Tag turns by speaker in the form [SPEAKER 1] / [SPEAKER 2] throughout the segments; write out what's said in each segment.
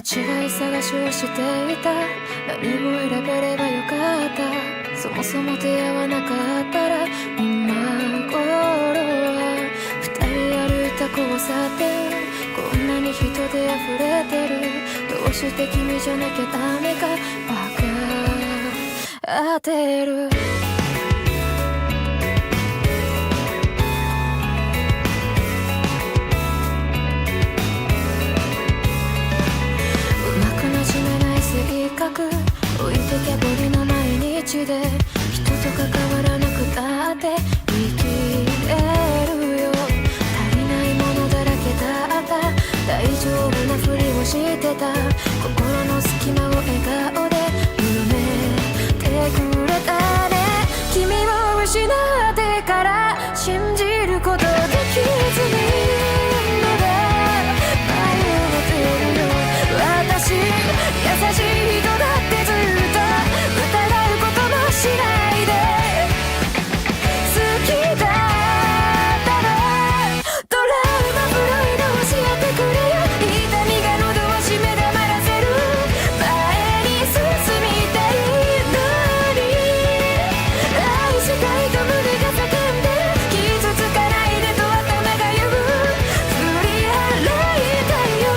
[SPEAKER 1] 間違い探しをしていた。何も選べればよかった。そもそも出会わなかったら今頃は二人歩いた交差点、こんなに人で溢れてる。どうして君じゃなきゃダメか分かってる。性格置いてけぼりの毎日で、人と関わらなくたって生きれるよ。足りないものだらけだった。大丈夫なふりをしてた。心の隙間を笑顔で埋めてくれたね。君を失ってから信じることできずに優しい人だってずっと疑うこともしないで、好きだったらドラマフロイド教えてくれよ。痛みが喉を締め黙らせる。前に進みたいのに愛したいと胸が叫んでる。傷つかないでと頭が言う。振り払いたいよ。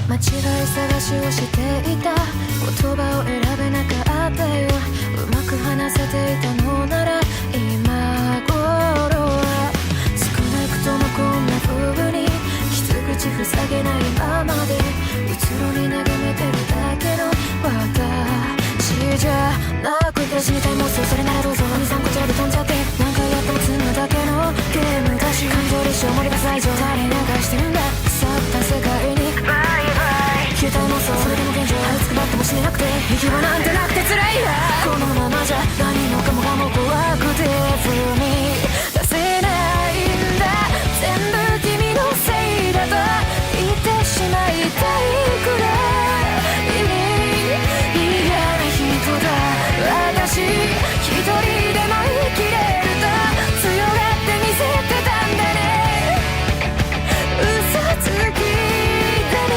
[SPEAKER 1] 間違い探しをしていた。言葉を選べなかったよ。うまく話せていたのなら今頃は少なくともこんな風に傷口塞げないままでうつろに眺めてるだけの私じゃなくて、死にたい妄想それならどうぞ。2、3個ちゃで飛んじゃって何回やっても積むだけのゲームだし、感情立証盛りが最上垂れ流してるんだ。腐った世界にバイバイ。消えた妄想それでも現状這いつくばっても死ねなくて、息はなんてなくて辛いや。このままじゃ何もかもがもう怖くて踏み出せないんだ。全部君のせいだと言ってしまいたいくらい嫌な人だ私。一人でも生きれると強がって見せてたんだね。嘘つきだね。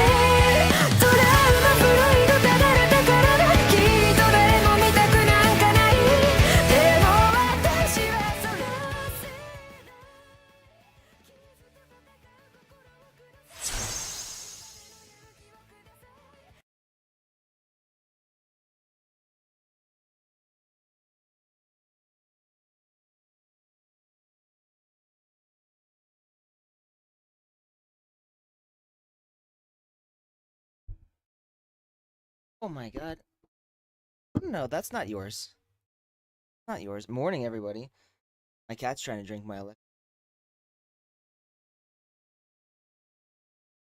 [SPEAKER 1] ドラマフロイドただれたからだ。きっと誰も見たくなんかない。でも私はそのせいで。
[SPEAKER 2] Oh my god. No, that's not yours. Not yours. Morning, everybody. My cat's trying to drink my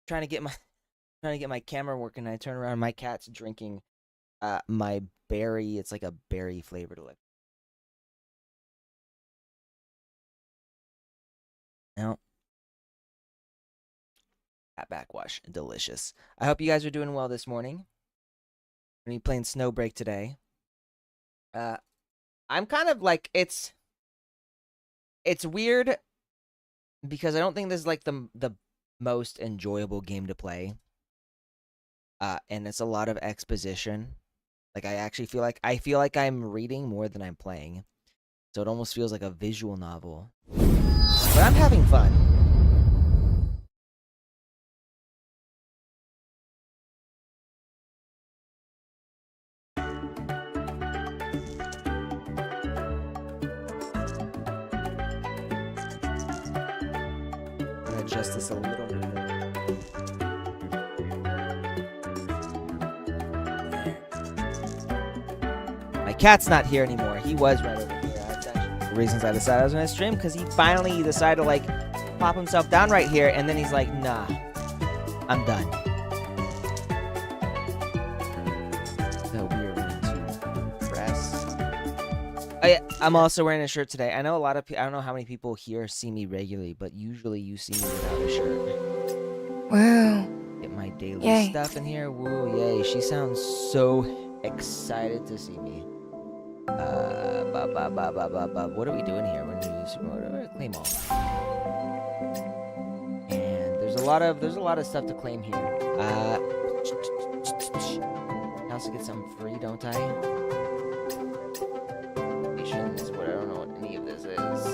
[SPEAKER 2] trying to get my camera working. I turn around, my cat's drinking my berry. It's like a berry flavored liquor. Now, cat backwash, delicious. I hope you guys are doing well this morning. We're gonna be playing Snowbreak today. I'm kind of like it's weird because I don't think this is like the most enjoyable game to play. And it's a lot of exposition. Like I feel like I'm reading more than I'm playing. So it almost feels like a visual novel. But I'm having fun. Adjust this a little bit. My cat's not here anymore. He was right over here. That's actually the reasons I decided I was gonna stream, because he finally decided to like pop himself down right here, and then he's like, nah, I'm done. So we are going to press. I'm also wearing a shirt today. I know a lot of people. I don't know how many people here see me regularly, but usually you see me without a shirt.
[SPEAKER 1] Woo.
[SPEAKER 2] Get my daily
[SPEAKER 1] Yay.
[SPEAKER 2] stuff in here. Woo, yay. She sounds so excited to see me. What are we doing here? We're gonna do super mode. Claim all. And there's a lot of stuff to claim here. I also get some free, don't I? Nations, what I don't know what any of this is.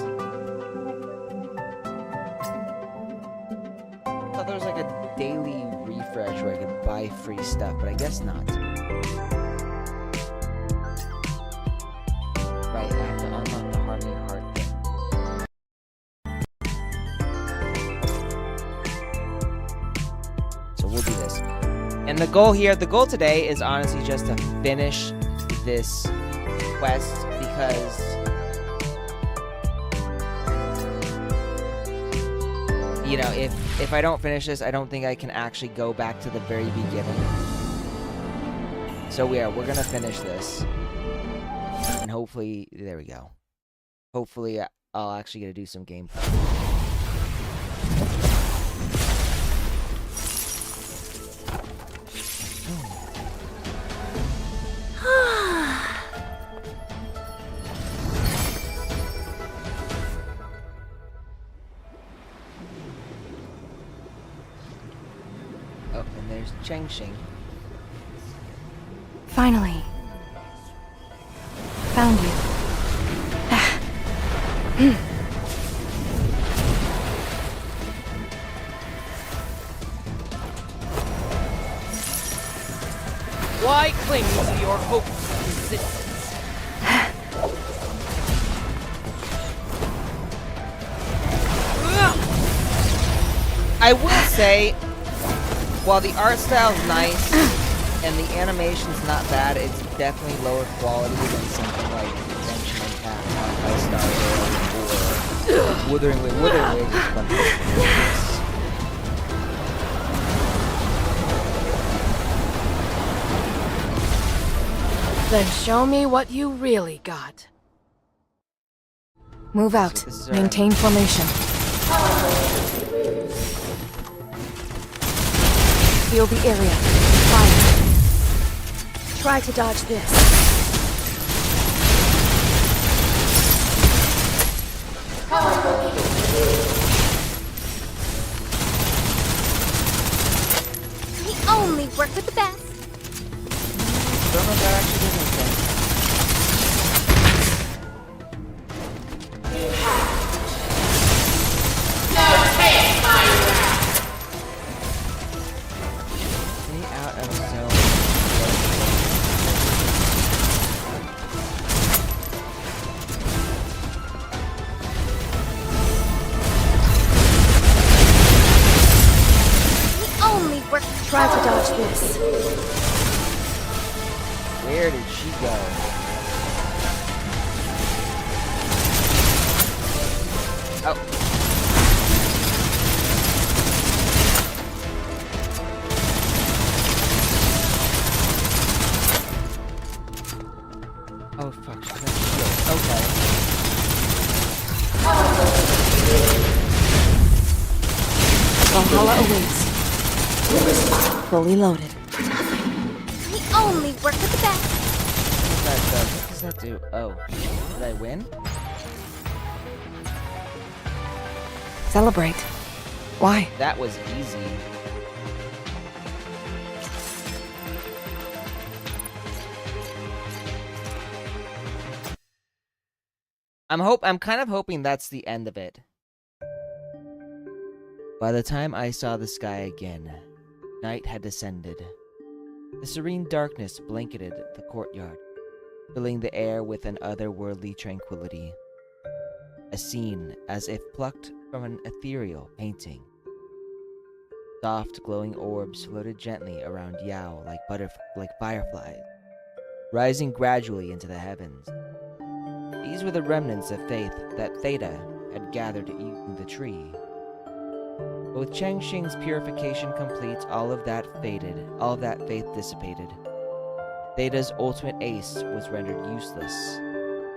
[SPEAKER 2] I thought there was like a daily refresh where I could buy free stuff, but I guess not. Right, I have to unlock the Harmony Heart thing. So we'll do this. And the goal today is honestly just to finish this quest because you know, if I don't finish this, I don't think I can actually go back to the very beginning. So we're gonna finish this. And hopefully, there we go. Hopefully, I'll actually get to do some gameplay. Oh, and there's Chengxing.
[SPEAKER 1] Finally. Found you.
[SPEAKER 3] Why cling to your hopes of resistance?
[SPEAKER 2] I will say, while the art style's nice and the animation's not bad, it's definitely lower quality than something like Genshin Impact, Honkai Star Rail, or Wuthering Waves. Wuthering Waves is fucking gorgeous.
[SPEAKER 1] Then show me what you really got. Move out.
[SPEAKER 2] So this is our-
[SPEAKER 1] Maintain formation. Feel the area. Fire. Try to dodge this.
[SPEAKER 4] We only work with the best.
[SPEAKER 2] Don't know if that actually did anything. Stay out of zone.
[SPEAKER 4] We only work.
[SPEAKER 1] Try to dodge this.
[SPEAKER 2] Where did she go? Oh. Oh fuck, she's got shield. Okay.
[SPEAKER 1] Valhalla awaits. Fully loaded.
[SPEAKER 4] We only work with the best.
[SPEAKER 2] What does that do? Oh. Did I win?
[SPEAKER 1] Celebrate. Why?
[SPEAKER 2] That was easy. I'm kind of hoping that's the end of it. By the time I saw the sky again, night had descended. The serene darkness blanketed the courtyard, filling the air with an otherworldly tranquility. A scene as if plucked from an ethereal painting. Soft, glowing orbs floated gently around Yao like fireflies, rising gradually into the heavens. These were the remnants of faith that Theta had gathered using the tree. But with Chengxing's purification complete, all of that faith dissipated. Theta's ultimate ace was rendered useless.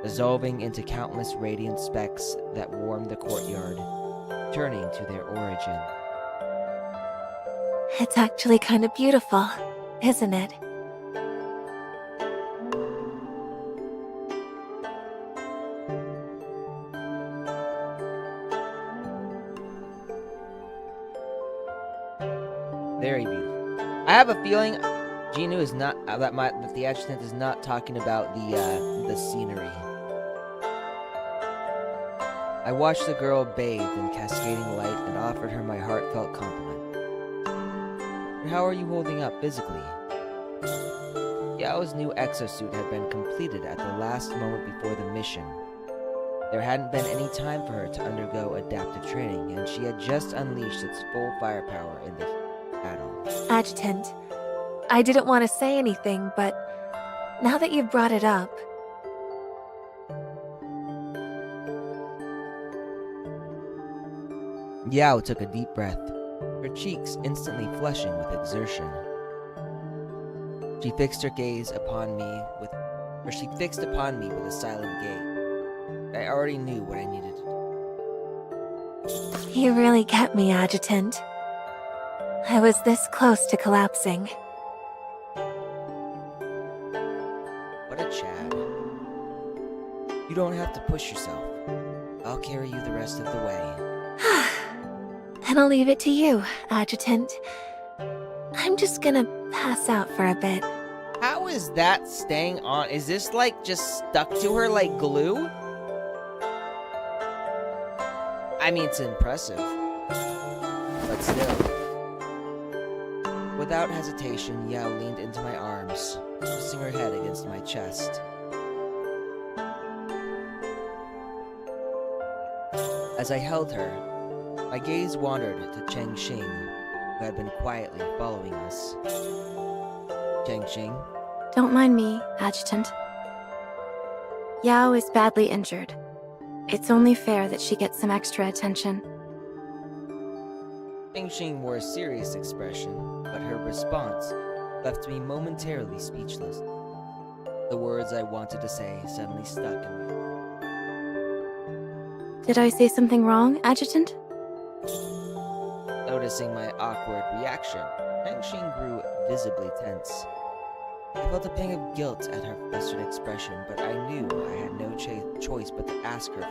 [SPEAKER 2] dissolving into countless radiant specks that warmed the courtyard, turning to their origin.
[SPEAKER 5] It's actually kind of beautiful, isn't it?
[SPEAKER 2] Very beautiful. I have a feeling Genu is not that the adjutant is not talking about the scenery. I watched the girl bathed in cascading light and offered her my heartfelt compliment. And how are you holding up physically? Yao's new exosuit had been completed at the last moment before the mission. There hadn't been any time for her to undergo adaptive training, and she had just unleashed its full firepower in the battle.
[SPEAKER 5] Adjutant, I didn't want to say anything, but now that you've brought it up,
[SPEAKER 2] Yao took a deep breath, her cheeks instantly flushing with exertion. She fixed upon me with a silent gaze. I already knew what I needed to do.
[SPEAKER 5] you really get me, Adjutant. I was this close to collapsing.
[SPEAKER 2] What a Chad. You don't have to push yourself. I'll carry you the rest of the way.
[SPEAKER 5] And I'll leave it to you, Adjutant. I'm just gonna pass out for a bit.
[SPEAKER 2] How is that staying on? Is this like just stuck to her like glue? I mean, it's impressive. But still. Without hesitation, Yao leaned into my arms, pressing her head against my chest. As I held her, my gaze wandered to Cheng Xing, who had been quietly following us. Cheng Xing?
[SPEAKER 1] Don't mind me, Adjutant. Yao is badly injured. It's only fair that she gets some extra attention.
[SPEAKER 2] Cheng Xing wore a serious expression, but her response left me momentarily speechless. The words I wanted to say suddenly stuck in my...
[SPEAKER 1] Did I say something wrong, Adjutant?
[SPEAKER 2] Noticing my awkward reaction, Cheng Xing grew visibly tense. I felt a pang of guilt at her flustered expression, but I knew I had no choice but to ask for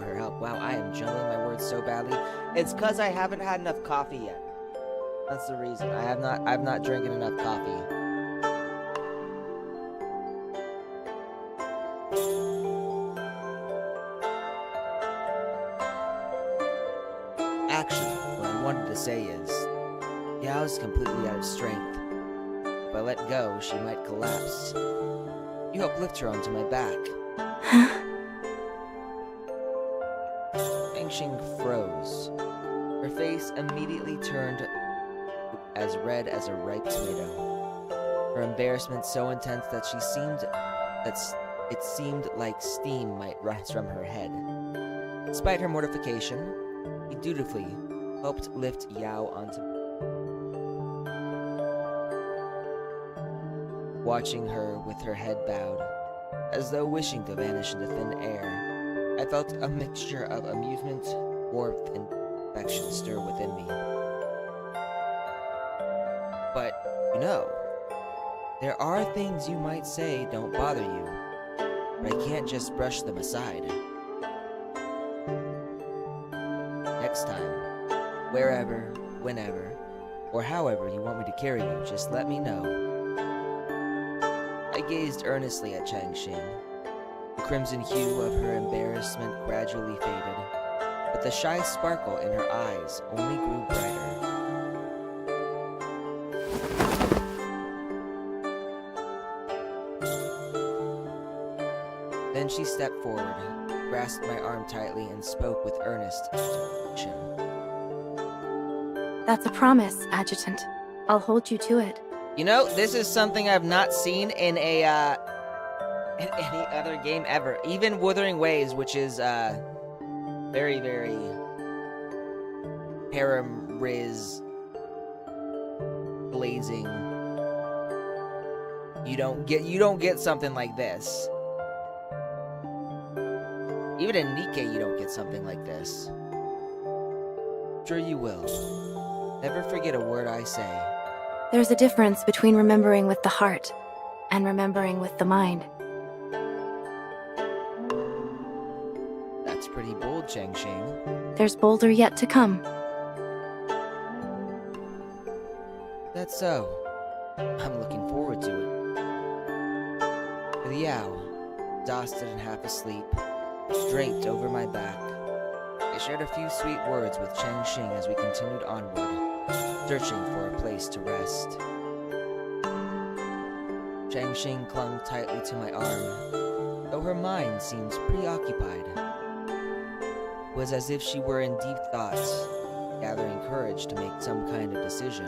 [SPEAKER 2] her help. Wow, I am jumbling my words so badly. It's because I haven't had enough coffee yet. That's the reason. I'm not drinking enough coffee. Actually, what I wanted to say is, Yao's completely out of strength. If I let go, she might collapse. You help lift her onto my back. Feng Xing froze. Her face immediately turned as red as a ripe tomato. Her embarrassment so intense that it seemed like steam might rise from her head. Despite her mortification, he dutifully helped lift Yao onto me. Watching her with her head bowed, as though wishing to vanish into thin air, I felt a mixture of amusement, warmth, and affection stir within me. But, you know, there are things you might say don't bother you, but I can't just brush them aside. Next time, wherever, whenever, or however you want me to carry you, just let me know. I gazed earnestly at Cheng Xing. The crimson hue of her embarrassment gradually faded, but the shy sparkle in her eyes only grew brighter. Then she stepped forward, grasped my arm tightly, and spoke with earnest determination.
[SPEAKER 1] That's a promise, Adjutant. I'll hold you to it.
[SPEAKER 2] You know, this is something I've not seen in a in any other game ever. Even Wuthering Waves, which is very, very harem riz blazing. You don't get something like this. Even in Nikkei, you don't get something like this. Sure you will. Never forget a word I say.
[SPEAKER 5] There's a difference between remembering with the heart and remembering with the mind.
[SPEAKER 2] That's pretty bold, Changxing.
[SPEAKER 5] There's bolder yet to come.
[SPEAKER 2] That's so. I'm looking forward to it. Liao, exhausted and half asleep, draped over my back. I shared a few sweet words with Changxing as we continued onward, searching for a place to rest. Changxing clung tightly to my arm, though her mind seems preoccupied. It was as if she were in deep thought, gathering courage to make some kind of decision.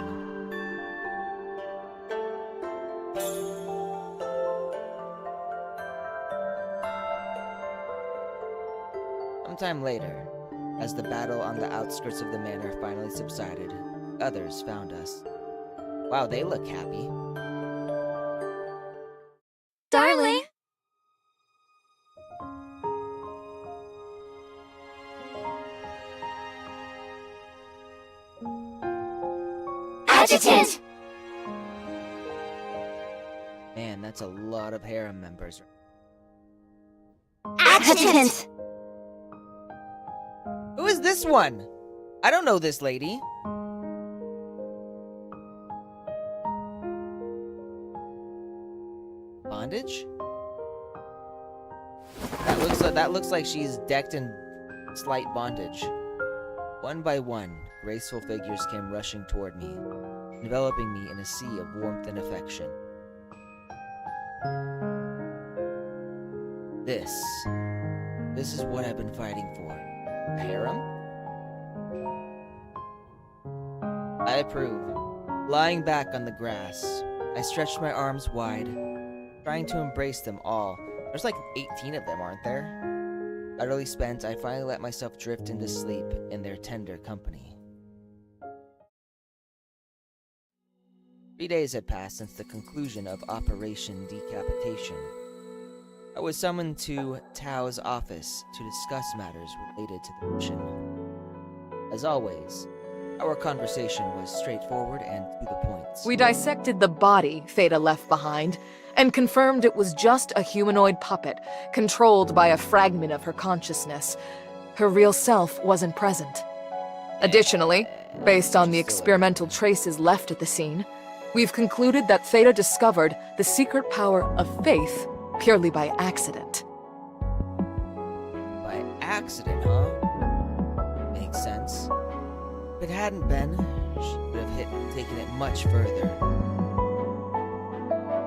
[SPEAKER 2] Sometime later, as the battle on the outskirts of the manor finally subsided, others found us. Wow, they look happy.
[SPEAKER 4] Darling! Adjutant!
[SPEAKER 2] Man, that's a lot of harem members.
[SPEAKER 4] Adjutant!
[SPEAKER 2] Who is this one? I don't know this lady. Bondage? That looks like she's decked in slight bondage. One by one, graceful figures came rushing toward me, enveloping me in a sea of warmth and affection. This is what I've been fighting for. A harem? I approve. Lying back on the grass, I stretched my arms wide, trying to embrace them all. There's like 18 of them, aren't there? Utterly spent, I finally let myself drift into sleep in their tender company. 3 days had passed since the conclusion of Operation Decapitation. I was summoned to Tao's office to discuss matters related to the mission. As always, our conversation was straightforward and to the point.
[SPEAKER 3] We dissected the body Theta left behind and confirmed it was just a humanoid puppet controlled by a fragment of her consciousness. Her real self wasn't present. Additionally, based on the experimental traces left at the scene, we've concluded that Theta discovered the secret power of faith purely by accident.
[SPEAKER 2] By accident, huh? Makes sense. If it hadn't been, she would have taken it much further.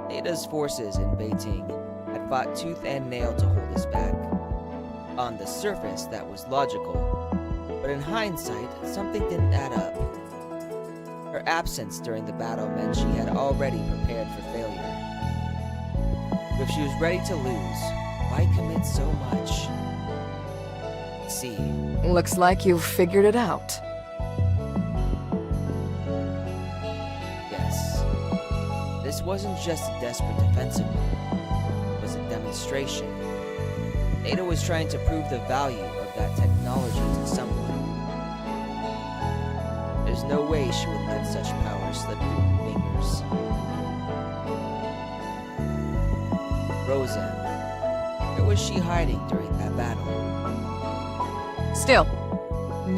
[SPEAKER 2] Theta's forces in Beijing had fought tooth and nail to hold us back. On the surface, that was logical, but in hindsight, something didn't add up. Her absence during the battle meant she had already prepared for failure. If she was ready to lose, why commit so much? Let's see.
[SPEAKER 3] Looks like you've figured it out.
[SPEAKER 2] Yes. This wasn't just a desperate defensive move. It was a demonstration. Ada was trying to prove the value of that technology to someone. There's no way she would let such power slip through her fingers. Roseanne. Where was she hiding during that battle?
[SPEAKER 3] Still,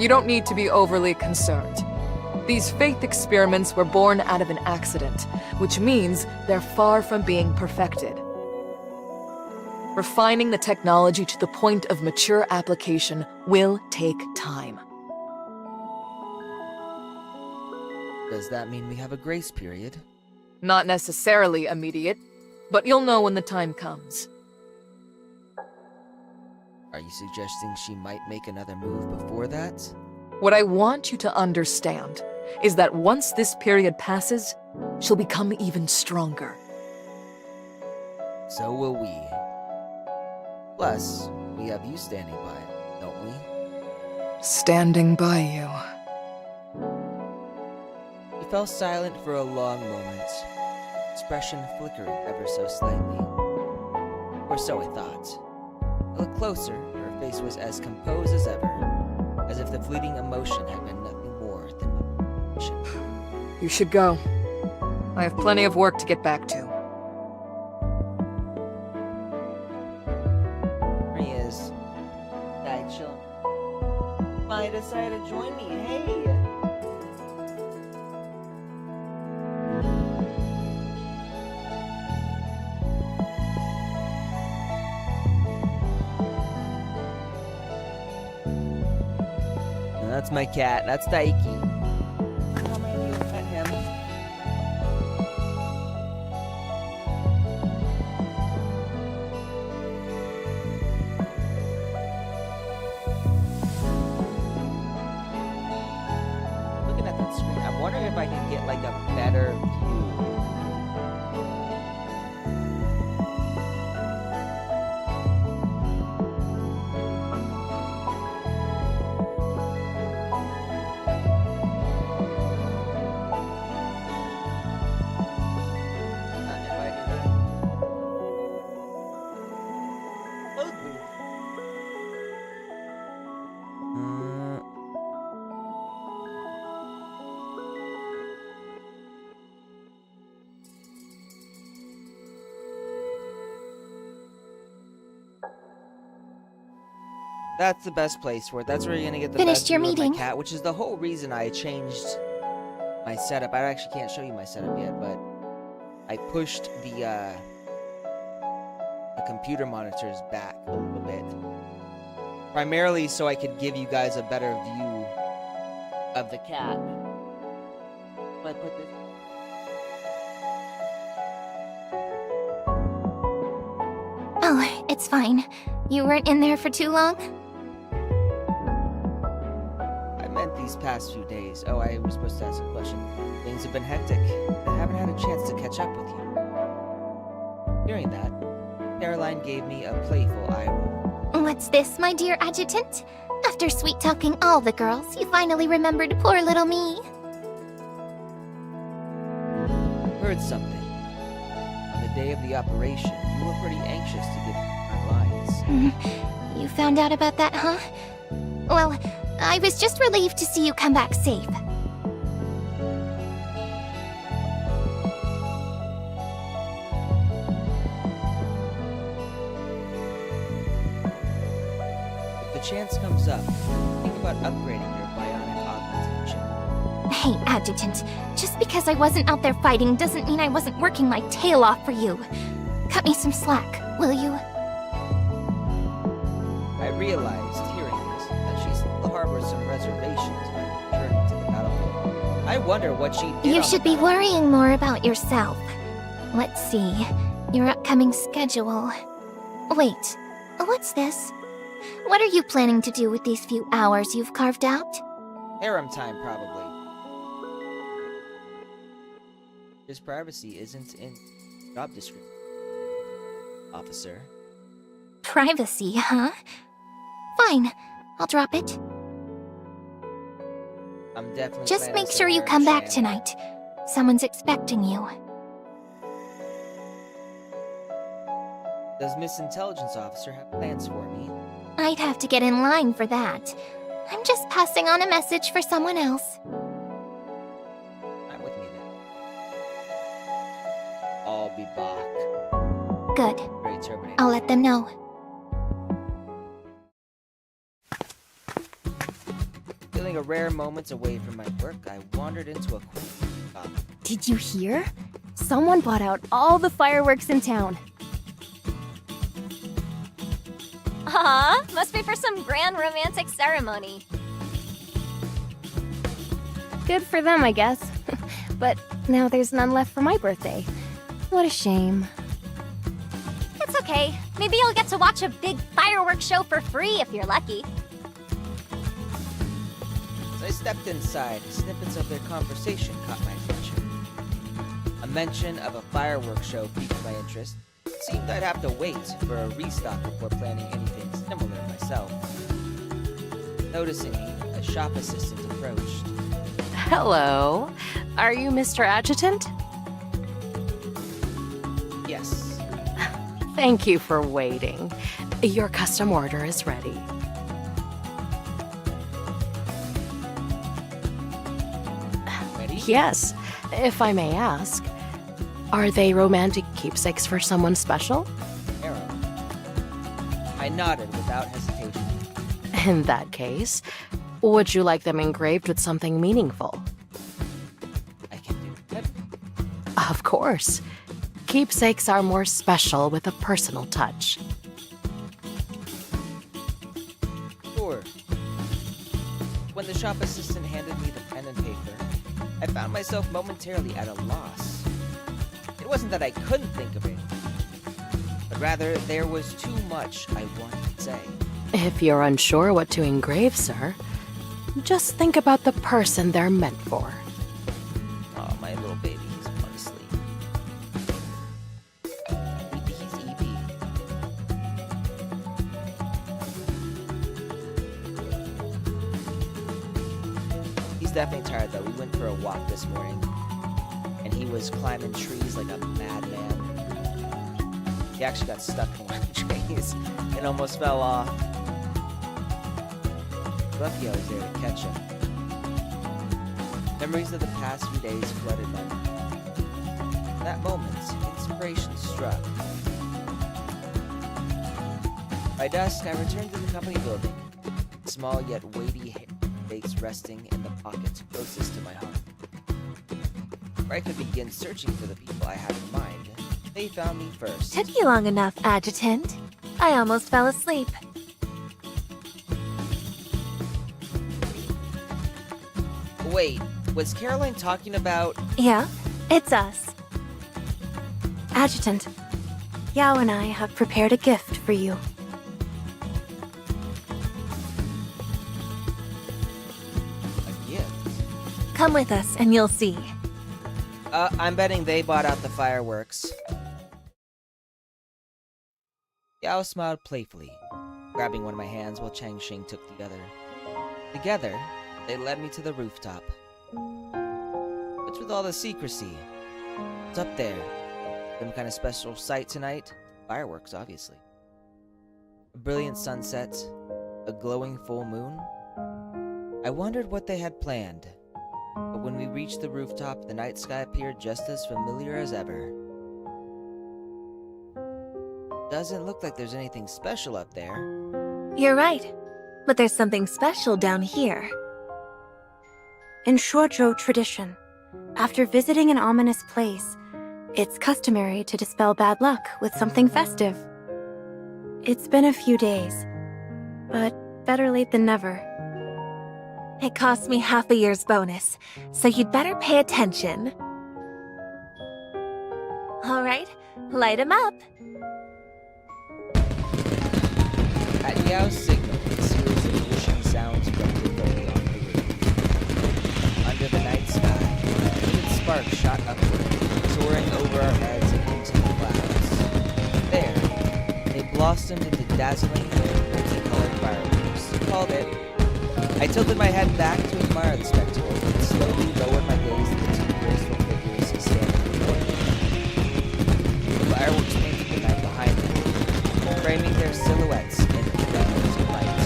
[SPEAKER 3] you don't need to be overly concerned. These faith experiments were born out of an accident, which means they're far from being perfected. Refining the technology to the point of mature application will take time.
[SPEAKER 2] Does that mean we have a grace period?
[SPEAKER 3] Not necessarily immediate, but you'll know when the time comes.
[SPEAKER 2] Are you suggesting she might make another move before that?
[SPEAKER 3] What I want you to understand is that once this period passes, she'll become even stronger.
[SPEAKER 2] So will we. Plus, we have you standing by, don't we?
[SPEAKER 3] Standing by you.
[SPEAKER 2] He fell silent for a long moment, expression flickering ever so slightly. Or so I thought. I looked closer, her face was as composed as ever, as if the fleeting emotion had been nothing more than emotion.
[SPEAKER 3] You should go. I have plenty of work to get back to.
[SPEAKER 2] There he is. Guy chilling. Finally decided to join me. Hey! And that's my cat. That's Daiki. How many of you have met him? Looking at that screen, I'm wondering if I can get like a better view. That's the best place for it. That's where you're gonna get the
[SPEAKER 4] Finished
[SPEAKER 2] best
[SPEAKER 4] your
[SPEAKER 2] view of my
[SPEAKER 4] meeting?
[SPEAKER 2] cat, which is the whole reason I changed my setup. I actually can't show you my setup yet, but I pushed the computer monitors back a little bit, primarily so I could give you guys a better view of the cat. If I put this.
[SPEAKER 4] Oh, it's fine. You weren't in there for too long?
[SPEAKER 2] I meant these past few days. Oh, I was supposed to ask a question. Things have been hectic. I haven't had a chance to catch up with you. Hearing that, Caroline gave me a playful eye roll.
[SPEAKER 4] What's this, my dear adjutant? After sweet-talking all the girls, you finally remembered poor little me.
[SPEAKER 2] Heard something. On the day of the operation, you were pretty anxious to get my lines.
[SPEAKER 4] You found out about that, huh? Well, I was just relieved to see you come back safe.
[SPEAKER 2] If the chance comes up, think about upgrading your bionic augmentation.
[SPEAKER 4] Hey, adjutant, just because I wasn't out there fighting doesn't mean I wasn't working my tail off for you. Cut me some slack, will you?
[SPEAKER 2] I realized, hearing this, that she still harbors some reservations when returning to the battlefield. I wonder what she did.
[SPEAKER 4] You
[SPEAKER 2] on
[SPEAKER 4] should
[SPEAKER 2] the
[SPEAKER 4] be worrying more about yourself. Let's see. Your upcoming schedule. Wait, what's this? What are you planning to do with these few hours you've carved out?
[SPEAKER 2] Harem time, probably. His privacy isn't in job description, officer.
[SPEAKER 4] Privacy, huh? Fine, I'll drop it.
[SPEAKER 2] I'm definitely.
[SPEAKER 4] Just
[SPEAKER 2] planning
[SPEAKER 4] make
[SPEAKER 2] to
[SPEAKER 4] sure you
[SPEAKER 2] wear
[SPEAKER 4] come back
[SPEAKER 2] Shan.
[SPEAKER 4] tonight. Someone's expecting you.
[SPEAKER 2] Does Miss Intelligence Officer have plans for me?
[SPEAKER 4] I'd have to get in line for that. I'm just passing on a message for someone else.
[SPEAKER 2] I'm with me then. I'll be back.
[SPEAKER 4] Good.
[SPEAKER 2] Great Terminator.
[SPEAKER 4] I'll let them know.
[SPEAKER 2] Feeling a rare moments away from my work, I wandered into a quick shop.
[SPEAKER 6] Did you hear? Someone bought out all the fireworks in town.
[SPEAKER 7] Must be for some grand romantic ceremony.
[SPEAKER 6] Good for them, I guess. But now there's none left for my birthday. What a shame.
[SPEAKER 7] It's okay. Maybe you'll get to watch a big fireworks show for free if you're lucky.
[SPEAKER 2] As I stepped inside, snippets of their conversation caught my attention. A mention of a fireworks show piqued my interest. It seemed I'd have to wait for a restock before planning anything similar myself. Noticing me, a shop assistant approached.
[SPEAKER 3] Hello. Are you Mr. Adjutant?
[SPEAKER 2] Yes.
[SPEAKER 3] Thank you for waiting.
[SPEAKER 8] Your custom order is ready.
[SPEAKER 2] Ready?
[SPEAKER 8] Yes, if I may ask, are they romantic keepsakes for someone special?
[SPEAKER 2] Harem. I nodded without hesitation.
[SPEAKER 8] In that case, would you like them engraved with something meaningful?
[SPEAKER 2] I can do that.
[SPEAKER 8] Of course. Keepsakes are more special with a personal touch.
[SPEAKER 2] Sure. When the shop assistant handed me the pen and paper, I found myself momentarily at a loss. It wasn't that I couldn't think of it, but rather there was too much I wanted to say.
[SPEAKER 8] If you're unsure what to engrave, sir, just think about the person they're meant for.
[SPEAKER 2] Oh, my little baby is part asleep. He's EP. He's definitely tired though. We went for a walk this morning, and he was climbing trees like a madman. He actually got stuck in one of the trees and almost fell off. Lucky I was there to catch him. Memories of the past few days flooded my mind. That moment, inspiration struck. By dusk, I returned to the company building, small yet weighty face resting in the pocket closest to my heart. Where I could begin searching for the people I had in mind, they found me first.
[SPEAKER 5] Took you long enough, Adjutant. I almost fell asleep.
[SPEAKER 2] Wait, was Caroline talking about...
[SPEAKER 5] Yeah, it's us. Adjutant, Yao and I have prepared a gift for you.
[SPEAKER 2] a gift?
[SPEAKER 5] Come with us and you'll see.
[SPEAKER 2] I'm betting they bought out the fireworks. Yao smiled playfully, grabbing one of my hands while Chang Xing took the other. Together, they led me to the rooftop. What's with all the secrecy? It's up there. Some kind of special sight tonight? Fireworks, obviously. A brilliant sunset, a glowing full moon. I wondered what they had planned, but when we reached the rooftop, the night sky appeared just as familiar as ever. Doesn't look like there's anything special up there.
[SPEAKER 5] You're right, but there's something special down here.
[SPEAKER 9] In Shuozhou tradition, after visiting an ominous place, it's customary to dispel bad luck with something festive. It's been a few days, but better late than never.
[SPEAKER 5] It cost me half a year's bonus, so you'd better pay attention. All right, light 'em up.
[SPEAKER 2] At Yao's signal, a series of whooshing sounds erupted slowly off the roof. Under the night sky, vivid sparks shot upward, soaring over our heads and into the clouds. There, they blossomed into dazzling, multicolored fireworks. Called it. I tilted my head back to admire the spectacle and slowly lowered my gaze at the two graceful figures standing before me. The fireworks painted the night behind them, framing their silhouettes in rainbows of light.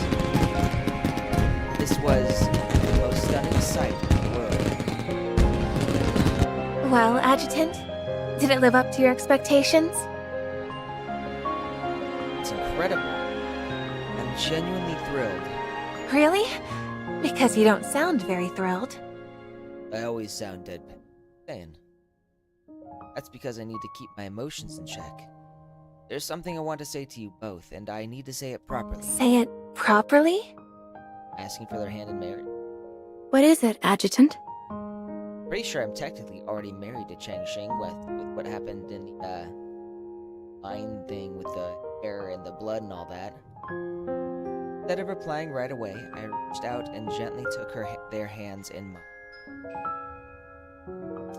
[SPEAKER 2] This was the most stunning sight in the world.
[SPEAKER 5] Well, Adjutant, did it live up to your expectations?
[SPEAKER 2] It's incredible. I'm genuinely thrilled.
[SPEAKER 5] Really? Because you don't sound very thrilled.
[SPEAKER 2] I always sound deadpan. Saying. That's because I need to keep my emotions in check. There's something I want to say to you both, and I need to say it properly.
[SPEAKER 5] Say it properly?
[SPEAKER 2] Asking for their hand in marriage.
[SPEAKER 9] What is it, Adjutant?
[SPEAKER 2] Pretty sure I'm technically already married to Chang Xing with what happened in the line thing with the hair and the blood and all that. Instead of replying right away, I reached out and gently took their hands in mine.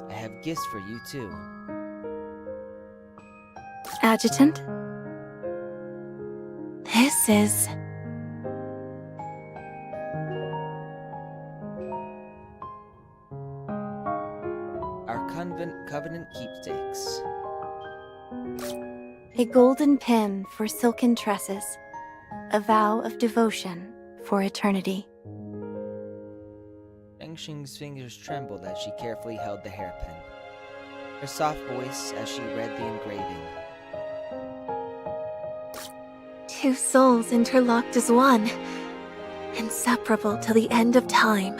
[SPEAKER 2] I have gifts for you too.
[SPEAKER 9] Adjutant?
[SPEAKER 5] This is...
[SPEAKER 2] Our covenant keepsakes.
[SPEAKER 9] A golden pin for silken tresses, a vow of devotion for eternity.
[SPEAKER 2] Fengxing's fingers trembled as she carefully held the hairpin. Her soft voice as she read the engraving.
[SPEAKER 5] Two souls interlocked as one, inseparable till the end of time.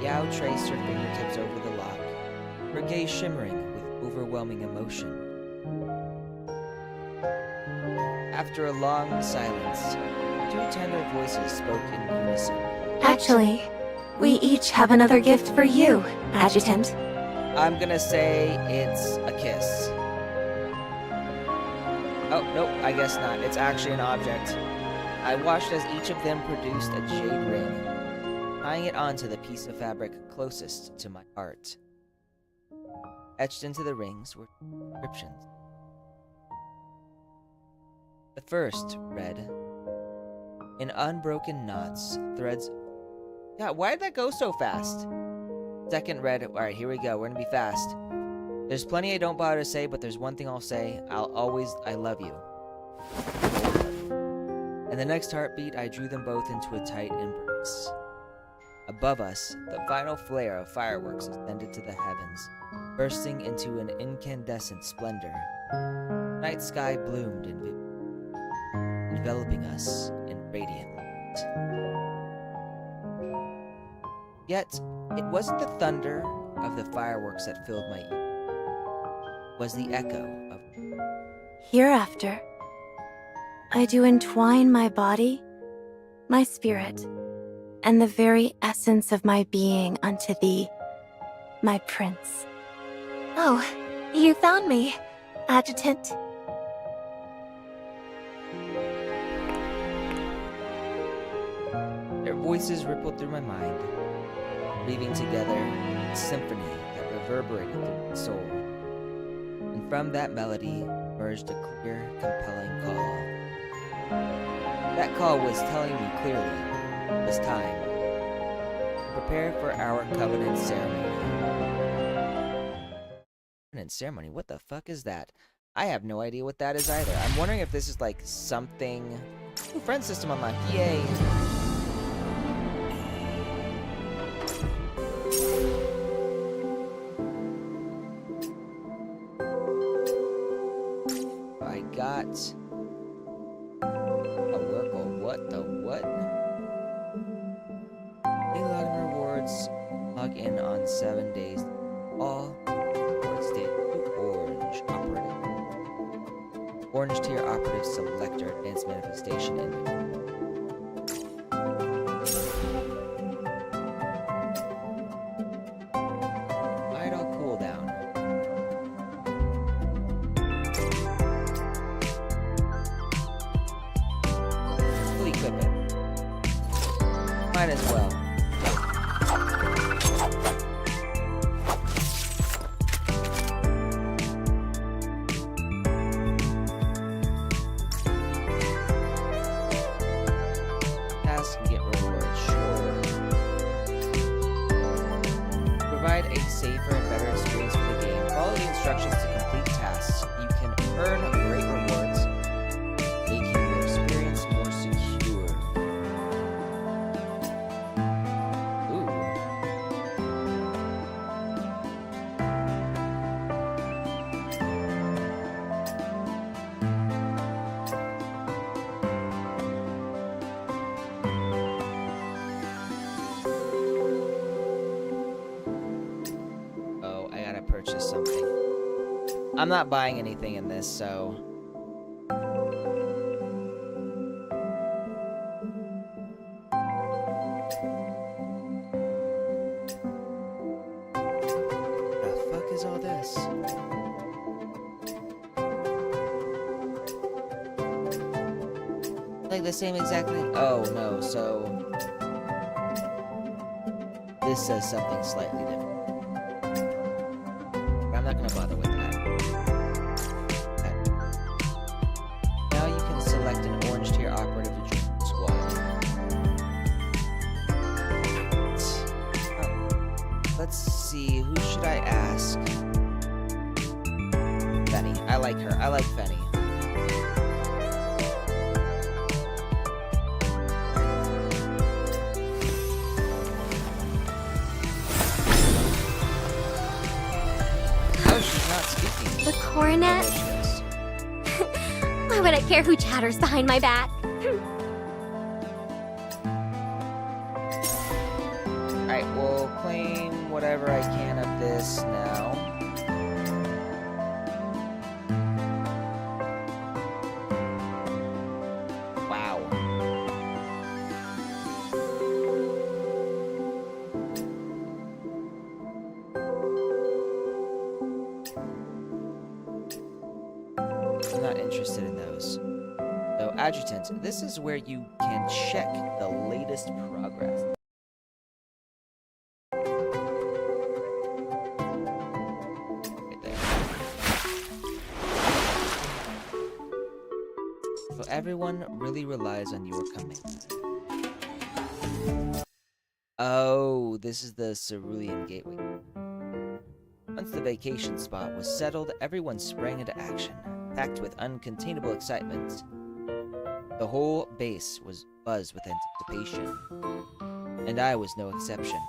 [SPEAKER 2] Yao traced her fingertips over the lock, her gaze shimmering with overwhelming emotion. After a long silence, two tender voices spoke in unison.
[SPEAKER 9] Actually, we each have another gift for you, Adjutant.
[SPEAKER 2] I'm gonna say it's a kiss. Oh, nope, I guess not. It's actually an object. I watched as each of them produced a jade ring, tying it onto the piece of fabric closest to my heart. Etched into the rings were inscriptions. The first read, in unbroken knots, threads... God, why did that go so fast? Second read, alright, here we go, we're gonna be fast. There's plenty I don't bother to say, but there's one thing I'll say. I love you. And the next heartbeat, I drew them both into a tight embrace. Above us, the final flare of fireworks ascended to the heavens, bursting into an incandescent splendor. Night sky bloomed in vivid, enveloping us in radiant light. Yet, it wasn't the thunder of the fireworks that filled my ears. It was the echo of...
[SPEAKER 9] Hereafter, I do entwine my body, my spirit, and the very essence of my being unto thee, my prince.
[SPEAKER 5] Oh, you found me, Adjutant.
[SPEAKER 2] Their voices rippled through my mind, weaving together a symphony that reverberated through my soul. And from that melody emerged a clear, compelling call. That call was telling me clearly it was time to prepare for our covenant ceremony. Covenant ceremony? What the fuck is that? I have no idea what that is either. I'm wondering if this is like something... Ooh, friend system unlocked. Yay! I got a work or what the what? They login rewards log in on 7 days. All state orange operative. Orange tier operative selector advanced manifestation inventory. Idle cooldown. We'll equip it. Might as well. Tasks and get rewards, sure. Provide a safer and better experience for the game. Follow the instructions to complete tasks. You can earn great rewards, making your experience more secure. Ooh. Oh, I gotta purchase something. I'm not buying anything in this, so... The fuck is all this? Like the same exactly... Oh, no, so... This says something slightly different. But I'm not gonna bother with that. Now you can select an orange tier operative to join the squad. Oh. Let's see, who should I ask? Fenny. I like her. I like Fenny.
[SPEAKER 7] The coronet? Why would I care who chatters behind my back?
[SPEAKER 2] Alright, we'll claim whatever I can of this now. Wow. I'm not interested in those. So, Adjutant, this is where you can check the latest progress. Right there. So everyone really relies on your command. Oh, this is the Cerulean Gateway. Once the vacation spot was settled, everyone sprang into action, packed with uncontainable excitement. The whole base was buzzed with anticipation, and I was no exception.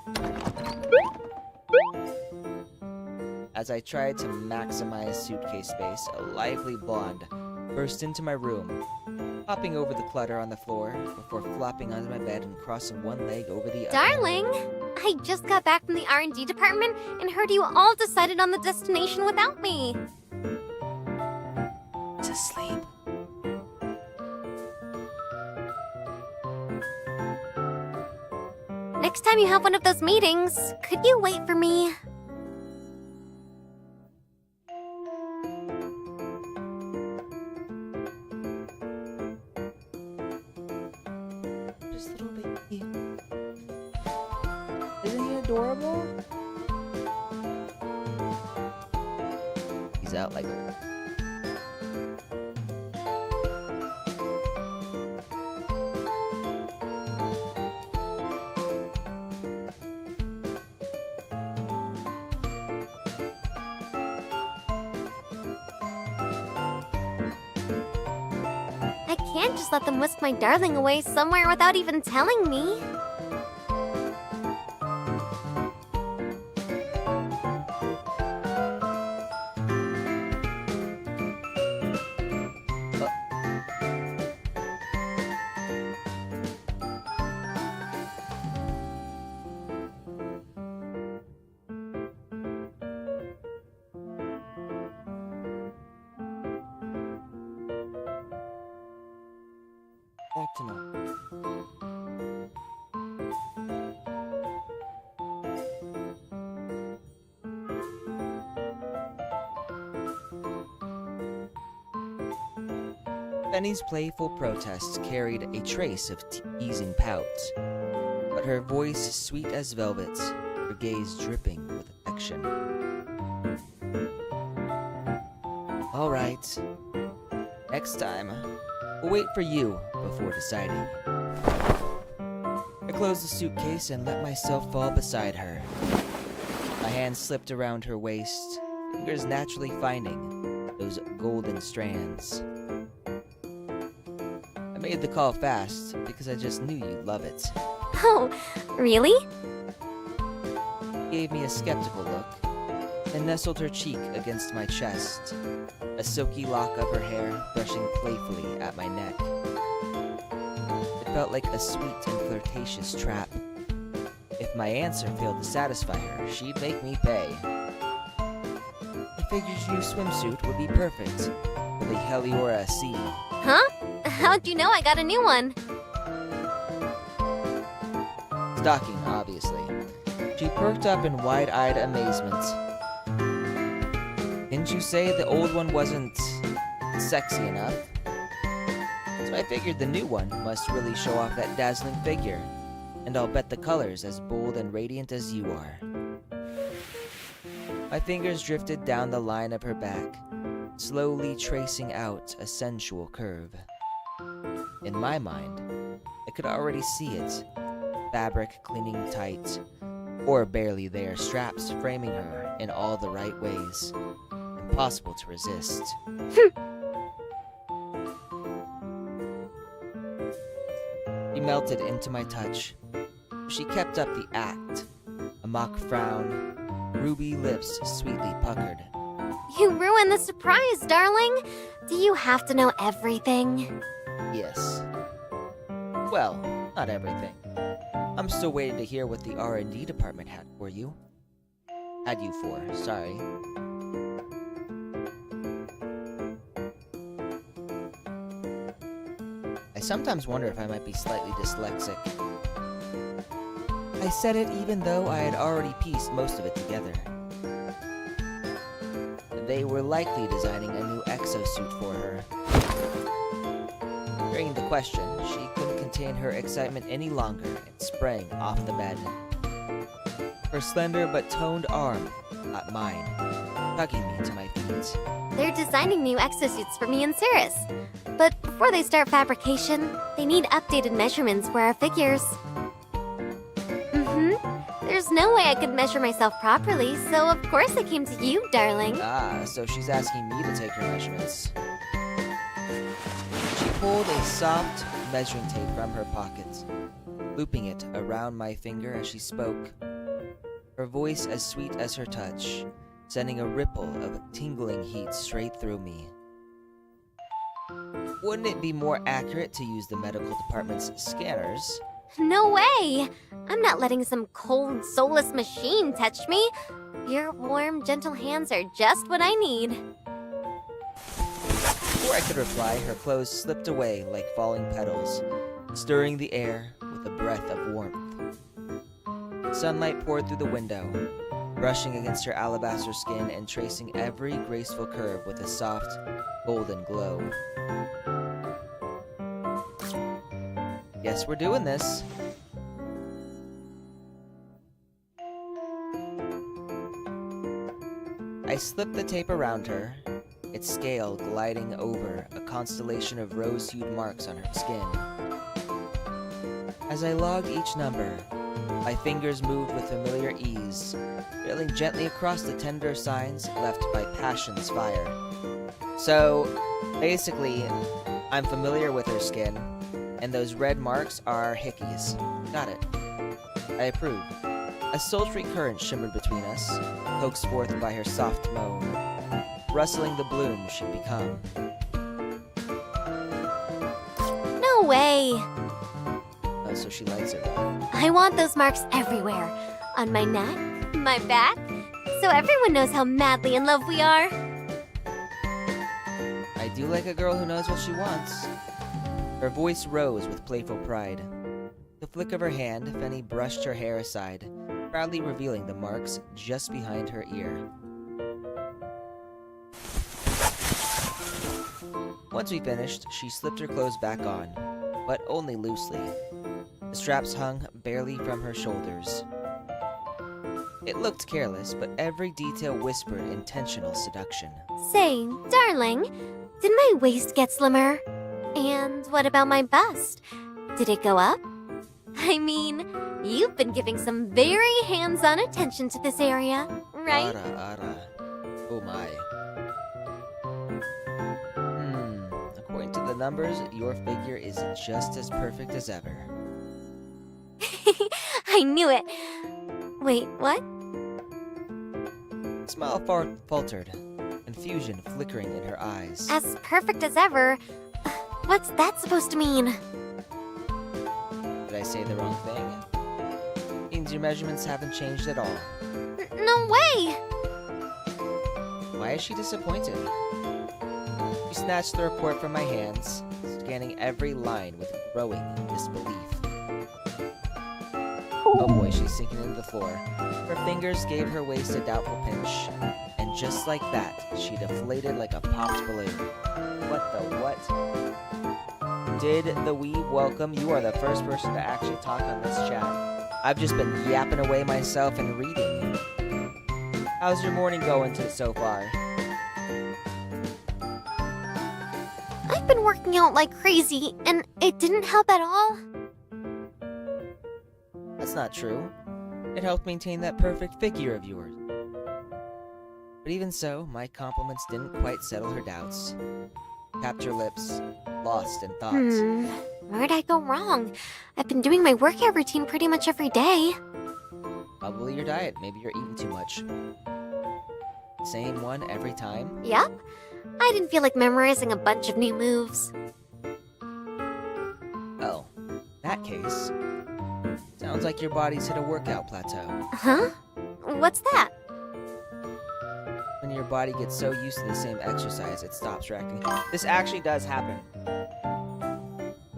[SPEAKER 2] As I tried to maximize suitcase space, a lively blonde burst into my room, hopping over the clutter on the floor before flopping onto my bed and crossing one leg over the other.
[SPEAKER 7] Darling, I just got back from the R&D department and heard you all decided on the destination without me.
[SPEAKER 2] To sleep.
[SPEAKER 7] Next time you have one of those meetings, could you wait for me?
[SPEAKER 2] Just little baby. Isn't he adorable? He's out like a...
[SPEAKER 7] I can't just let them whisk my darling away somewhere without even telling me.
[SPEAKER 2] Back to normal. Benny's playful protests carried a trace of teasing pout, but her voice sweet as velvet, her gaze dripping with affection. All right, next time, we'll wait for you before deciding. I closed the suitcase and let myself fall beside her. My hand slipped around her waist, fingers naturally finding those golden strands. I made the call fast because I just knew you'd love it.
[SPEAKER 7] Oh, really?
[SPEAKER 2] She gave me a skeptical look, then nestled her cheek against my chest, a silky lock of her hair brushing playfully at my neck. It felt like a sweet and flirtatious trap. If my answer failed to satisfy her, she'd make me pay. I figured your new swimsuit would be perfect for the Heliora Sea.
[SPEAKER 7] Huh? How'd you know I got a new one?
[SPEAKER 2] Stocking, obviously. She perked up in wide-eyed amazement. Didn't you say the old one wasn't sexy enough? So I figured the new one must really show off that dazzling figure, and I'll bet the color's as bold and radiant as you are. My fingers drifted down the line of her back, slowly tracing out a sensual curve. In my mind, I could already see it. Fabric clinging tight, or barely there, straps framing her in all the right ways. Impossible to resist. She melted into my touch. She kept up the act, a mock frown, ruby lips sweetly puckered.
[SPEAKER 7] You ruined the surprise, darling. Do you have to know everything?
[SPEAKER 2] Yes. Well, not everything. I'm still waiting to hear what the R&D department had for you. Had you for, sorry. I sometimes wonder if I might be slightly dyslexic. I said it even though I had already pieced most of it together. They were likely designing a new exosuit for her. Hearing the question, she couldn't contain her excitement any longer and sprang off the bed. Her slender but toned arm caught mine, tugging me to my feet.
[SPEAKER 7] They're designing new exosuits for me and Cirrus. But before they start fabrication, they need updated measurements for our figures. There's no way I could measure myself properly, so of course I came to you, darling.
[SPEAKER 2] Ah, so she's asking me to take her measurements. She pulled a soft measuring tape from her pocket, looping it around my finger as she spoke. Her voice as sweet as her touch, sending a ripple of tingling heat straight through me. Wouldn't it be more accurate to use the medical department's scanners?
[SPEAKER 7] No way! I'm not letting some cold, soulless machine touch me. Your warm, gentle hands are just what I need.
[SPEAKER 2] Before I could reply, her clothes slipped away like falling petals, stirring the air with a breath of warmth. Sunlight poured through the window, brushing against her alabaster skin and tracing every graceful curve with a soft, golden glow. Guess we're doing this. I slipped the tape around her, its scale gliding over a constellation of rose-hued marks on her skin. As I logged each number, my fingers moved with familiar ease, trailing gently across the tender signs left by passion's fire. So, basically, I'm familiar with her skin, and those red marks are hickeys. Got it. I approve. A sultry current shimmered between us, coaxed forth by her soft moan, rustling the bloom she'd become.
[SPEAKER 7] No way!
[SPEAKER 2] Oh, so she likes it.
[SPEAKER 7] I want those marks everywhere. On my neck, my back, so everyone knows how madly in love we are.
[SPEAKER 2] I do like a girl who knows what she wants. Her voice rose with playful pride. The flick of her hand, Fenny brushed her hair aside, proudly revealing the marks just behind her ear. Once we finished, she slipped her clothes back on, but only loosely. The straps hung barely from her shoulders. It looked careless, but every detail whispered intentional seduction.
[SPEAKER 7] Say, darling, did my waist get slimmer? And what about my bust? Did it go up? I mean, you've been giving some very hands-on attention to this area, right?
[SPEAKER 2] Ara. Oh my. According to the numbers, your figure is just as perfect as ever.
[SPEAKER 7] I knew it. Wait, what?
[SPEAKER 2] Smile faltered, confusion flickering in her eyes.
[SPEAKER 7] As perfect as ever? What's that supposed to mean?
[SPEAKER 2] Did I say the wrong thing? Means your measurements haven't changed at all.
[SPEAKER 7] No way!
[SPEAKER 2] Why is she disappointed? She snatched the report from my hands, scanning every line with growing disbelief. Oh boy, she's sinking into the floor. Her fingers gave her waist a doubtful pinch, and just like that, she deflated like a popped balloon. What the what? Did the weeb welcome? You are the first person to actually talk on this chat. I've just been yapping away myself and reading. How's your morning going so far?
[SPEAKER 7] I've been working out like crazy, and it didn't help at all.
[SPEAKER 2] That's not true. It helped maintain that perfect figure of yours. But even so, my compliments didn't quite settle her doubts. Tapped her lips, lost in thoughts.
[SPEAKER 7] Where'd I go wrong? I've been doing my workout routine pretty much every day.
[SPEAKER 2] Probably your diet. Maybe you're eating too much. Same one every time?
[SPEAKER 7] Yep. I didn't feel like memorizing a bunch of new moves.
[SPEAKER 2] Oh, in that case, sounds like your body's hit a workout plateau.
[SPEAKER 7] Huh? What's that?
[SPEAKER 2] When your body gets so used to the same exercise, it stops reacting. This actually does happen.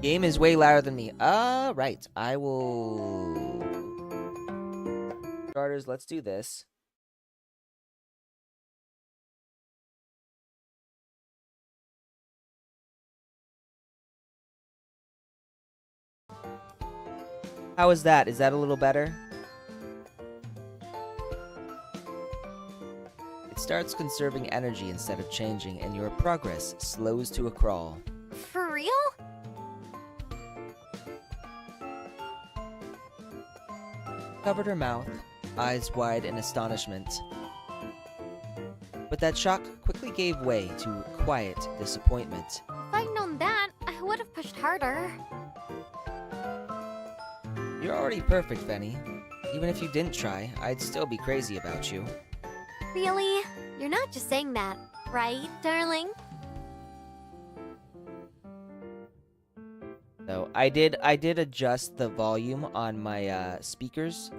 [SPEAKER 2] Game is way louder than me. Right. I will... Starters, let's do this. How is that? Is that a little better? It starts conserving energy instead of changing, and your progress slows to a crawl.
[SPEAKER 7] For real?
[SPEAKER 2] Covered her mouth, eyes wide in astonishment. But that shock quickly gave way to quiet disappointment.
[SPEAKER 7] If I'd known that, I would have pushed harder.
[SPEAKER 2] You're already perfect, Venny. Even if you didn't try, I'd still be crazy about you.
[SPEAKER 7] Really? You're not just saying that, right, darling?
[SPEAKER 2] So I did adjust the volume on my speakers.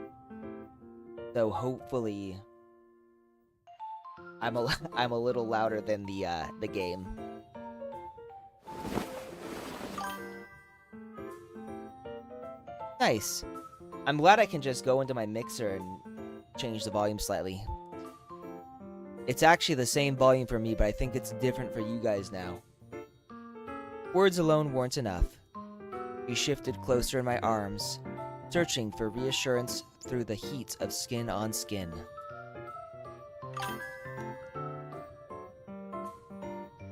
[SPEAKER 2] So hopefully I'm a little louder than the game. Nice. I'm glad I can just go into my mixer and change the volume slightly. It's actually the same volume for me, but I think it's different for you guys now. Words alone weren't enough. We shifted closer in my arms, searching for reassurance through the heat of skin on skin.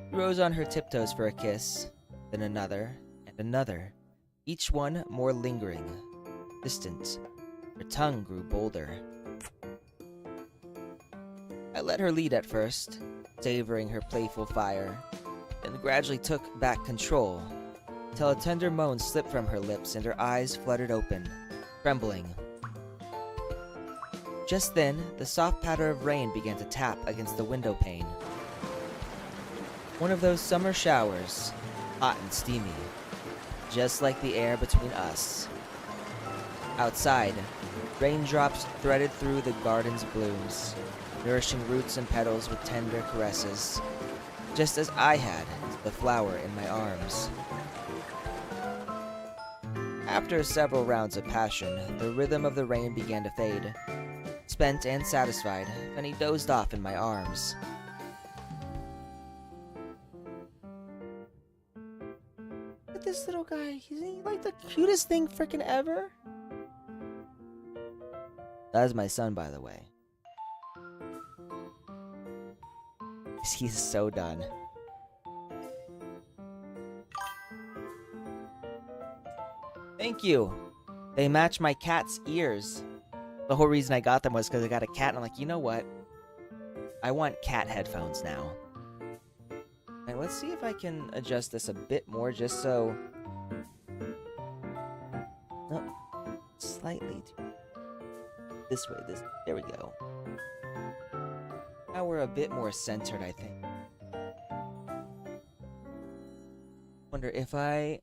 [SPEAKER 2] She rose on her tiptoes for a kiss, then another, and another, each one more lingering, distant. Her tongue grew bolder. I let her lead at first, savoring her playful fire, then gradually took back control, till a tender moan slipped from her lips and her eyes fluttered open, trembling. Just then, the soft patter of rain began to tap against the window pane. One of those summer showers, hot and steamy, just like the air between us. Outside, raindrops threaded through the garden's blooms, nourishing roots and petals with tender caresses, just as I had the flower in my arms. After several rounds of passion, the rhythm of the rain began to fade. Spent and satisfied, Penny dozed off in my arms. Look at this little guy. Isn't he like the cutest thing frickin' ever? That's my son, by the way. He's so done. Thank you. They match my cat's ears. The whole reason I got them was because I got a cat, and I'm like, you know what? I want cat headphones now. And let's see if I can adjust this a bit more, just so... No, slightly this way. There we go. Now we're a bit more centered, I think. Wonder if I...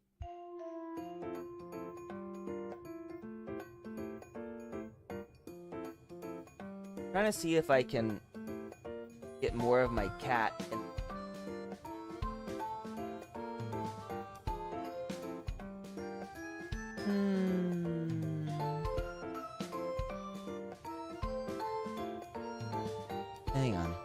[SPEAKER 2] Trying to see if I can get more of my cat in. Hang on.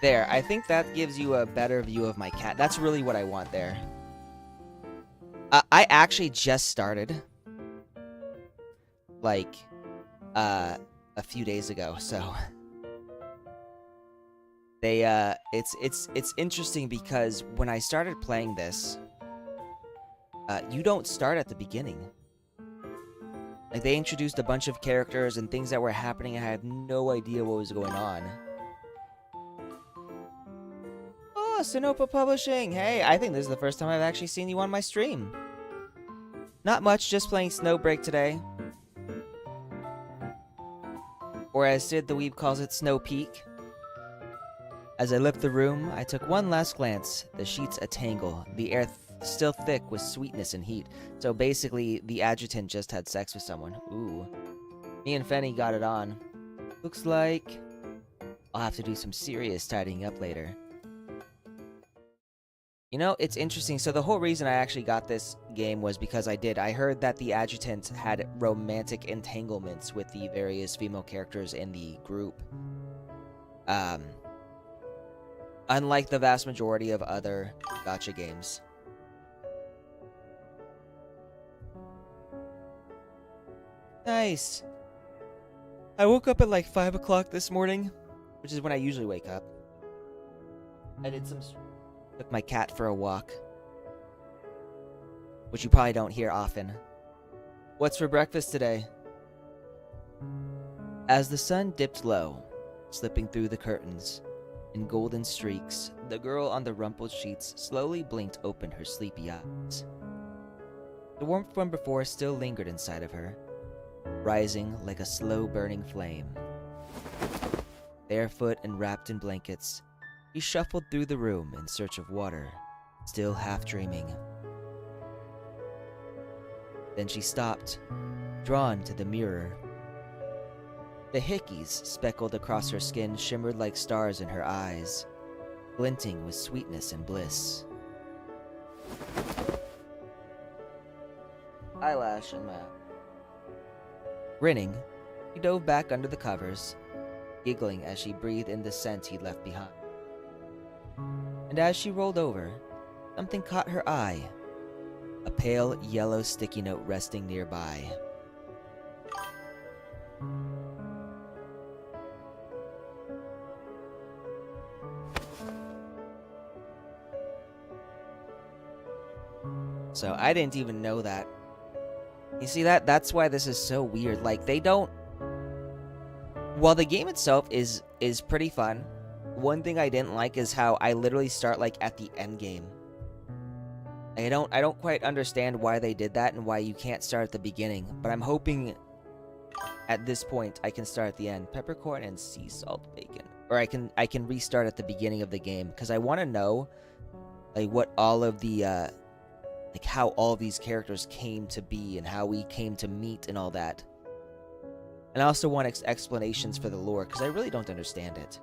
[SPEAKER 2] There, I think that gives you a better view of my cat. That's really what I want there. I actually just started. Like, a few days ago, so... They it's interesting because when I started playing this, you don't start at the beginning. Like, they introduced a bunch of characters and things that were happening, and I had no idea what was going on. Oh, Sinopa Publishing! Hey, I think this is the first time I've actually seen you on my stream. Not much, just playing Snowbreak today. Or as Sid the Weeb calls it, Snow Peak. As I left the room, I took one last glance. The sheets a tangle, the air still thick with sweetness and heat. So basically, the adjutant just had sex with someone. Ooh. Me and Fenny got it on. Looks like I'll have to do some serious tidying up later. You know, it's interesting. So the whole reason I actually got this game was because I heard that the adjutant had romantic entanglements with the various female characters in the group. Unlike the vast majority of other gacha games. Nice. I woke up at like 5 o'clock this morning, which is when I usually wake up. I took my cat for a walk, which you probably don't hear often. What's for breakfast today? As the sun dipped low, slipping through the curtains in golden streaks, the girl on the rumpled sheets slowly blinked open her sleepy eyes. The warmth from before still lingered inside of her, rising like a slow-burning flame. Barefoot and wrapped in blankets, he shuffled through the room in search of water, still half dreaming. Then she stopped, drawn to the mirror. The hickeys speckled across her skin shimmered like stars in her eyes, glinting with sweetness and bliss. Eyelash and mouth. Grinning, he dove back under the covers, giggling as she breathed in the scent he'd left behind. And as she rolled over, something caught her eye, a pale yellow sticky note resting nearby. So I didn't even know that. You see that? That's why this is so weird. Like, they don't... While the game itself is pretty fun, one thing I didn't like is how I literally start, like, at the end game. I don't quite understand why they did that and why you can't start at the beginning, but I'm hoping at this point I can start at the end. Peppercorn and sea salt bacon. Or I can restart at the beginning of the game, because I want to know, like, what all of the, like, how all these characters came to be and how we came to meet and all that. And I also want explanations for the lore, because I really don't understand it.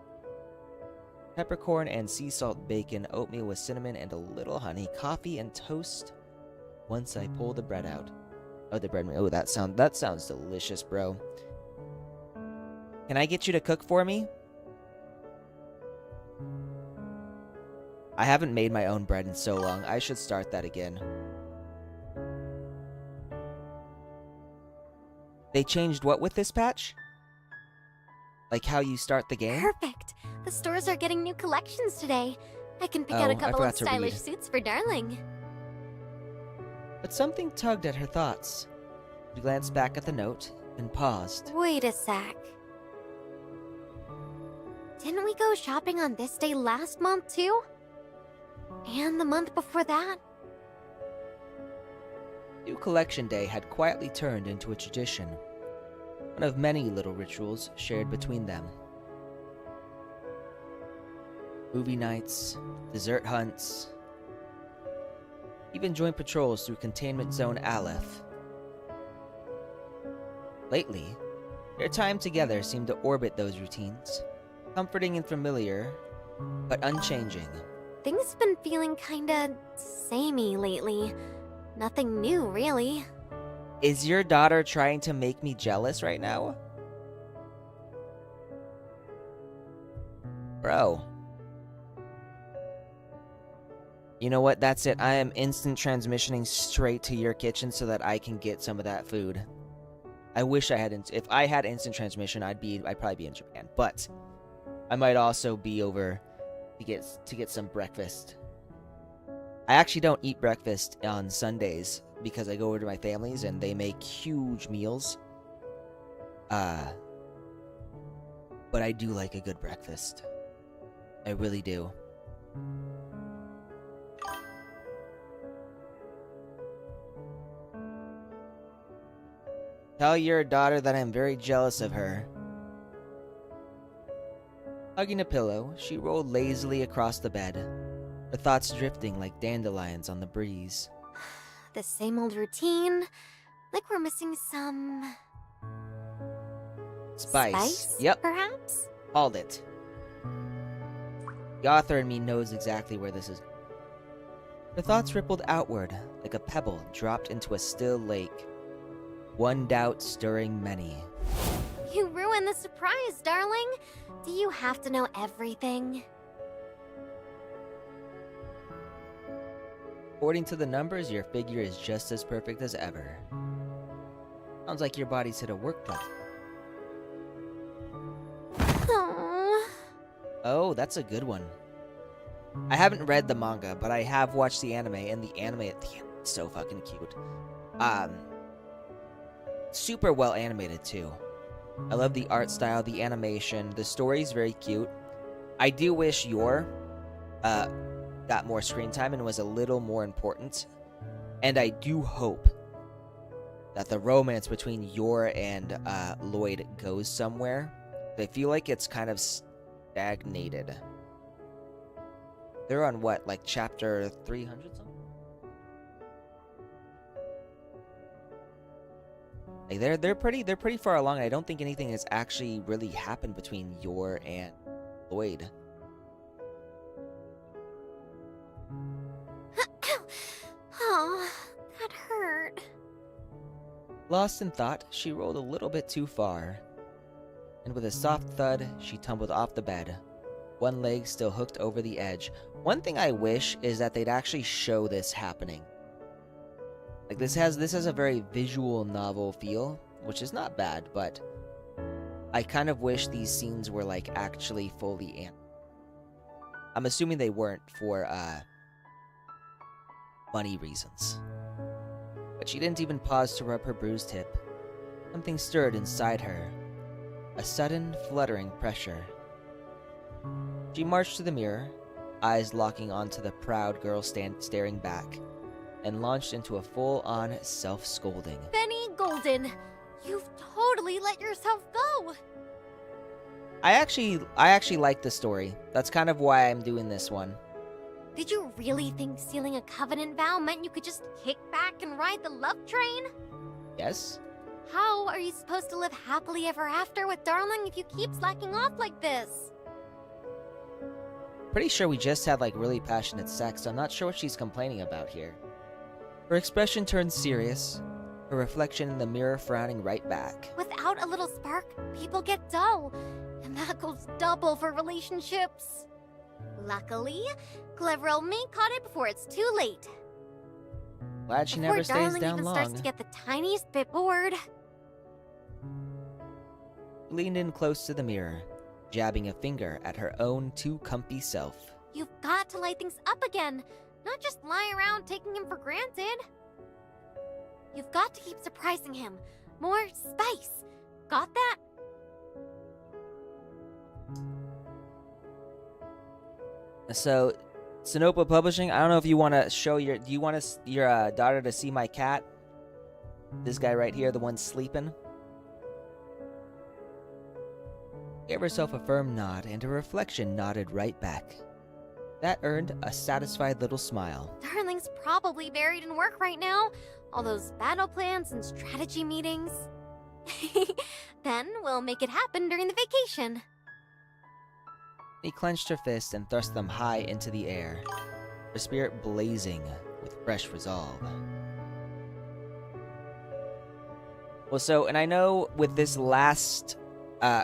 [SPEAKER 2] Peppercorn and sea salt bacon, oatmeal with cinnamon and a little honey, coffee and toast. Once I pull the bread out. Oh, the bread. Oh, that sounds delicious, bro. Can I get you to cook for me? I haven't made my own bread in so long. I should start that again. They changed what with this patch? Like how you start the game?
[SPEAKER 7] Perfect. The stores are getting new collections today. I can pick out a couple of stylish suits for Darling.
[SPEAKER 2] But something tugged at her thoughts. She glanced back at the note and paused.
[SPEAKER 7] Wait a sec. Didn't we go shopping on this day last month too? And the month before that?
[SPEAKER 2] New Collection Day had quietly turned into a tradition. One of many little rituals shared between them. Movie nights, dessert hunts, even joint patrols through Containment Zone Aleph. Lately, their time together seemed to orbit those routines, comforting and familiar, but unchanging.
[SPEAKER 7] Things have been feeling kinda samey lately. Nothing new, really.
[SPEAKER 2] Is your daughter trying to make me jealous right now? Bro. You know what? That's it. I am instant transmissioning straight to your kitchen so that I can get some of that food. I wish I had... If I had instant transmission, I'd probably be in Japan. But I might also be over to get some breakfast. I actually don't eat breakfast on Sundays because I go over to my family's and they make huge meals. But I do like a good breakfast. I really do. Tell your daughter that I'm very jealous of her. Hugging a pillow, she rolled lazily across the bed, her thoughts drifting like dandelions on the breeze.
[SPEAKER 7] The same old routine. Like we're missing some...
[SPEAKER 2] Spice. Yep,
[SPEAKER 7] perhaps?
[SPEAKER 2] called it. The author in me knows exactly where this is. Her thoughts rippled outward, like a pebble dropped into a still lake. One doubt stirring many.
[SPEAKER 7] You ruined the surprise, darling. Do you have to know everything?
[SPEAKER 2] According to the numbers, your figure is just as perfect as ever. Sounds like your body's hit a work punch.
[SPEAKER 7] Aww.
[SPEAKER 2] Oh, that's a good one. I haven't read the manga, but I have watched the anime, and the anime is so fucking cute. Super well animated too. I love the art style, the animation, the story's very cute. I do wish Yor got more screen time and was a little more important. And I do hope that the romance between Yor and Lloyd goes somewhere. I feel like it's kind of stagnated. They're on what, like chapter 300 something? Like they're pretty far along. I don't think anything has actually really happened between Yor and Lloyd.
[SPEAKER 7] Oh, that hurt.
[SPEAKER 2] Lost in thought, she rolled a little bit too far. And with a soft thud, she tumbled off the bed. One leg still hooked over the edge. One thing I wish is that they'd actually show this happening. Like this has a very visual novel feel, which is not bad, but I kind of wish these scenes were like actually fully animated. I'm assuming they weren't for money reasons. But she didn't even pause to rub her bruised hip. Something stirred inside her. A sudden, fluttering pressure. She marched to the mirror, eyes locking onto the proud girl staring back, and launched into a full-on self-scolding.
[SPEAKER 7] Benny Golden, you've totally let yourself go.
[SPEAKER 2] I actually like the story. That's kind of why I'm doing this one.
[SPEAKER 7] Did you really think sealing a covenant vow meant you could just kick back and ride the love train?
[SPEAKER 2] Yes?
[SPEAKER 7] How are you supposed to live happily ever after with Darling if you keep slacking off like this?
[SPEAKER 2] Pretty sure we just had like really passionate sex, so I'm not sure what she's complaining about here. Her expression turned serious, her reflection in the mirror frowning right back.
[SPEAKER 7] Without a little spark, people get dull, and that goes double for relationships. Luckily, clever old me caught it before it's too late.
[SPEAKER 2] Glad she
[SPEAKER 7] Before
[SPEAKER 2] never stays
[SPEAKER 7] Darling
[SPEAKER 2] down
[SPEAKER 7] even
[SPEAKER 2] long.
[SPEAKER 7] starts to get the tiniest bit bored.
[SPEAKER 2] Leaned in close to the mirror, jabbing a finger at her own too comfy self.
[SPEAKER 7] You've got to light things up again, not just lie around taking him for granted. You've got to keep surprising him. More spice. Got that?
[SPEAKER 2] So, Sonopa Publishing, I don't know if you want to show your... Do you want your daughter to see my cat? This guy right here, the one sleeping? Gave herself a firm nod, and her reflection nodded right back. That earned a satisfied little smile.
[SPEAKER 7] Darling's probably buried in work right now. All those battle plans and strategy meetings. Then we'll make it happen during the vacation.
[SPEAKER 2] He clenched her fist and thrust them high into the air, her spirit blazing with fresh resolve. Well, so, and I know with this last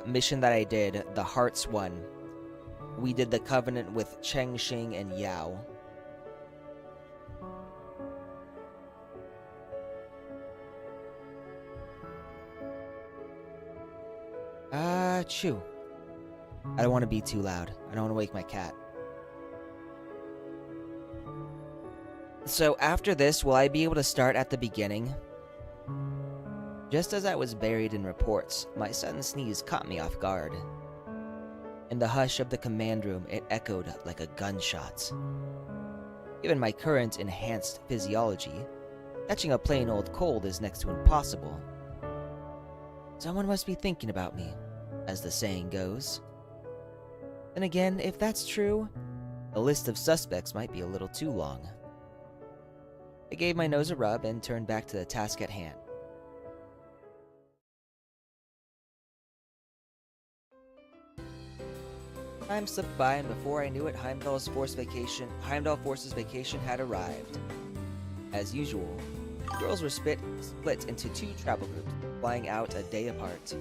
[SPEAKER 2] mission that I did, the Hearts one, we did the covenant with Cheng Xing and Yao. Chew. I don't want to be too loud. I don't want to wake my cat. So after this, will I be able to start at the beginning? Just as I was buried in reports, my sudden sneeze caught me off guard. In the hush of the command room, it echoed like a gunshot. Given my current enhanced physiology, catching a plain old cold is next to impossible. Someone must be thinking about me, as the saying goes. Then again, if that's true, the list of suspects might be a little too long. I gave my nose a rub and turned back to the task at hand. Time slipped by, and before I knew it, Heimdall Force's vacation had arrived. As usual, the girls were split into 2 travel groups, flying out a day apart.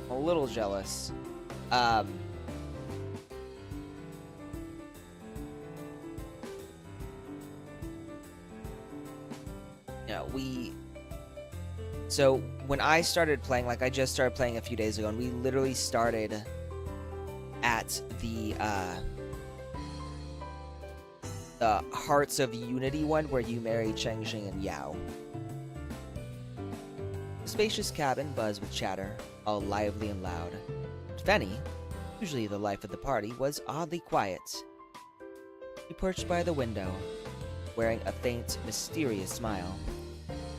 [SPEAKER 2] I'm a little jealous. So when I started playing, like I just started playing a few days ago, and we literally started at the Hearts of Unity one where you marry Cheng Xing and Yao. The spacious cabin buzzed with chatter, all lively and loud. Fenny, usually the life of the party, was oddly quiet. She perched by the window, wearing a faint, mysterious smile,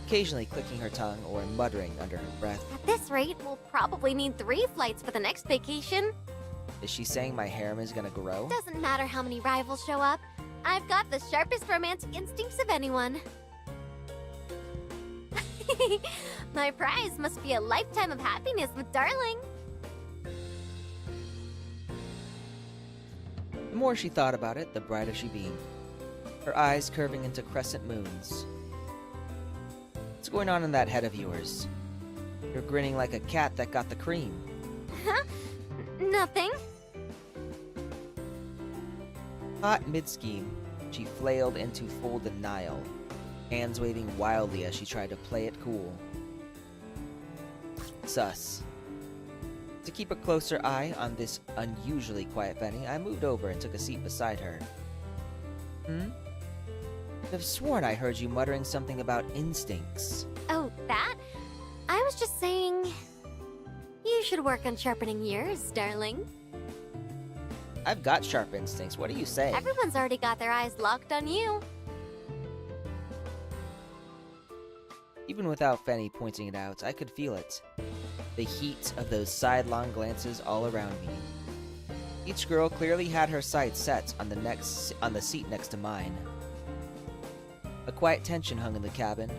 [SPEAKER 2] occasionally clicking her tongue or muttering under her breath.
[SPEAKER 7] At this rate, we'll probably need 3 flights for the next vacation.
[SPEAKER 2] Is she saying my harem is gonna grow?
[SPEAKER 7] Doesn't matter how many rivals show up. I've got the sharpest romantic instincts of anyone. My prize must be a lifetime of happiness with Darling.
[SPEAKER 2] The more she thought about it, the brighter she beamed, her eyes curving into crescent moons. What's going on in that head of yours? You're grinning like a cat that got the cream.
[SPEAKER 7] Huh? Nothing.
[SPEAKER 2] Caught mid-scheme, she flailed into full denial, hands waving wildly as she tried to play it cool. Sus. To keep a closer eye on this unusually quiet Fenny, I moved over and took a seat beside her. I've sworn I heard you muttering something about instincts.
[SPEAKER 7] Oh, that? I was just saying... You should work on sharpening yours, Darling.
[SPEAKER 2] I've got sharp instincts, what are you saying?
[SPEAKER 7] Everyone's already got their eyes locked on you.
[SPEAKER 2] Even without Fenny pointing it out, I could feel it. The heat of those sidelong glances all around me. Each girl clearly had her sights set on the seat next to mine. A quiet tension hung in the cabin,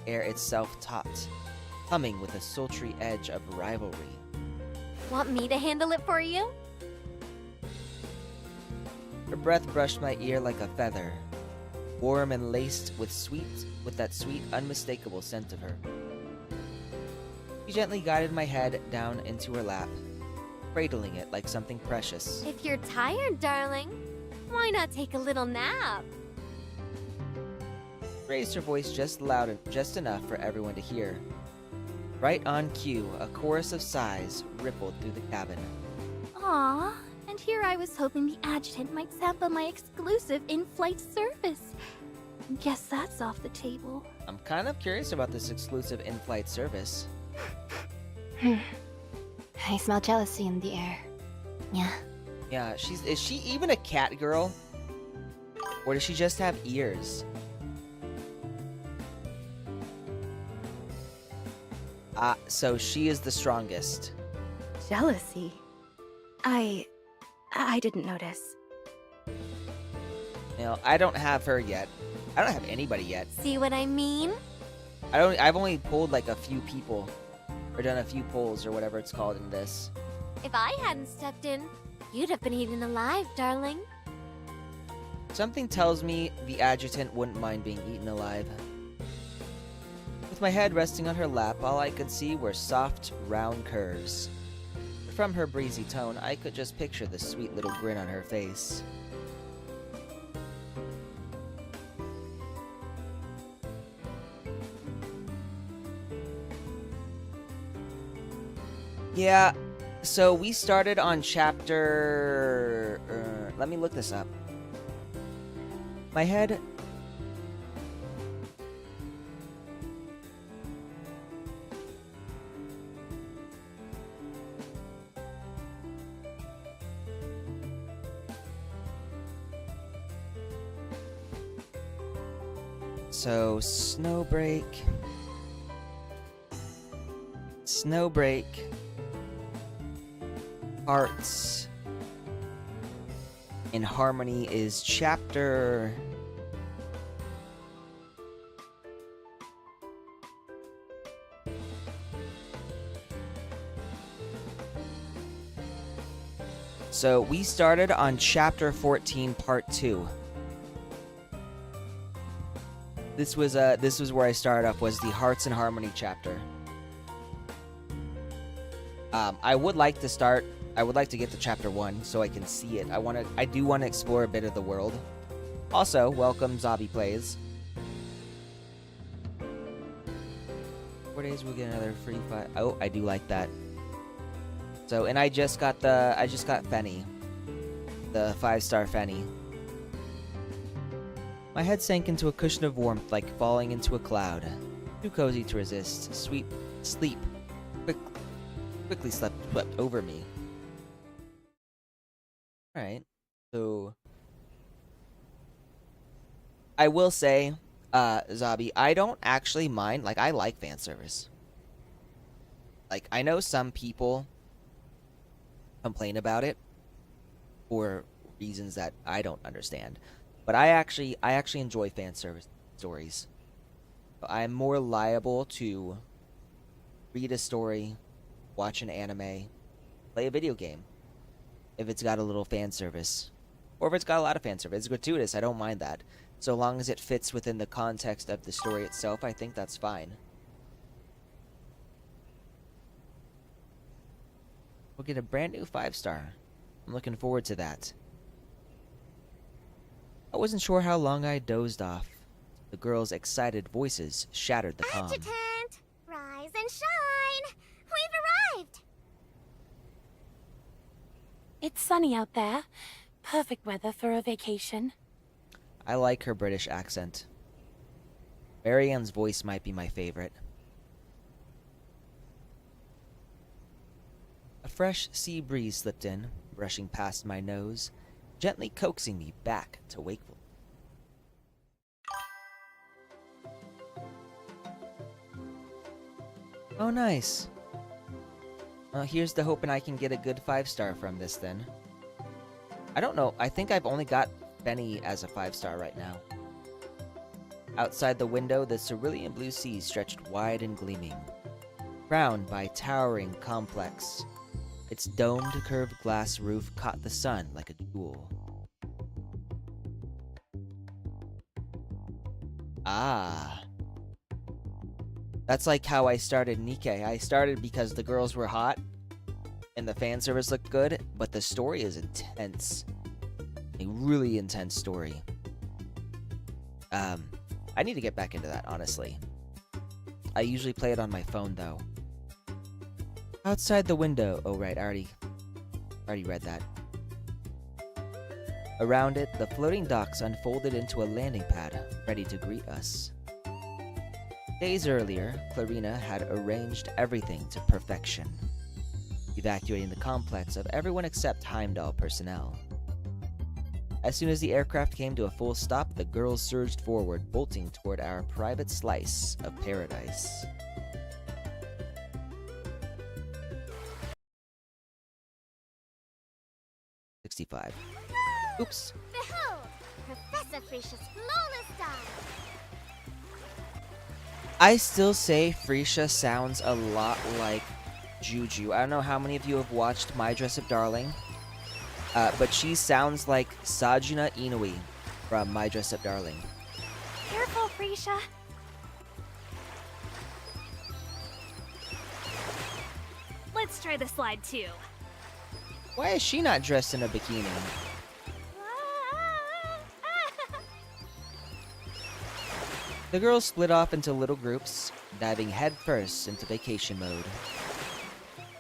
[SPEAKER 2] air itself taut, humming with a sultry edge of rivalry.
[SPEAKER 7] Want me to handle it for you?
[SPEAKER 2] Her breath brushed my ear like a feather, warm and laced with that sweet, unmistakable scent of her. She gently guided my head down into her lap, cradling it like something precious.
[SPEAKER 7] If you're tired, Darling, why not take a little nap?
[SPEAKER 2] Raised her voice just enough for everyone to hear. Right on cue, a chorus of sighs rippled through the cabin.
[SPEAKER 10] Aww, and here I was hoping the adjutant might sample my exclusive in-flight service. Guess that's off the table.
[SPEAKER 2] I'm kind of curious about this exclusive in-flight service.
[SPEAKER 6] I smell jealousy in the air. Yeah.
[SPEAKER 2] Yeah, is she even a cat girl? Or does she just have ears? So she is the strongest.
[SPEAKER 9] Jealousy? I didn't notice.
[SPEAKER 2] You know, I don't have her yet. I don't have anybody yet.
[SPEAKER 7] See what I mean?
[SPEAKER 2] I've only pulled like a few people. Or done a few pulls or whatever it's called in this.
[SPEAKER 7] If I hadn't stepped in, you'd have been eaten alive, Darling.
[SPEAKER 2] Something tells me the adjutant wouldn't mind being eaten alive. With my head resting on her lap, all I could see were soft, round curves. From her breezy tone, I could just picture the sweet little grin on her face. Yeah, so we started on chapter... let me look this up. My head... So, Snowbreak, Hearts, in Harmony is chapter... So, we started on chapter 14, part 2. This was where I started off, was the Hearts and Harmony chapter. I would like to get to chapter 1 so I can see it. I do want to explore a bit of the world. Also, welcome Zombie Plays. 4 days we'll get another free 5. Oh, I do like that. So, and I just got Fenny. The 5-star Fenny. My head sank into a cushion of warmth like falling into a cloud. Too cozy to resist. Sleep quickly swept over me. Alright, so... I will say, Zabi, I don't actually mind. Like, I like fan service. Like, I know some people complain about it for reasons that I don't understand. But I actually enjoy fan service stories. I'm more liable to read a story, watch an anime, play a video game if it's got a little fan service. Or if it's got a lot of fan service. It's gratuitous, I don't mind that. So long as it fits within the context of the story itself, I think that's fine. We'll get a brand new 5-star. I'm looking forward to that. I wasn't sure how long I dozed off. The girls' excited voices shattered the calm.
[SPEAKER 7] Adjutant! Rise and shine! We've arrived!
[SPEAKER 10] It's sunny out there. Perfect weather for a vacation.
[SPEAKER 2] I like her British accent. Marianne's voice might be my favorite. A fresh sea breeze slipped in, brushing past my nose, gently coaxing me back to wakefulness. Oh, nice. Well, here's to hoping I can get a good 5-star from this, then. I don't know. I think I've only got Benny as a 5-star right now. Outside the window, the cerulean blue sea stretched wide and gleaming, crowned by towering complex. Its domed, curved glass roof caught the sun like a jewel. Ah. That's like how I started Nikkei. I started because the girls were hot, and the fan service looked good, but the story is intense. A really intense story. I need to get back into that, honestly. I usually play it on my phone, though. Outside the window. Oh, right, I already read that. Around it, the floating docks unfolded into a landing pad, ready to greet us. Days earlier, Clarina had arranged everything to perfection, evacuating the complex of everyone except Heimdall personnel. As soon as the aircraft came to a full stop, the girls surged forward, bolting toward our private slice of paradise. $65. Oops.
[SPEAKER 7] Behold, Professor Frisia's flawless dive!
[SPEAKER 2] I still say Freesia sounds a lot like Juju. I don't know how many of you have watched My Dress-Up Darling, but she sounds like Sajuna Inui from My Dress-Up Darling.
[SPEAKER 10] Careful, Frisia.
[SPEAKER 6] Let's try the slide too.
[SPEAKER 2] Why is she not dressed in a bikini? The girls split off into little groups, diving headfirst into vacation mode.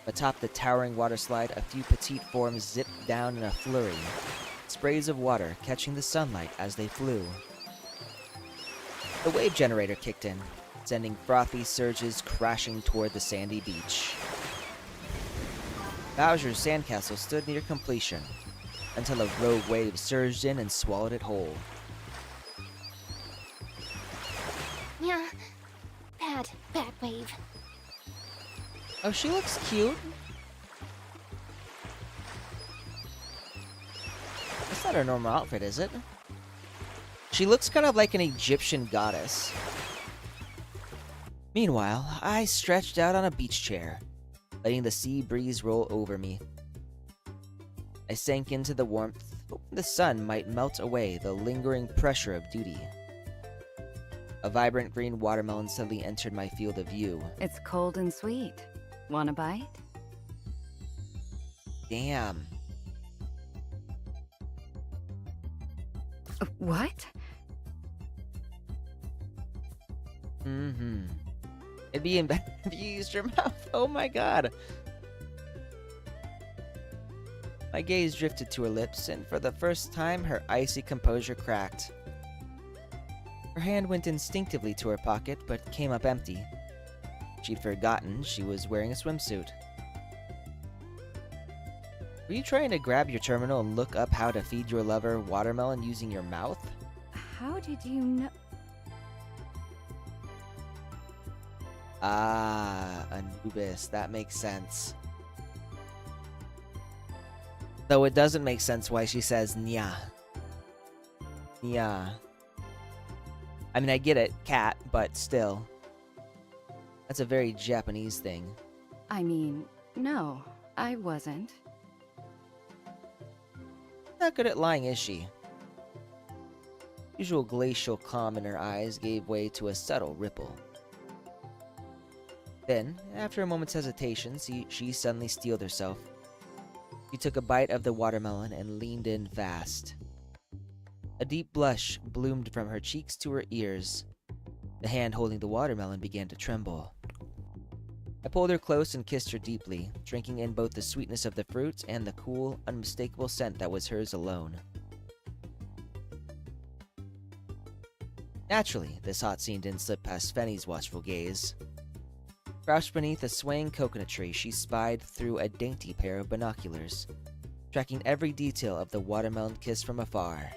[SPEAKER 2] Atop the towering waterslide, a few petite forms zipped down in a flurry, sprays of water catching the sunlight as they flew. The wave generator kicked in, sending frothy surges crashing toward the sandy beach. Bowser's sandcastle stood near completion, until a rogue wave surged in and swallowed it whole.
[SPEAKER 4] Yeah. Bad wave.
[SPEAKER 2] Oh, she looks cute. That's not her normal outfit, is it? She looks kind of like an Egyptian goddess. Meanwhile, I stretched out on a beach chair, letting the sea breeze roll over me. I sank into the warmth, hoping the sun might melt away the lingering pressure of duty. A vibrant green watermelon suddenly entered my field of view.
[SPEAKER 11] It's cold and sweet. Want a bite?
[SPEAKER 2] Damn.
[SPEAKER 11] What?
[SPEAKER 2] Mm-hmm. It'd be better if you used your mouth. Oh my god. My gaze drifted to her lips, and for the first time, her icy composure cracked. Her hand went instinctively to her pocket, but came up empty. She'd forgotten she was wearing a swimsuit. Were you trying to grab your terminal and look up how to feed your lover watermelon using your mouth?
[SPEAKER 11] How did you know?
[SPEAKER 2] Ah, Anubis. That makes sense. Though it doesn't make sense why she says nya. Nya. I mean, I get it, cat, but still. That's a very Japanese thing.
[SPEAKER 11] I mean, no, I wasn't.
[SPEAKER 2] Not good at lying, is she? Usual glacial calm in her eyes gave way to a subtle ripple. Then, after a moment's hesitation, she suddenly steeled herself. She took a bite of the watermelon and leaned in fast. A deep blush bloomed from her cheeks to her ears. The hand holding the watermelon began to tremble. I pulled her close and kissed her deeply, drinking in both the sweetness of the fruit and the cool, unmistakable scent that was hers alone. Naturally, this hot scene didn't slip past Fenny's watchful gaze. Crouched beneath a swaying coconut tree, she spied through a dainty pair of binoculars, tracking every detail of the watermelon kiss from afar.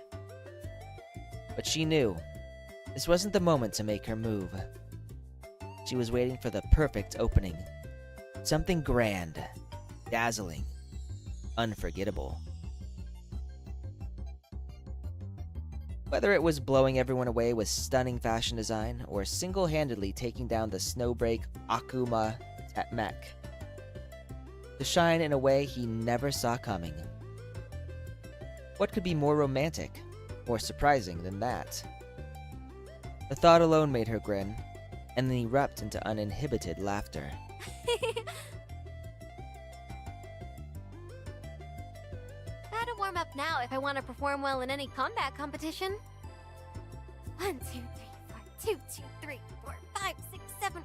[SPEAKER 2] But she knew this wasn't the moment to make her move. She was waiting for the perfect opening. Something grand, dazzling, unforgettable. Whether it was blowing everyone away with stunning fashion design, or single-handedly taking down the Snowbreak Akuma mech, to shine in a way he never saw coming. What could be more romantic, more surprising than that? The thought alone made her grin, and then erupt into uninhibited laughter.
[SPEAKER 7] Gotta warm up now if I want to perform well in any combat competition. 1, 2, 3, 4, 2, 2, 3, 4, 5, 6, 7,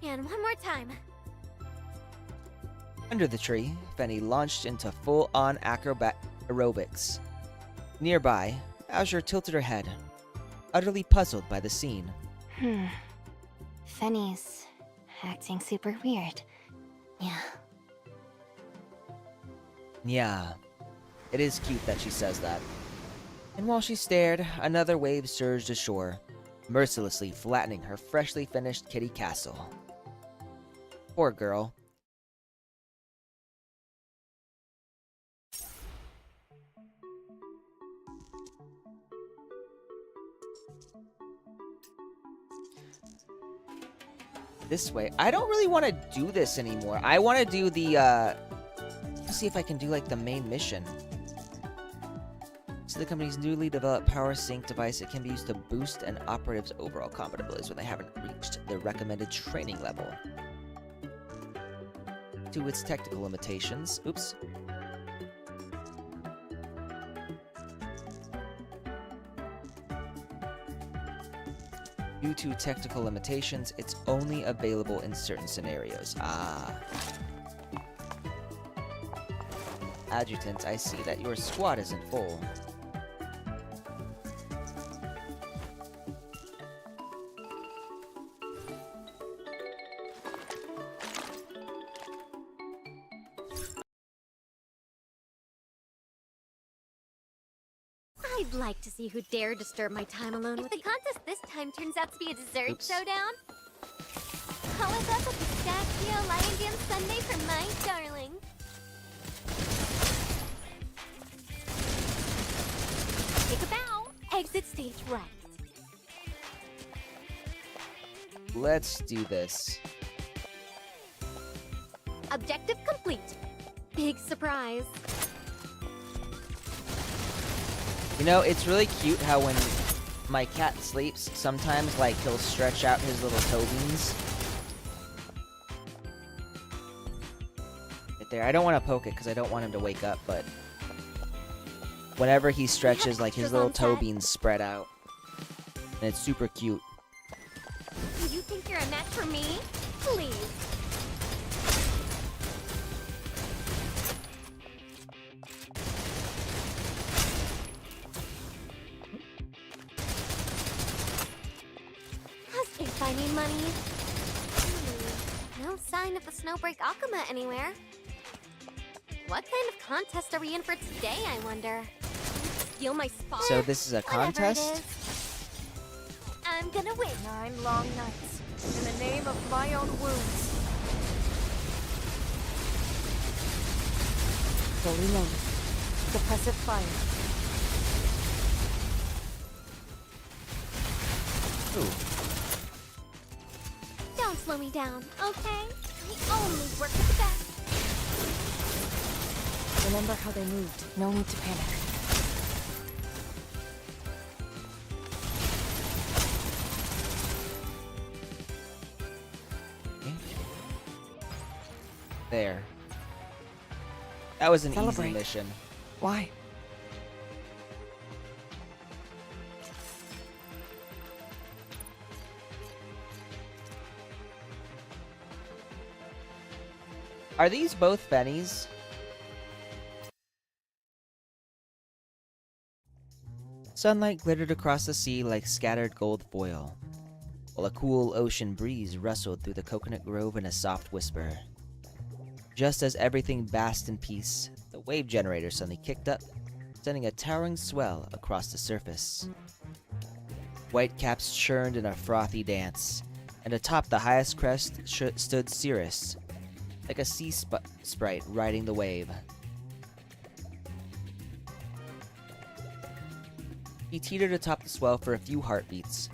[SPEAKER 7] 8, and one more time.
[SPEAKER 2] Under the tree, Fenny launched into full-on acrobat aerobics. Nearby, Azure tilted her head, utterly puzzled by the scene.
[SPEAKER 4] Fenny's acting super weird. Yeah.
[SPEAKER 2] Yeah. It is cute that she says that. And while she stared, another wave surged ashore, mercilessly flattening her freshly finished kitty castle. Poor girl. This way. I don't really want to do this anymore. I want to do the, let's see if I can do, like, the main mission. So the company's newly developed power sync device, it can be used to boost an operative's overall combat abilities when they haven't reached the recommended training level. To its technical limitations. Oops. Due to technical limitations, it's only available in certain scenarios. Ah. Adjutant, I see that your squad isn't full.
[SPEAKER 7] I'd like to see who dare disturb my time alone with the contest this time turns out to be a dessert
[SPEAKER 2] Oops.
[SPEAKER 7] showdown. How about the pistachio lion jam sundae for my darling? Take a bow. Exit stage right.
[SPEAKER 2] Let's do this.
[SPEAKER 7] Objective complete. Big surprise.
[SPEAKER 2] You know, it's really cute how when my cat sleeps, sometimes, like, he'll stretch out his little toe beans. Right there. I don't want to poke it because I don't want him to wake up, but whenever he stretches, like, his little toe beans spread out. And it's super cute.
[SPEAKER 7] Do you think you're a match for me? Please. If I need money. No sign of the Snowbreak Akuma anywhere. What kind of contest are we in for today, I wonder? Steal my spot.
[SPEAKER 2] So this is a
[SPEAKER 7] Whatever it
[SPEAKER 2] contest?
[SPEAKER 7] is, I'm gonna win.
[SPEAKER 3] 9 long nights, in the name of my own wounds. Fully loaded. Suppressive fire.
[SPEAKER 2] Ooh.
[SPEAKER 7] Don't slow me down, okay? We only work with the best.
[SPEAKER 3] Remember how they moved. No need to panic.
[SPEAKER 2] There. That was an
[SPEAKER 3] Celebrate.
[SPEAKER 2] easy mission.
[SPEAKER 3] Why?
[SPEAKER 2] Are these both Fennies? Sunlight glittered across the sea like scattered gold foil, while a cool ocean breeze rustled through the coconut grove in a soft whisper. Just as everything basked in peace, the wave generator suddenly kicked up, sending a towering swell across the surface. White caps churned in a frothy dance, and atop the highest crest stood Cirrus, like a sea sprite riding the wave. He teetered atop the swell for a few heartbeats.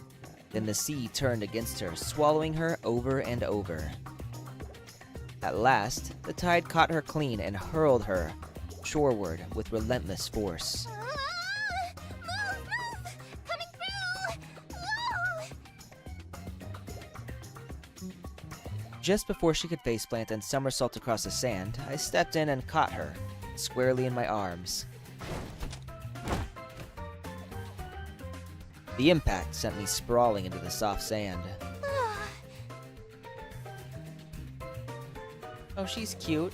[SPEAKER 2] Then the sea turned against her, swallowing her over and over. At last, the tide caught her clean and hurled her shoreward with relentless force.
[SPEAKER 7] Move! Coming through! Whoa!
[SPEAKER 2] Just before she could faceplant and somersault across the sand, I stepped in and caught her, squarely in my arms. The impact sent me sprawling into the soft sand. Oh, she's cute.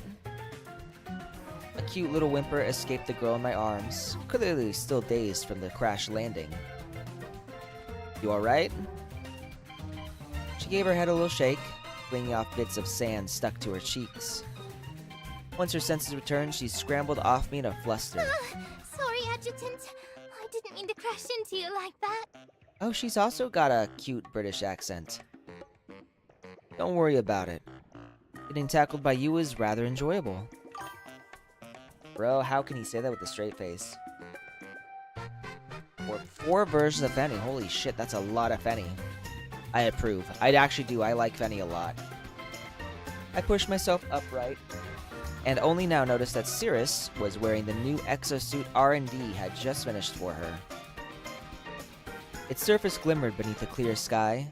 [SPEAKER 2] A cute little whimper escaped the girl in my arms, clearly still dazed from the crash landing. You alright? She gave her head a little shake, flinging off bits of sand stuck to her cheeks. Once her senses returned, she scrambled off me in a fluster.
[SPEAKER 7] Sorry, Adjutant. I didn't mean to crash into you like that.
[SPEAKER 2] Oh, she's also got a cute British accent. Don't worry about it. Getting tackled by you is rather enjoyable. Bro, how can he say that with a straight face? Four versions of Fenny. Holy shit, that's a lot of Fenny. I approve. I actually do. I like Fenny a lot. I pushed myself upright, and only now noticed that Cirrus was wearing the new exosuit R&D had just finished for her. Its surface glimmered beneath a clear sky,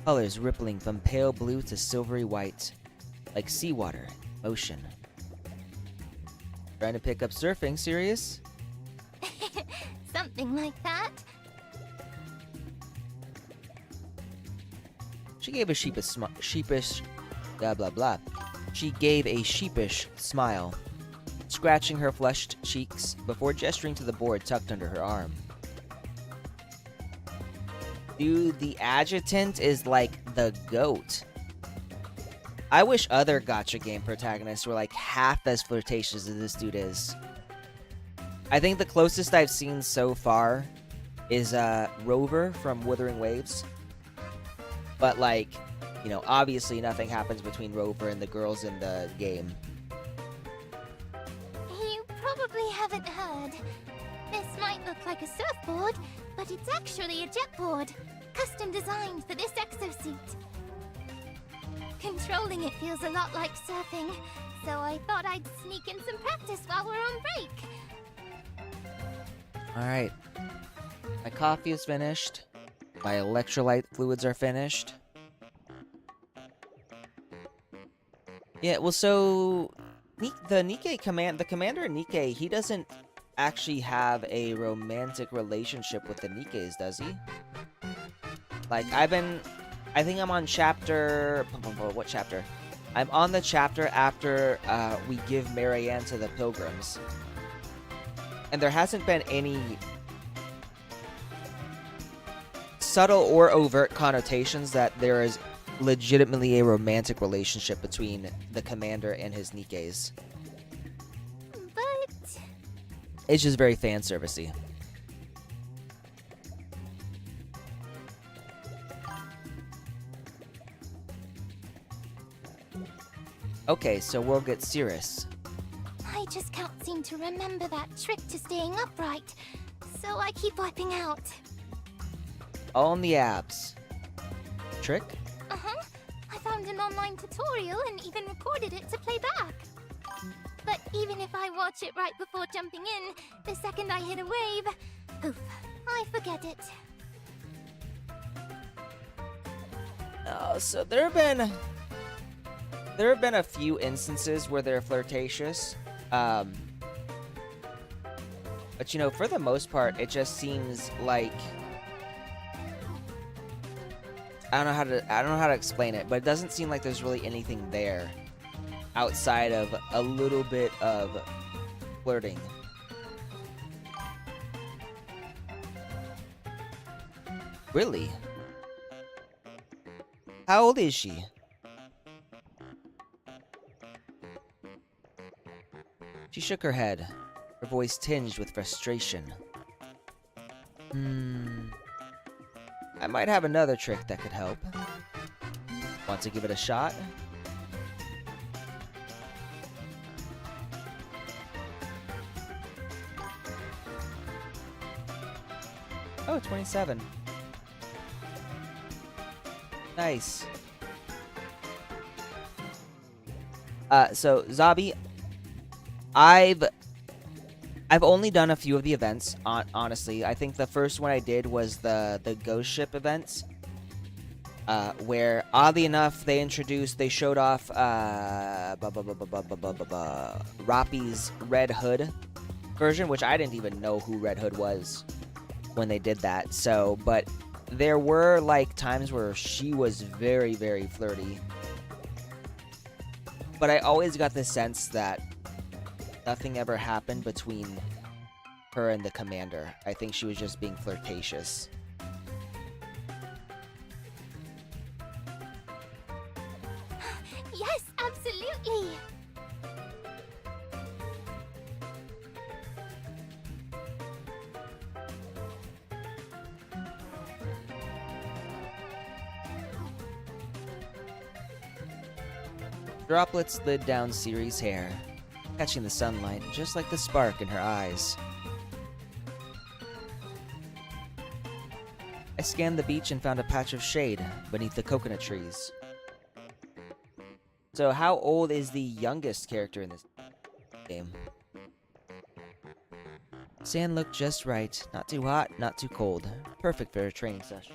[SPEAKER 2] colors rippling from pale blue to silvery white, like seawater in motion. Trying to pick up surfing, serious?
[SPEAKER 7] Something like that.
[SPEAKER 2] She gave a sheepish blah blah blah. She gave a sheepish smile, scratching her flushed cheeks before gesturing to the board tucked under her arm. Dude, the adjutant is like the GOAT. I wish other gacha game protagonists were like half as flirtatious as this dude is. I think the closest I've seen so far is Rover from Wuthering Waves. But like, you know, obviously nothing happens between Rover and the girls in the game.
[SPEAKER 4] You probably haven't heard. This might look like a surfboard, but it's actually a jetboard, custom designed for this exosuit. Controlling it feels a lot like surfing, so I thought I'd sneak in some practice while we're on break.
[SPEAKER 2] Alright. My coffee is finished. My electrolyte fluids are finished. Yeah, well, so the commander in Nikke, he doesn't actually have a romantic relationship with the Nikkes, does he? Like, I think I'm on chapter... What chapter? I'm on the chapter after we give Marianne to the Pilgrims. And there hasn't been any subtle or overt connotations that there is legitimately a romantic relationship between the commander and his Nikkes.
[SPEAKER 4] But...
[SPEAKER 2] It's just very fan servicey. Okay, so we'll get Cirrus.
[SPEAKER 4] I just can't seem to remember that trick to staying upright, so I keep wiping out.
[SPEAKER 2] All in the abs. Trick?
[SPEAKER 4] Uh-huh. I found an online tutorial and even recorded it to play back. But even if I watch it right before jumping in, the second I hit a wave, poof, I forget it.
[SPEAKER 2] So there have been a few instances where they're flirtatious. But you know, for the most part, it just seems like I don't know how to explain it, but it doesn't seem like there's really anything there outside of a little bit of flirting. Really? How old is she? She shook her head, her voice tinged with frustration. I might have another trick that could help. Want to give it a shot? Oh, 27. Nice. So Zabi, I've only done a few of the events, honestly. I think the first one I did was the ghost ship events, where oddly enough they showed off Rappi's Red Hood version, which I didn't even know who Red Hood was when they did that. So, but there were like times where she was very, very flirty. But I always got the sense that nothing ever happened between her and the commander. I think she was just being flirtatious.
[SPEAKER 4] Yes, absolutely!
[SPEAKER 2] Droplets slid down Ciri's hair, catching the sunlight just like the spark in her eyes. I scanned the beach and found a patch of shade beneath the coconut trees. So how old is the youngest character in this game? Sand looked just right, not too hot, not too cold. Perfect for a training session.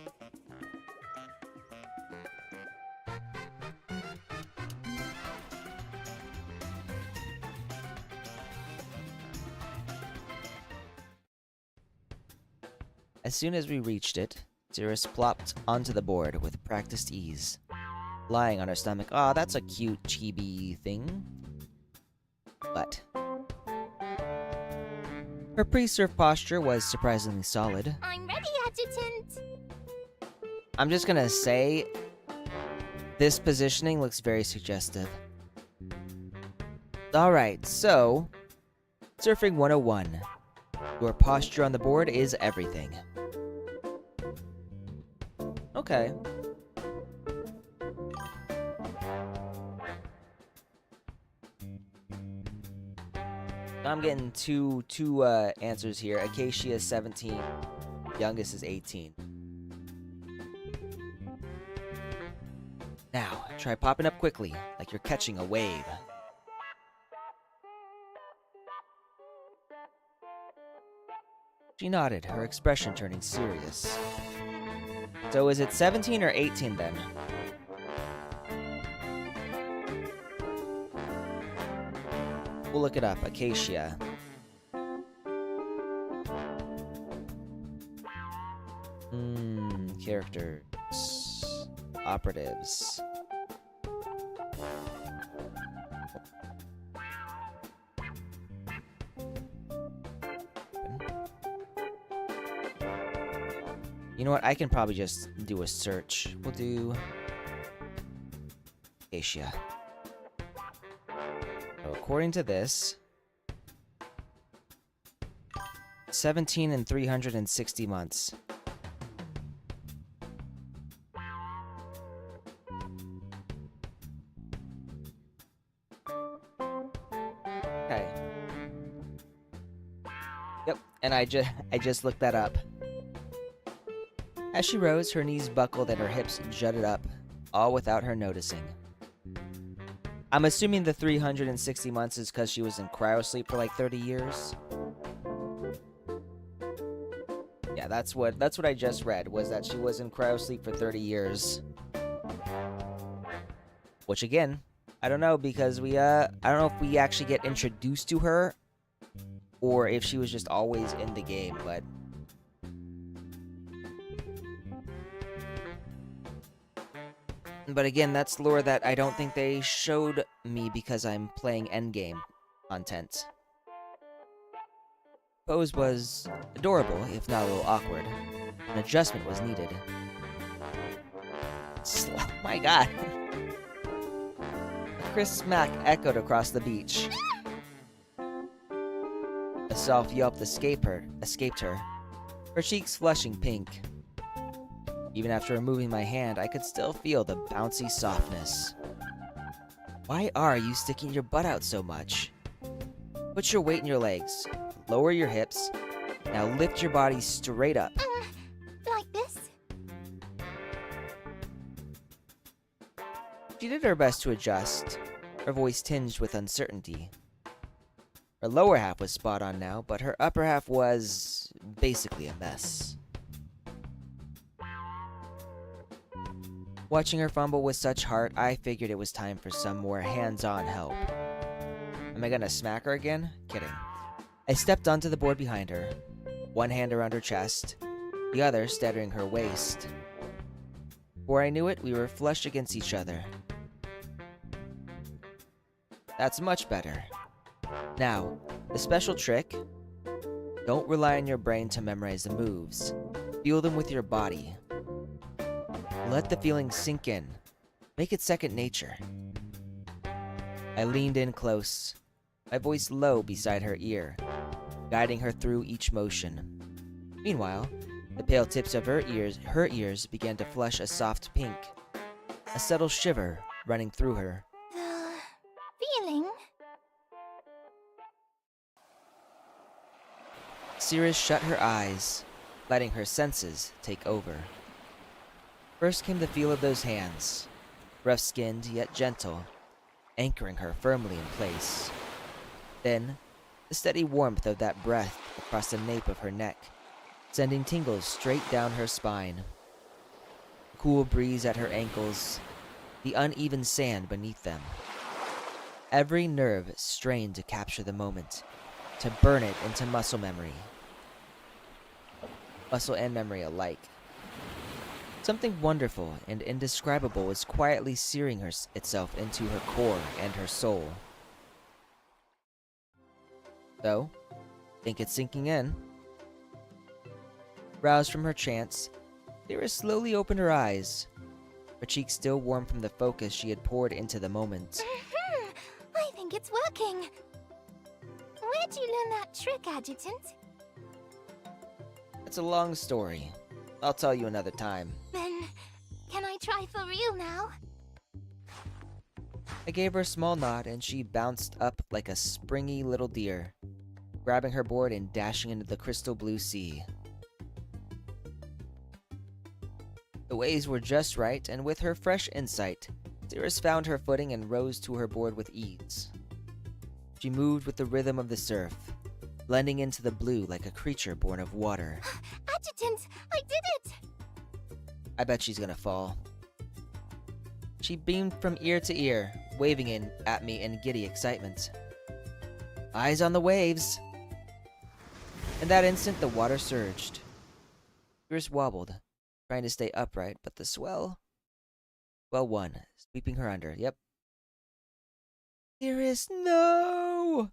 [SPEAKER 2] As soon as we reached it, Cirrus plopped onto the board with practiced ease. Lying on her stomach, aw, that's a cute chibi thing. But Her pre-surf posture was surprisingly solid.
[SPEAKER 4] I'm ready, Adjutant.
[SPEAKER 2] I'm just gonna say, this positioning looks very suggestive. Alright, so, Surfing 101. Your posture on the board is everything. Okay. I'm getting two answers here. Acacia is 17, youngest is 18. Now, try popping up quickly, like you're catching a wave. She nodded, her expression turning serious. So is it 17 or 18 then? We'll look it up. Acacia. Characters. Operatives. You know what? I can probably just do a search. We'll do Acacia. So according to this, 17 and 360 months. Okay. Yep, and I just looked that up. As she rose, her knees buckled and her hips jutted up, all without her noticing. I'm assuming the 360 months is because she was in cryosleep for like 30 years. Yeah, that's what I just read, was that she was in cryosleep for 30 years. Which again, I don't know, because I don't know if we actually get introduced to her or if she was just always in the game, but again, that's lore that I don't think they showed me because I'm playing endgame content. Pose was adorable, if not a little awkward. An adjustment was needed. Oh my god. A crisp smack echoed across the beach. A soft yelp escaped her, her cheeks flushing pink. Even after removing my hand, I could still feel the bouncy softness. Why are you sticking your butt out so much? Put your weight in your legs. Lower your hips. Now lift your body straight up.
[SPEAKER 4] Like this?
[SPEAKER 2] She did her best to adjust, her voice tinged with uncertainty. Her lower half was spot on now, but her upper half was basically a mess. Watching her fumble with such heart, I figured it was time for some more hands-on help. Am I gonna smack her again? Kidding. I stepped onto the board behind her, one hand around her chest, the other steadying her waist. Before I knew it, we were flush against each other. That's much better. Now, the special trick: don't rely on your brain to memorize the moves. Feel them with your body. Let the feeling sink in. Make it second nature. I leaned in close, my voice low beside her ear, guiding her through each motion. Meanwhile, the pale tips of her ears began to flush a soft pink, a subtle shiver running through her.
[SPEAKER 4] Feeling?
[SPEAKER 2] Cirrus shut her eyes, letting her senses take over. First came the feel of those hands, rough-skinned yet gentle, anchoring her firmly in place. Then, the steady warmth of that breath across the nape of her neck, sending tingles straight down her spine. The cool breeze at her ankles, the uneven sand beneath them. Every nerve strained to capture the moment, to burn it into muscle memory. Muscle and memory alike. Something wonderful and indescribable was quietly searing itself into her core and her soul. Though, Think it's sinking in. Roused from her trance, Lyra slowly opened her eyes, her cheeks still warm from the focus she had poured into the moment.
[SPEAKER 4] I think it's working. Where'd you learn that trick, Adjutant?
[SPEAKER 2] It's a long story. I'll tell you another time.
[SPEAKER 4] Then, can I try for real now?
[SPEAKER 2] I gave her a small nod and she bounced up like a springy little deer, grabbing her board and dashing into the crystal blue sea. The waves were just right, and with her fresh insight, Cirrus found her footing and rose to her board with ease. She moved with the rhythm of the surf, blending into the blue like a creature born of water.
[SPEAKER 4] Adjutant, I did it!
[SPEAKER 2] I bet she's gonna fall. She beamed from ear to ear, waving at me in giddy excitement. Eyes on the waves! In that instant, the water surged. Cirrus wobbled, trying to stay upright, but the swell won, sweeping her under. Yep. Cirrus, no!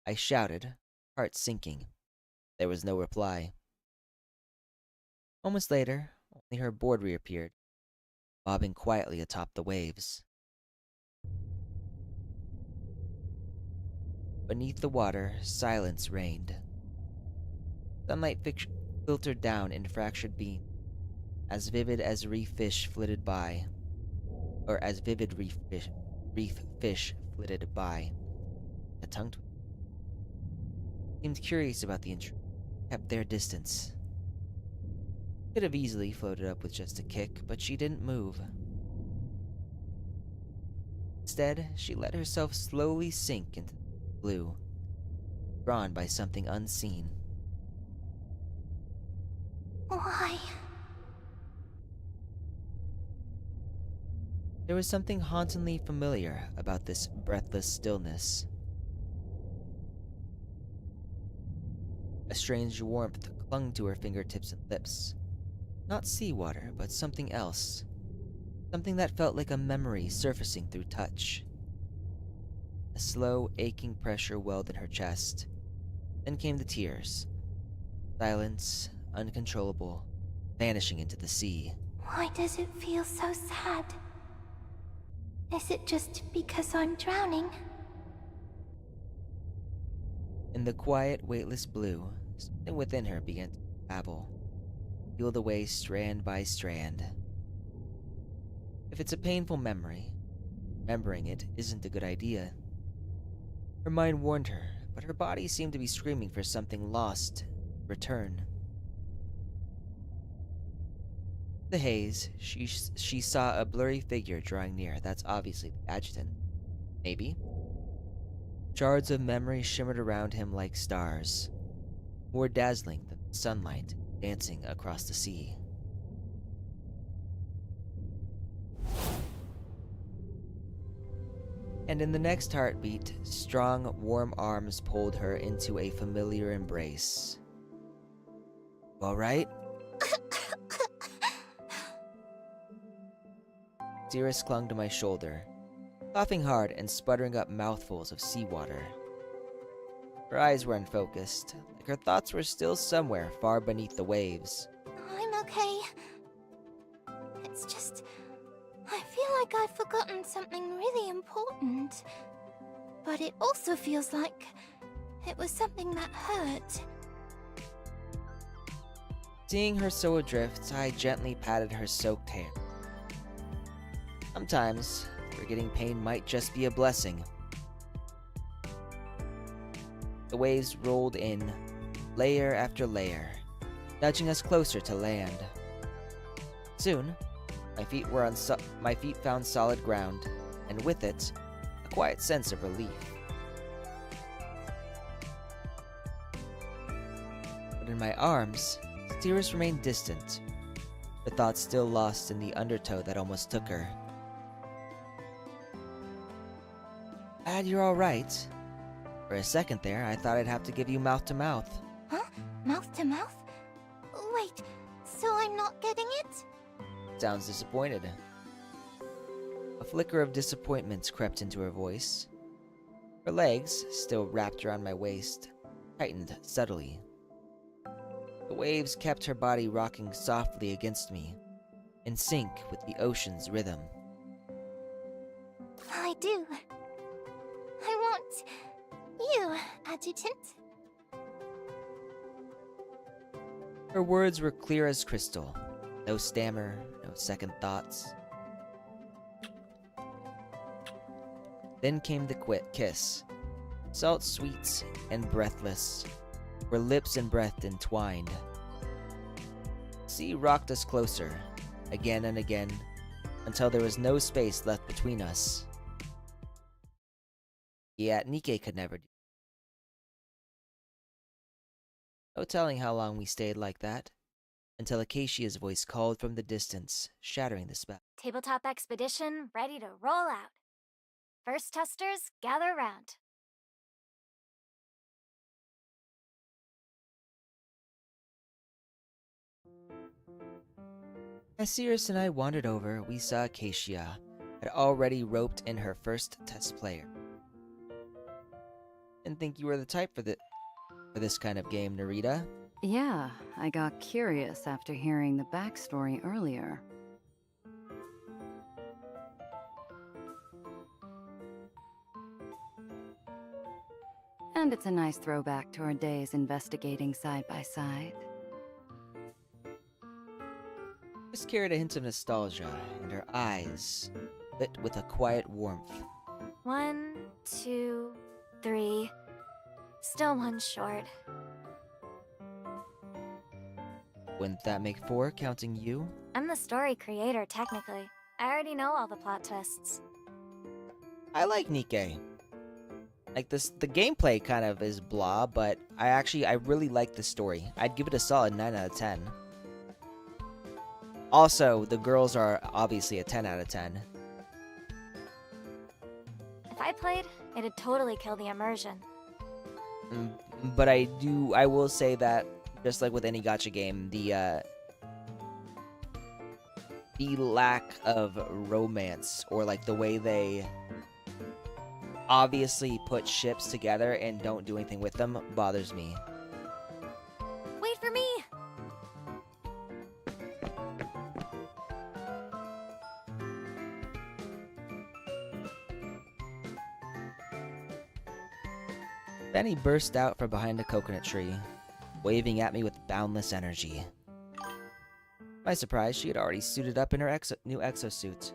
[SPEAKER 2] I shouted, heart sinking. There was no reply. Moments later, only her board reappeared, bobbing quietly atop the waves. Beneath the water, silence reigned. Sunlight filtered down in fractured beams, as vivid as reef fish flitted by. Or as vivid reef fish flitted by. A tongue twister. Seemed curious about the intruder, kept their distance. Could have easily floated up with just a kick, but she didn't move. Instead, she let herself slowly sink into the blue, drawn by something unseen.
[SPEAKER 4] Why?
[SPEAKER 2] There was something hauntingly familiar about this breathless stillness. A strange warmth clung to her fingertips and lips. Not seawater, but something else. Something that felt like a memory surfacing through touch. A slow, aching pressure welled in her chest. Then came the tears. Silence, uncontrollable, vanishing into the sea.
[SPEAKER 4] Why does it feel so sad? Is it just because I'm drowning?
[SPEAKER 2] In the quiet, weightless blue, something within her began to babble, peeled away strand by strand. If it's a painful memory, remembering it isn't a good idea. Her mind warned her, but her body seemed to be screaming for something lost, return. The haze, she saw a blurry figure drawing near. That's obviously the adjutant. Maybe. Shards of memory shimmered around him like stars, more dazzling than sunlight dancing across the sea. And in the next heartbeat, strong, warm arms pulled her into a familiar embrace. All right? Cirrus clung to my shoulder, coughing hard and sputtering up mouthfuls of seawater. Her eyes were unfocused, like her thoughts were still somewhere far beneath the waves.
[SPEAKER 4] I'm okay. It's just, I feel like I've forgotten something really important. But it also feels like it was something that hurt.
[SPEAKER 2] Seeing her so adrift, I gently patted her soaked hair. Sometimes, forgetting pain might just be a blessing. The waves rolled in, layer after layer, nudging us closer to land. Soon, my feet found solid ground, and with it, a quiet sense of relief. But in my arms, Cirrus remained distant, her thoughts still lost in the undertow that almost took her. Glad you're alright. For a second there, I thought I'd have to give you mouth to mouth.
[SPEAKER 4] Huh? Mouth to mouth? Wait, so I'm not getting it?
[SPEAKER 2] Sounds disappointed. A flicker of disappointment crept into her voice. Her legs, still wrapped around my waist, tightened subtly. The waves kept her body rocking softly against me, in sync with the ocean's rhythm.
[SPEAKER 4] I do. I want you, Adjutant.
[SPEAKER 2] Her words were clear as crystal. No stammer, no second thoughts. Then came the kiss. Salt sweet and breathless, where lips and breath entwined. Sea rocked us closer, again and again, until there was no space left between us. Yeah, Nikke could never do. No telling how long we stayed like that, until Acacia's voice called from the distance, shattering the spell.
[SPEAKER 1] Tabletop expedition ready to roll out. First testers, gather round.
[SPEAKER 2] As Cirrus and I wandered over, we saw Acacia had already roped in her first test player. Didn't think you were the type for this kind of game, Narita.
[SPEAKER 11] Yeah, I got curious after hearing the backstory earlier. And it's a nice throwback to our days investigating side by side.
[SPEAKER 2] Just carried a hint of nostalgia, and her eyes lit with a quiet warmth.
[SPEAKER 1] 1, 2, 3. Still one short.
[SPEAKER 2] Wouldn't that make 4, counting you?
[SPEAKER 1] I'm the story creator, technically. I already know all the plot twists.
[SPEAKER 2] I like Nikke. Like the gameplay kind of is blah, but I really like the story. I'd give it a solid 9 out of 10. Also, the girls are obviously a 10 out of 10.
[SPEAKER 1] If I played, it'd totally kill the immersion.
[SPEAKER 2] But I will say that, just like with any gacha game, the lack of romance, or like the way they obviously put ships together and don't do anything with them, bothers me.
[SPEAKER 1] Wait for me!
[SPEAKER 2] Then he burst out from behind a coconut tree, waving at me with boundless energy. To my surprise, she had already suited up in her new exosuit.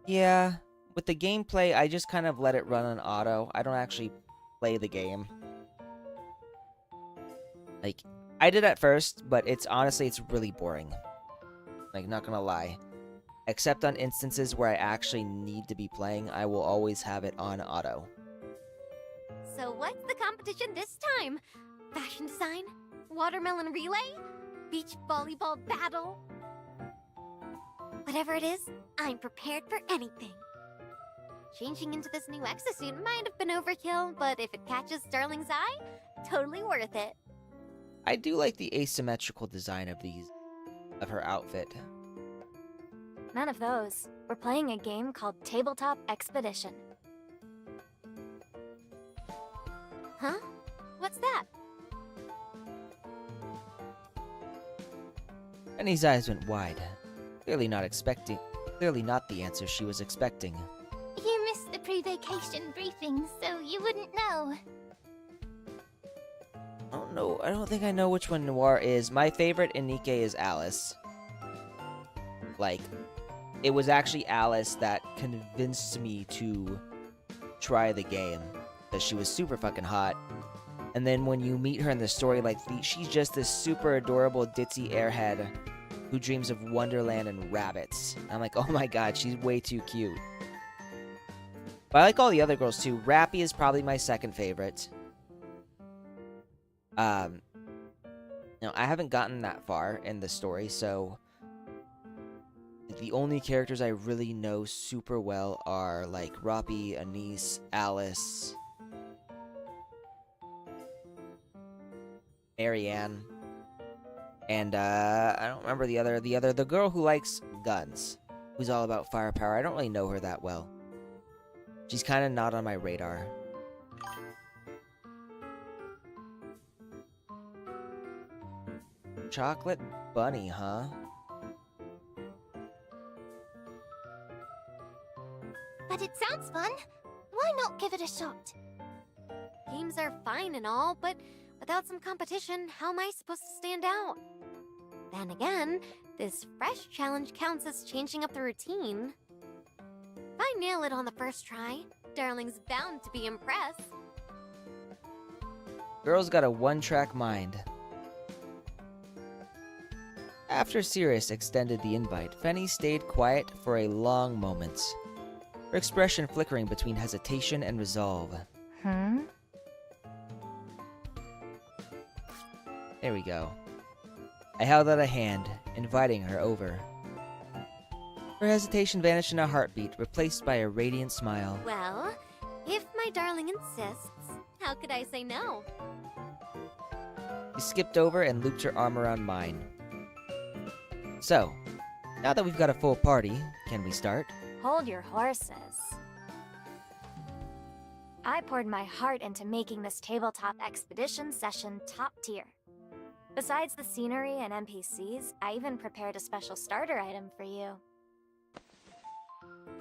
[SPEAKER 2] Yeah, with the gameplay, I just kind of let it run on auto. I don't actually play the game. Like, I did at first, but it's really boring. Like, not gonna lie. Except on instances where I actually need to be playing, I will always have it on auto.
[SPEAKER 7] So what's the competition this time? Fashion design? Watermelon relay? Beach volleyball battle? Whatever it is, I'm prepared for anything. Changing into this new exosuit might have been overkill, but if it catches Starling's eye, totally worth it.
[SPEAKER 2] I do like the asymmetrical design of her outfit.
[SPEAKER 1] None of those. We're playing a game called Tabletop Expedition.
[SPEAKER 7] Huh? What's that?
[SPEAKER 2] Penny's eyes went wide. Clearly not the answer she was expecting.
[SPEAKER 4] You missed the pre-vacation briefing, so you wouldn't know.
[SPEAKER 2] I don't think I know which one Noir is. My favorite in Nikke is Alice. Like, it was actually Alice that convinced me to try the game, because she was super fucking hot. And then when you meet her in the story, like, she's just this super adorable ditzy airhead who dreams of Wonderland and rabbits. I'm like, oh my god, she's way too cute. But I like all the other girls too. Rappy is probably my second favorite. Now, I haven't gotten that far in the story, so the only characters I really know super well are, like, Roppy, Anise, Alice, Marianne, and, I don't remember the girl who likes guns, who's all about firepower. I don't really know her that well. She's kind of not on my radar. Chocolate bunny, huh?
[SPEAKER 4] But it sounds fun. Why not give it a shot?
[SPEAKER 7] Games are fine and all, but without some competition, how am I supposed to stand out? Then again, this fresh challenge counts as changing up the routine. If I nail it on the first try, Darling's bound to be impressed.
[SPEAKER 2] Girl's got a one-track mind. After Sirius extended the invite, Fenny stayed quiet for a long moment, her expression flickering between hesitation and resolve. There we go. I held out a hand, inviting her over. Her hesitation vanished in a heartbeat, replaced by a radiant smile.
[SPEAKER 7] Well, if my darling insists, how could I say no?
[SPEAKER 2] She skipped over and looped her arm around mine. So, now that we've got a full party, can we start?
[SPEAKER 12] Hold your horses. I poured my heart into making this tabletop expedition session top tier. Besides the scenery and NPCs, I even prepared a special starter item for you.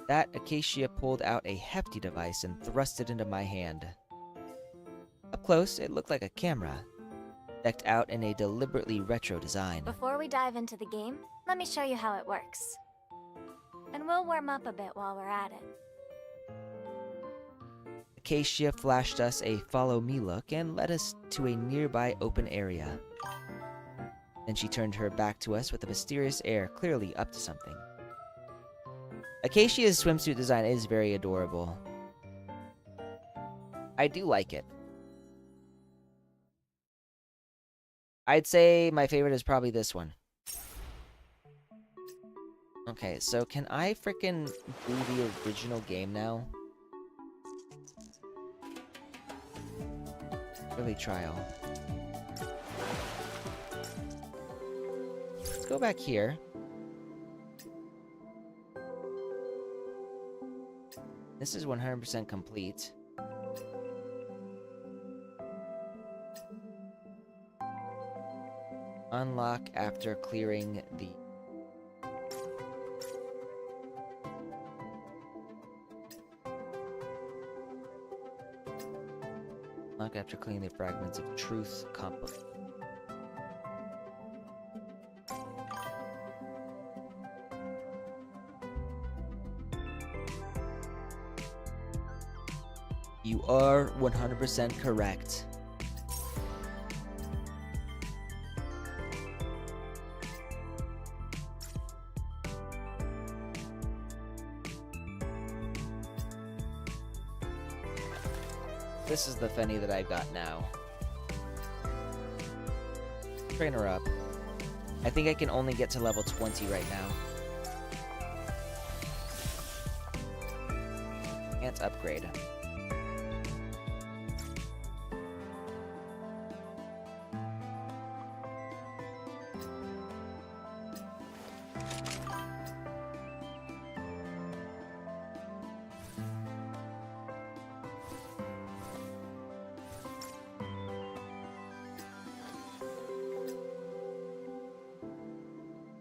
[SPEAKER 2] That Acacia pulled out a hefty device and thrust it into my hand. Up close, it looked like a camera, decked out in a deliberately retro design.
[SPEAKER 12] Before we dive into the game, let me show you how it works. And we'll warm up a bit while we're at it.
[SPEAKER 2] Acacia flashed us a follow me look and led us to a nearby open area. Then she turned her back to us with a mysterious air, clearly up to something. Acacia's swimsuit design is very adorable. I do like it. I'd say my favorite is probably this one. Okay, so can I frickin' do the original game now? Early trial. Let's go back here. This is 100% complete. Unlock after clearing the... Unlock after clearing the fragments of truth compost. You are 100% correct. This is the Fenny that I've got now. Train her up. I think I can only get to level 20 right now. Can't upgrade.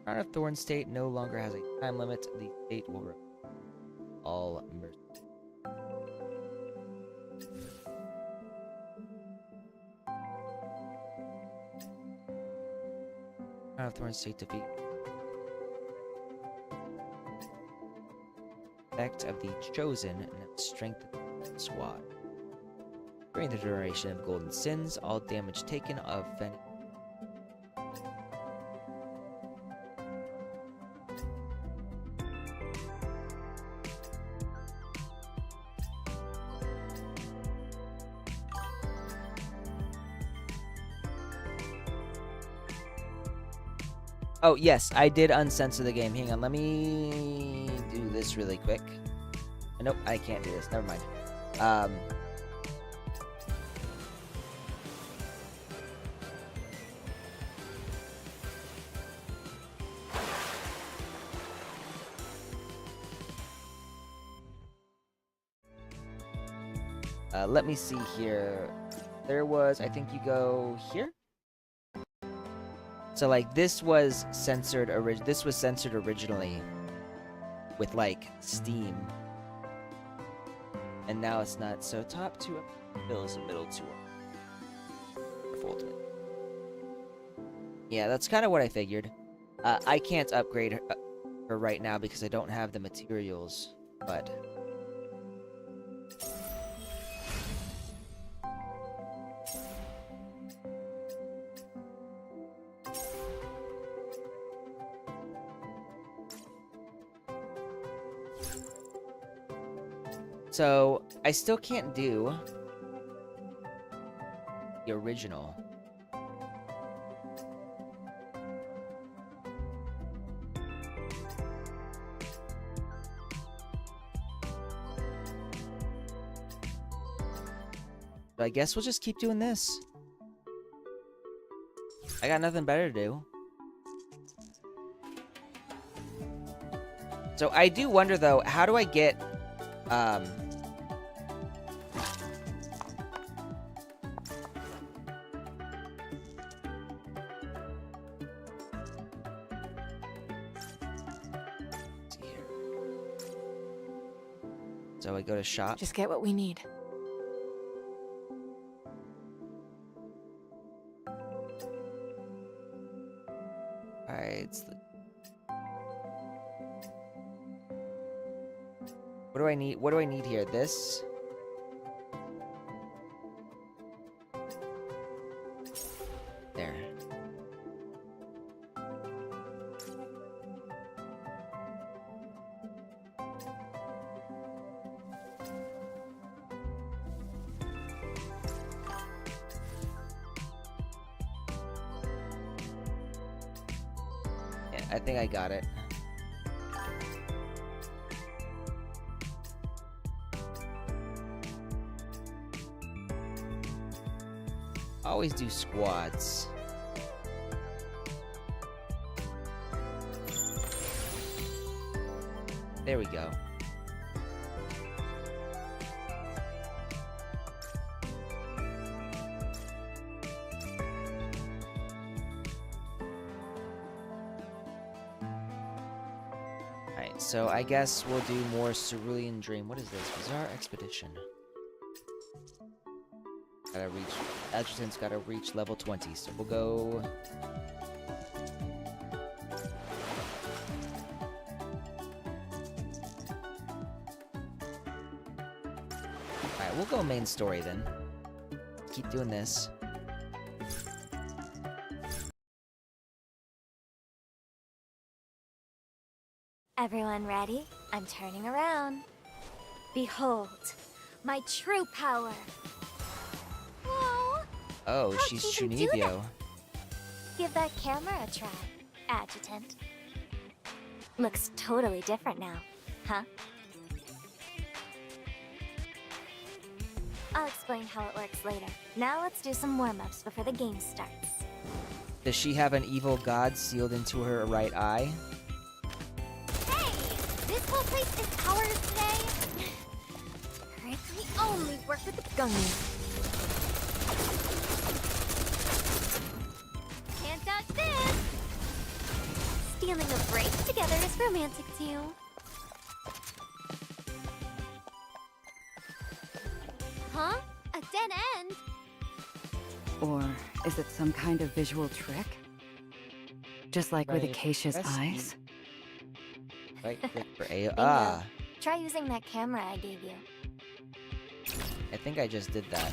[SPEAKER 2] Crown of Thorn state no longer has a time limit. The state will all mercy. Crown of Thorn state defeat. Effect of the chosen and strength of the squad. During the duration of Golden Sins, all damage taken of Fenny. Oh, yes, I did uncensor the game. Hang on, let me do this really quick. Nope, I can't do this. Never mind. Let me see here. There was, I think you go here? So like this was censored originally with like Steam. And now it's not. So top 2 fills the middle 2 ultimate. Yeah, that's kind of what I figured. I can't upgrade her right now because I don't have the materials, but so I still can't do the original. But I guess we'll just keep doing this. I got nothing better to do. So I do wonder though, how do I get let's see here. So I go to shop.
[SPEAKER 3] Just get what we need.
[SPEAKER 2] Alright, it's the... What do I need? What do I need here? This? There. Yeah, I think I got it. Always do squads. There we go. Alright, so I guess we'll do more Cerulean Dream. What is this? Bizarre Expedition. Gotta reach... Adjutant's gotta reach level 20, so we'll go... Alright, we'll go main story then. Keep doing this.
[SPEAKER 12] Everyone ready? I'm turning around. Behold, my true power. Whoa!
[SPEAKER 2] Oh,
[SPEAKER 12] How'd
[SPEAKER 2] she's
[SPEAKER 12] you even do
[SPEAKER 2] Chunibyo.
[SPEAKER 12] Give that camera a try, Adjutant. Looks totally different now, huh? I'll explain how it works later. Now let's do some warm-ups before the game starts.
[SPEAKER 2] Does she have an evil god sealed into her right eye?
[SPEAKER 12] Hey! This whole place is ours today! We only work with the Gungan. Can't dodge this! Stealing a break together is romantic too. Huh? A dead end?
[SPEAKER 11] Or is it some kind of visual trick? Just like with
[SPEAKER 2] Right,
[SPEAKER 11] Acacia's
[SPEAKER 2] press
[SPEAKER 11] eyes?
[SPEAKER 2] Right click for A.
[SPEAKER 12] Bingo.
[SPEAKER 2] Ah!
[SPEAKER 12] Try using that camera I gave you.
[SPEAKER 2] I think I just did that.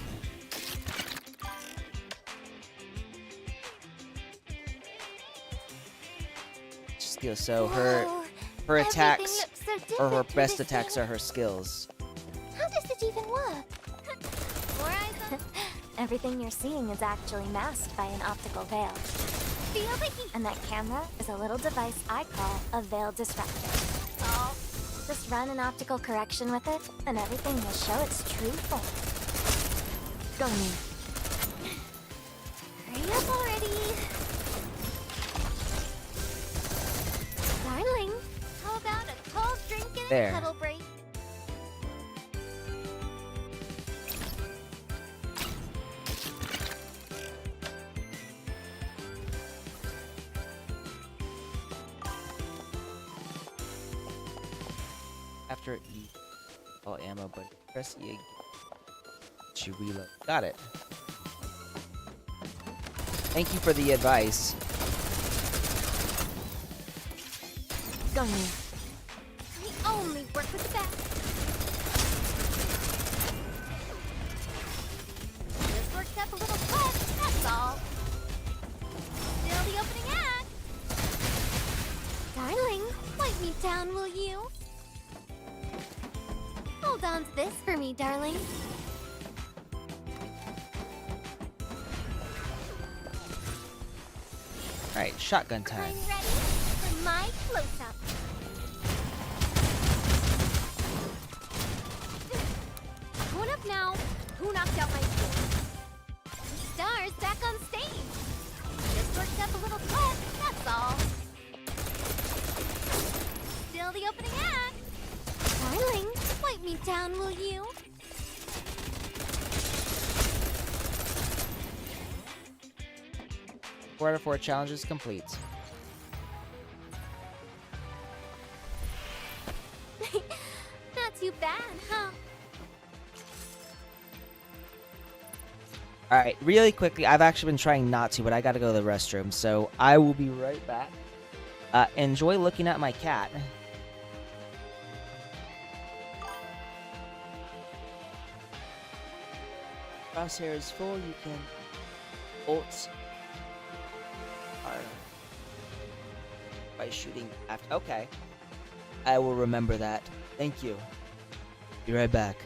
[SPEAKER 2] Skill. So her
[SPEAKER 12] Whoa,
[SPEAKER 2] attacks
[SPEAKER 12] everything looks so
[SPEAKER 2] or her
[SPEAKER 12] different through
[SPEAKER 2] best
[SPEAKER 12] this
[SPEAKER 2] attacks
[SPEAKER 12] thing.
[SPEAKER 2] are her skills.
[SPEAKER 12] How does it even work? More eyes on... Everything you're seeing is actually masked by an optical veil. Feel the heat! And that camera is a little device I call a veil disruptor. Oh. Just run an optical correction with it, and everything will show its true form.
[SPEAKER 3] Gungan.
[SPEAKER 12] Hurry up already! Darling, how about a cold drink and
[SPEAKER 2] There.
[SPEAKER 12] a cuddle break?
[SPEAKER 2] after E. All ammo, but press E again to reload. Got it. Thank you for the advice.
[SPEAKER 3] Gung.
[SPEAKER 10] We only work with the best. This worked up a little quick, that's all. Still the opening act.
[SPEAKER 7] Darling, wipe me down, will you? Hold on to this for me, darling.
[SPEAKER 2] Alright, shotgun time.
[SPEAKER 10] I'm ready for my close-up. Going up now. Who knocked out my score? Stars back on stage. This worked up a little quick, that's all. Still the opening act.
[SPEAKER 7] Darling, wipe me down, will you?
[SPEAKER 2] 4 out of 4 challenges complete.
[SPEAKER 10] Not too bad, huh?
[SPEAKER 2] Alright, really quickly, I've actually been trying not to, but I gotta go to the restroom, so I will be right back. Enjoy looking at my cat. Crosshair is full, you can ult R by shooting after. Okay. I will remember that. Thank you. Be right back.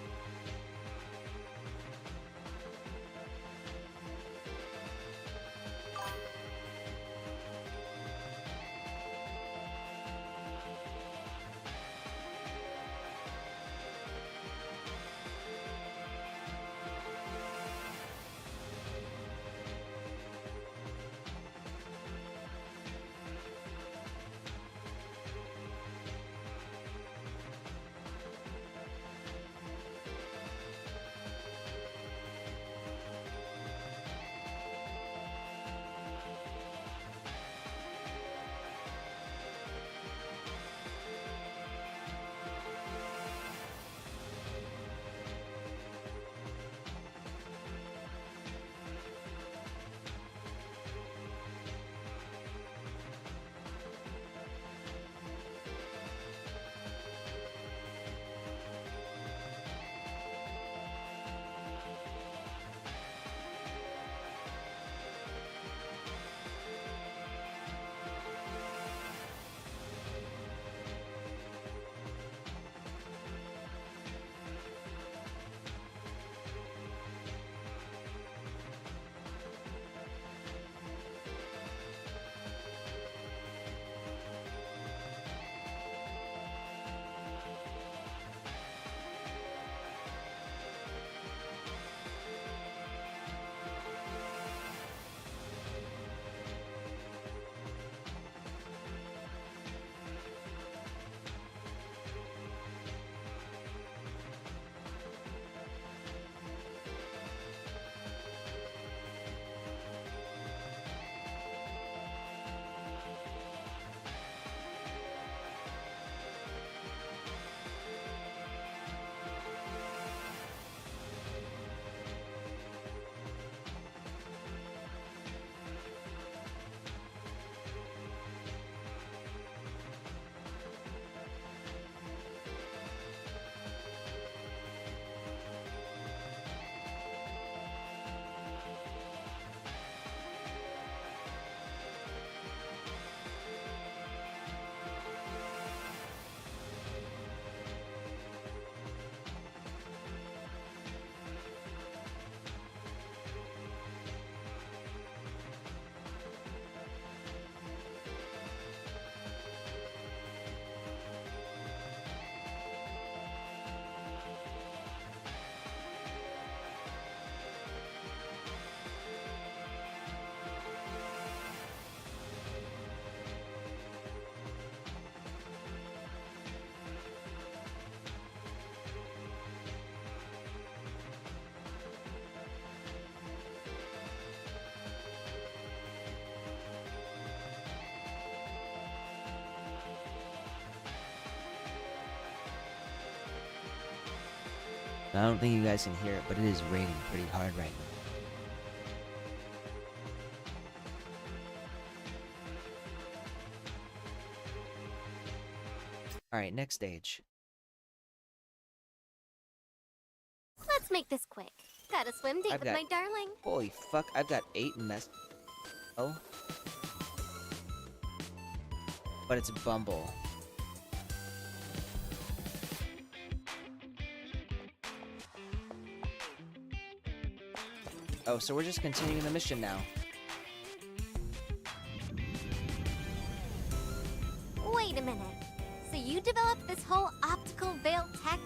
[SPEAKER 2] I don't think you guys can hear it, but it is raining pretty hard right now. Alright, next stage.
[SPEAKER 7] Let's make this quick. Got a swim date
[SPEAKER 2] I've
[SPEAKER 7] with
[SPEAKER 2] got-
[SPEAKER 7] my darling.
[SPEAKER 2] Holy fuck, I've got 8 mess. Oh. But it's Bumble. Oh, so we're just continuing the mission now.
[SPEAKER 7] Wait a minute. So you developed this whole optical veil tech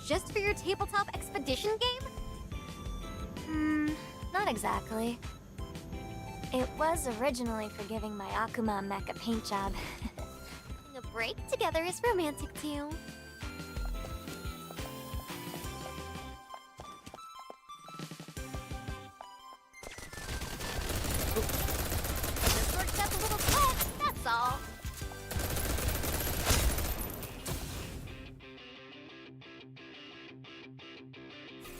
[SPEAKER 7] just for your tabletop expedition game?
[SPEAKER 12] Not exactly. It was originally for giving my Akuma mecha paint job.
[SPEAKER 7] Having a break together is romantic too. Just worked up a little sweat, that's all.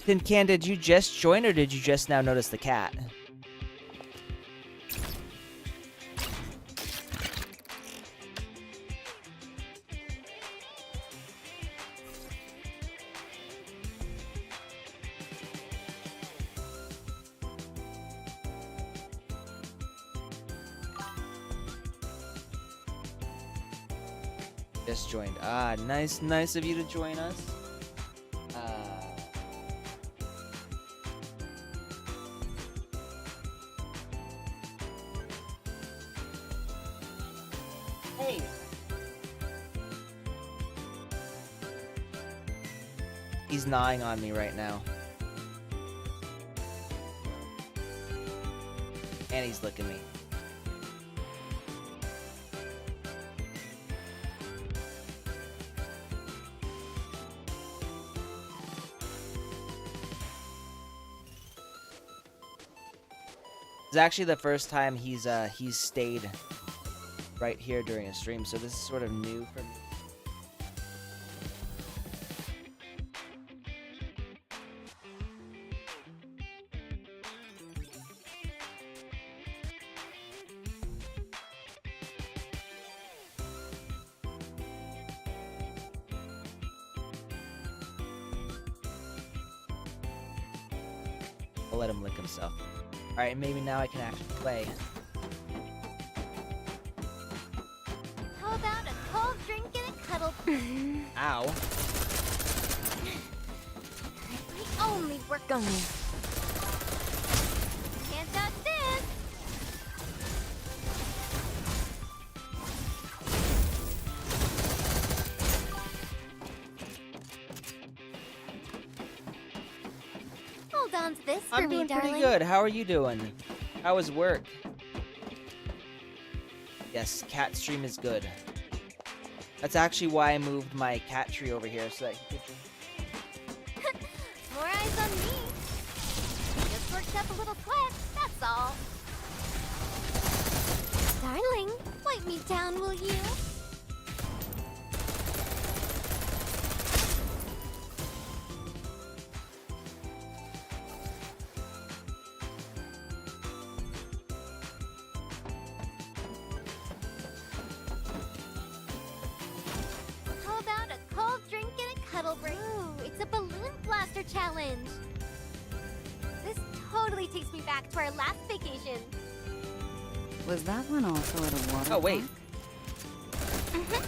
[SPEAKER 2] Tin Can, did you just join or did you just now notice the cat? Just joined. Ah, nice of you to join us. Hey. He's gnawing on me right now. And he's licking me. It's actually the first time he's stayed right here during a stream, so this is sort of new for me. I'll let him lick himself. Alright, maybe now I can actually play.
[SPEAKER 7] How about a cold drink and a cuddle?
[SPEAKER 2] Ow.
[SPEAKER 7] We only work on you. Can't touch this. Hold on to this for
[SPEAKER 2] I'm
[SPEAKER 7] me,
[SPEAKER 2] doing
[SPEAKER 7] darling.
[SPEAKER 2] pretty good. How are you doing? How was work? Yes, cat stream is good. That's actually why I moved my cat tree over here so that he could.
[SPEAKER 7] More eyes on me. Just worked up a little sweat, that's all. Darling, wipe me down, will you? How about a cold drink and a cuddle break? Ooh, it's a balloon blaster challenge. This totally takes me back to our last vacation.
[SPEAKER 11] Was that one also at a water
[SPEAKER 2] Oh, wait.
[SPEAKER 11] park?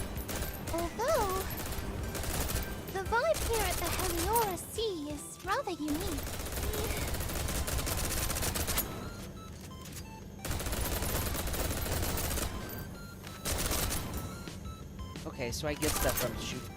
[SPEAKER 12] Although, the vibe here at the Heliora Sea is rather unique.
[SPEAKER 2] Okay, so I get stuff from shooting.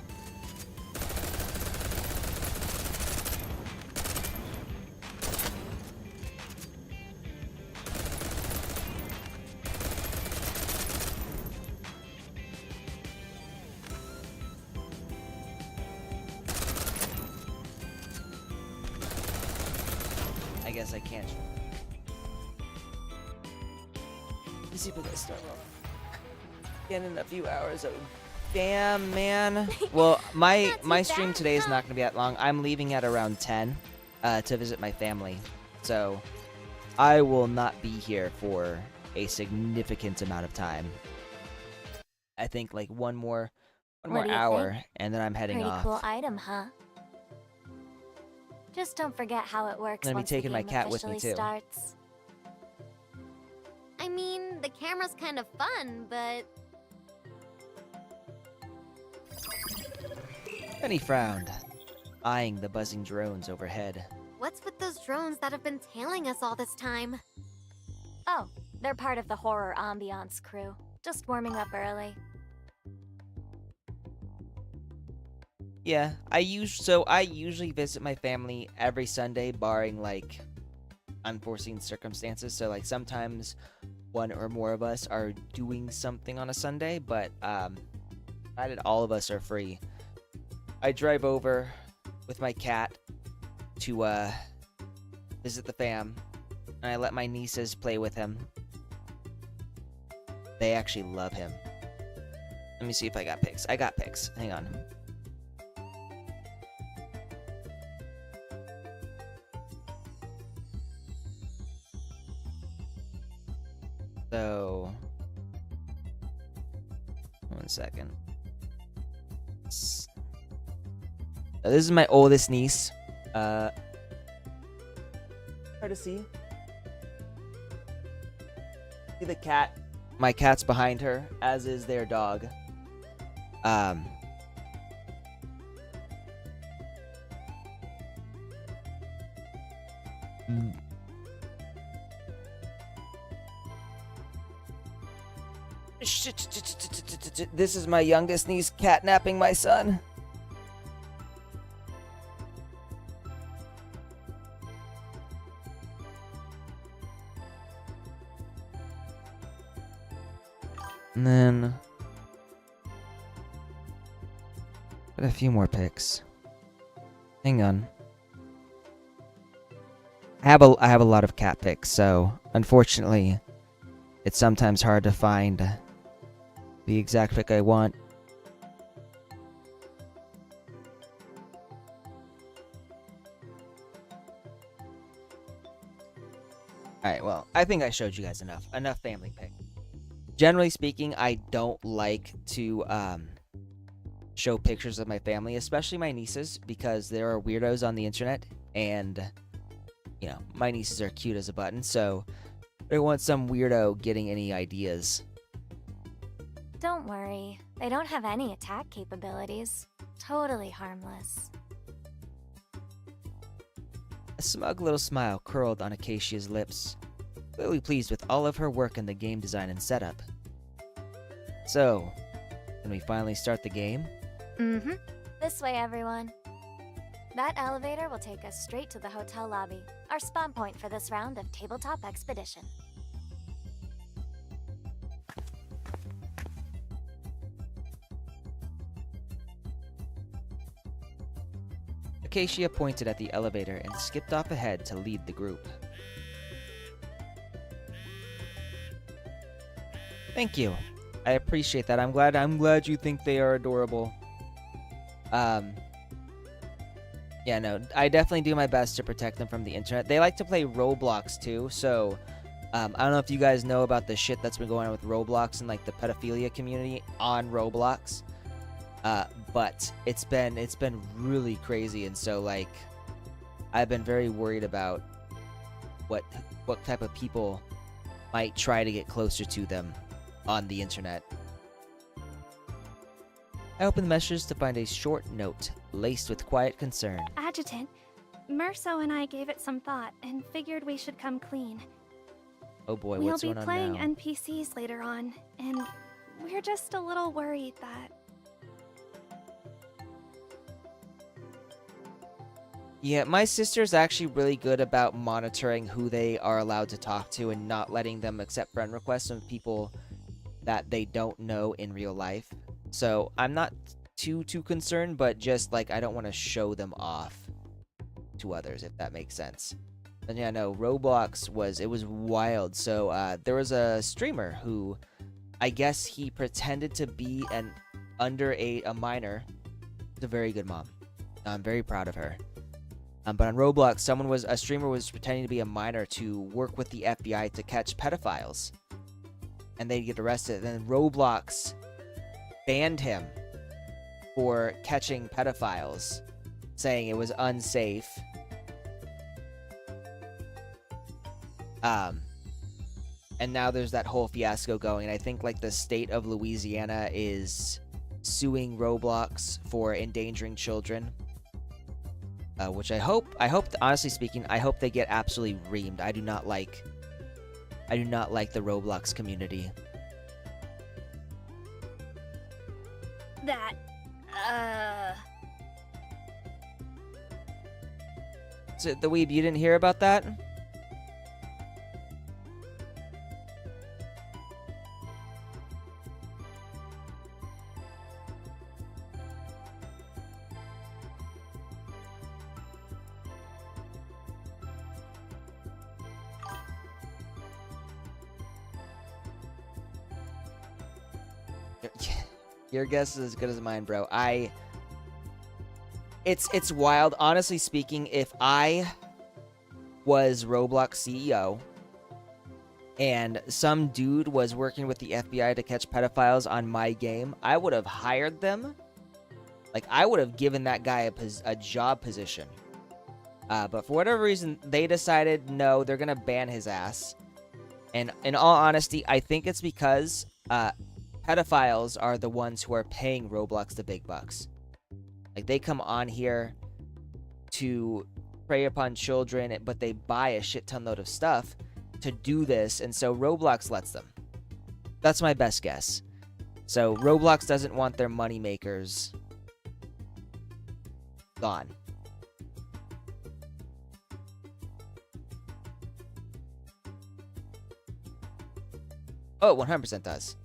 [SPEAKER 2] I guess I can't. Let's see if we can start off. Again in a few hours of Damn, man. Well, my
[SPEAKER 7] Not too
[SPEAKER 2] stream
[SPEAKER 7] bad,
[SPEAKER 2] today is
[SPEAKER 7] huh?
[SPEAKER 2] not going to be that long. I'm leaving at around 10 to visit my family. So I will not be here for a significant amount of time. I think like one more
[SPEAKER 12] What do you
[SPEAKER 2] hour,
[SPEAKER 12] think?
[SPEAKER 2] and then I'm heading
[SPEAKER 12] Pretty
[SPEAKER 2] off.
[SPEAKER 12] cool item, huh? Just don't forget how it works
[SPEAKER 2] I'm gonna be
[SPEAKER 12] once the
[SPEAKER 2] taking my
[SPEAKER 12] game
[SPEAKER 2] cat with me,
[SPEAKER 12] officially
[SPEAKER 2] too.
[SPEAKER 12] starts.
[SPEAKER 7] I mean, the camera's kind of fun, but
[SPEAKER 2] Penny frowned, eyeing the buzzing drones overhead.
[SPEAKER 7] what's with those drones that have been tailing us all this time?
[SPEAKER 12] Oh, they're part of the horror ambiance crew. Just warming up early.
[SPEAKER 2] Yeah, I usually visit my family every Sunday, barring like unforeseen circumstances. So like sometimes one or more of us are doing something on a Sunday, but provided all of us are free, I drive over with my cat to visit the fam, and I let my nieces play with him. They actually love him. Let me see if I got pics. I got pics. Hang on. So, 1 second. This is my oldest niece. Hard to see. See the cat? My cat's behind her, as is their dog. This is my youngest niece catnapping my son. And then got a few more pics. Hang on. I have a lot of cat pics, so unfortunately it's sometimes hard to find the exact pic I want. Alright, well, I think I showed you guys enough family pic. Generally speaking, I don't like to show pictures of my family, especially my nieces, because there are weirdos on the internet, and you know, my nieces are cute as a button, so I don't want some weirdo getting any ideas.
[SPEAKER 12] Don't worry, they don't have any attack capabilities. Totally harmless.
[SPEAKER 2] A smug little smile curled on Acacia's lips, clearly pleased with all of her work in the game design and setup. So, can we finally start the game?
[SPEAKER 12] Mm-hmm. This way, everyone. That elevator will take us straight to the hotel lobby, our spawn point for this round of Tabletop Expedition.
[SPEAKER 2] Acacia pointed at the elevator and skipped off ahead to lead the group. Thank you. I appreciate that. I'm glad you think they are adorable. Yeah, no, I definitely do my best to protect them from the internet. They like to play Roblox too, so I don't know if you guys know about the shit that's been going on with Roblox and like the pedophilia community on Roblox. But it's been really crazy, and so like I've been very worried about what type of people might try to get closer to them on the internet. I opened the messages to find a short note laced with quiet concern.
[SPEAKER 13] Adjutant, Merso and I gave it some thought and figured we should come clean.
[SPEAKER 2] Oh boy,
[SPEAKER 13] We'll
[SPEAKER 2] what's
[SPEAKER 13] be
[SPEAKER 2] going on
[SPEAKER 13] playing
[SPEAKER 2] now?
[SPEAKER 13] NPCs later on, and we're just a little worried that...
[SPEAKER 2] Yeah, my sister's actually really good about monitoring who they are allowed to talk to and not letting them accept friend requests from people that they don't know in real life. So I'm not too concerned, but just like I don't want to show them off to others, if that makes sense. And yeah, no, Roblox was wild. So there was a streamer who I guess he pretended to be a minor. She's a very good mom. I'm very proud of her. But on Roblox, a streamer was pretending to be a minor to work with the FBI to catch pedophiles, and they'd get arrested. Then Roblox banned him for catching pedophiles, saying it was unsafe. And now there's that whole fiasco going, and I think like the state of Louisiana is suing Roblox for endangering children. Which I hope, honestly speaking, I hope they get absolutely reamed. I do not like the Roblox community.
[SPEAKER 13] That,
[SPEAKER 2] So, the Weeb, you didn't hear about that? Your guess is as good as mine, bro. It's wild. Honestly speaking, if I was Roblox CEO and some dude was working with the FBI to catch pedophiles on my game, I would have hired them. Like, I would have given that guy a job position. But for whatever reason, they decided, no, they're going to ban his ass. And in all honesty, I think it's because pedophiles are the ones who are paying Roblox the big bucks. Like, they come on here to prey upon children, but they buy a shit ton load of stuff to do this, and so Roblox lets them. That's my best guess. So Roblox doesn't want their money makers gone. Oh, it 100% does.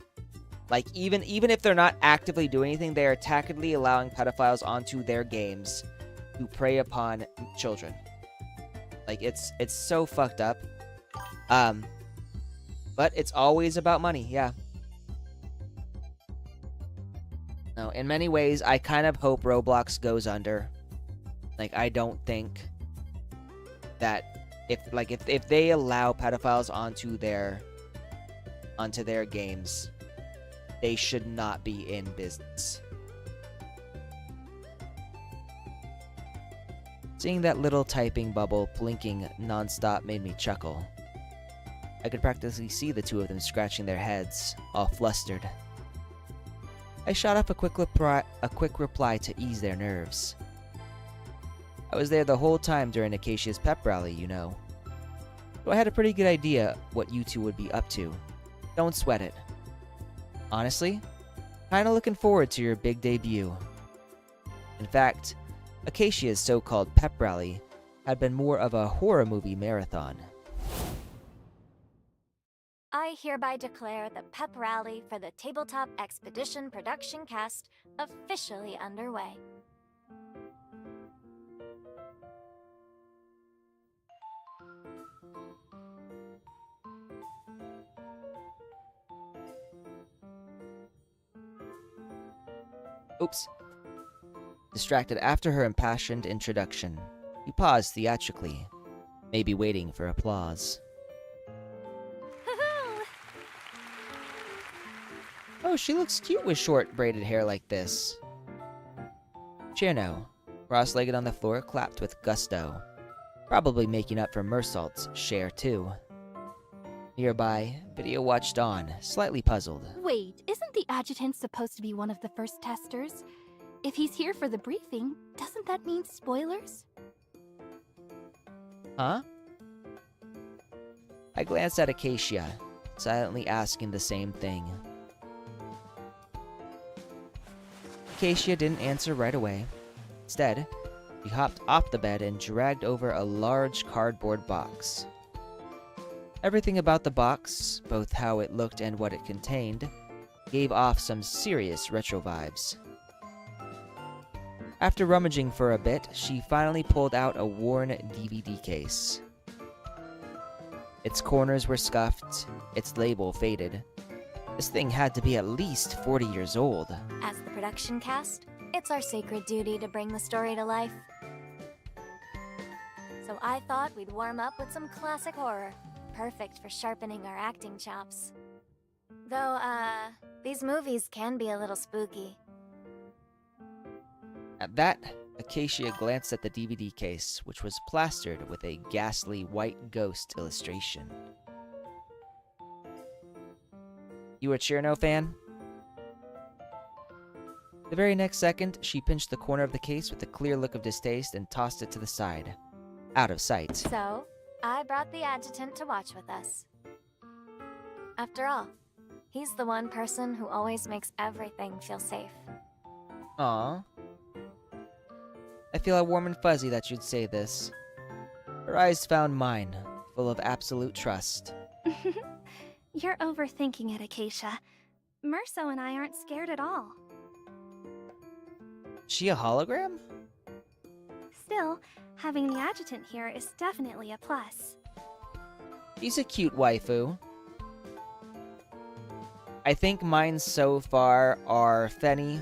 [SPEAKER 2] Like, even if they're not actively doing anything, they are tacitly allowing pedophiles onto their games to prey upon children. Like, it's so fucked up. But it's always about money, yeah. No, in many ways, I kind of hope Roblox goes under. Like, I don't think that if they allow pedophiles onto their games, they should not be in business. Seeing that little typing bubble blinking nonstop made me chuckle. I could practically see the two of them scratching their heads, all flustered. I shot up a quick reply to ease their nerves. I was there the whole time during Acacia's pep rally, you know. So I had a pretty good idea what you two would be up to. Don't sweat it. Honestly, kinda looking forward to your big debut. In fact, Acacia's so-called pep rally had been more of a horror movie marathon.
[SPEAKER 12] I hereby declare the pep rally for the Tabletop Expedition production cast officially underway.
[SPEAKER 2] Oops. Distracted after her impassioned introduction, he paused theatrically, maybe waiting for applause. Oh, she looks cute with short braided hair like this. Cherno, cross-legged on the floor, clapped with gusto, probably making up for Mersault's share too. Nearby, Video watched on, slightly puzzled.
[SPEAKER 10] Wait, isn't the adjutant supposed to be one of the first testers? If he's here for the briefing, doesn't that mean spoilers?
[SPEAKER 2] Huh? I glanced at Acacia, silently asking the same thing. Acacia didn't answer right away. Instead, she hopped off the bed and dragged over a large cardboard box. Everything about the box, both how it looked and what it contained, gave off some serious retro vibes. After rummaging for a bit, she finally pulled out a worn DVD case. Its corners were scuffed, its label faded, This thing had to be at least 40 years old.
[SPEAKER 12] As the production cast, it's our sacred duty to bring the story to life. So I thought we'd warm up with some classic horror. Perfect for sharpening our acting chops. Though, these movies can be a little spooky.
[SPEAKER 2] At that, Acacia glanced at the DVD case, which was plastered with a ghastly white ghost illustration. You a Cherno fan? The very next second, she pinched the corner of the case with a clear look of distaste and tossed it to the side. Out of sight.
[SPEAKER 12] So, I brought the adjutant to watch with us. After all, he's the one person who always makes everything feel safe.
[SPEAKER 2] Aww. I feel all warm and fuzzy that you'd say this. Her eyes found mine, full of absolute trust.
[SPEAKER 13] You're overthinking it, Acacia. Merso and I aren't scared at all.
[SPEAKER 2] She a hologram?
[SPEAKER 13] Still, having the adjutant here is definitely a plus.
[SPEAKER 2] She's a cute waifu. I think mine so far are Fenny,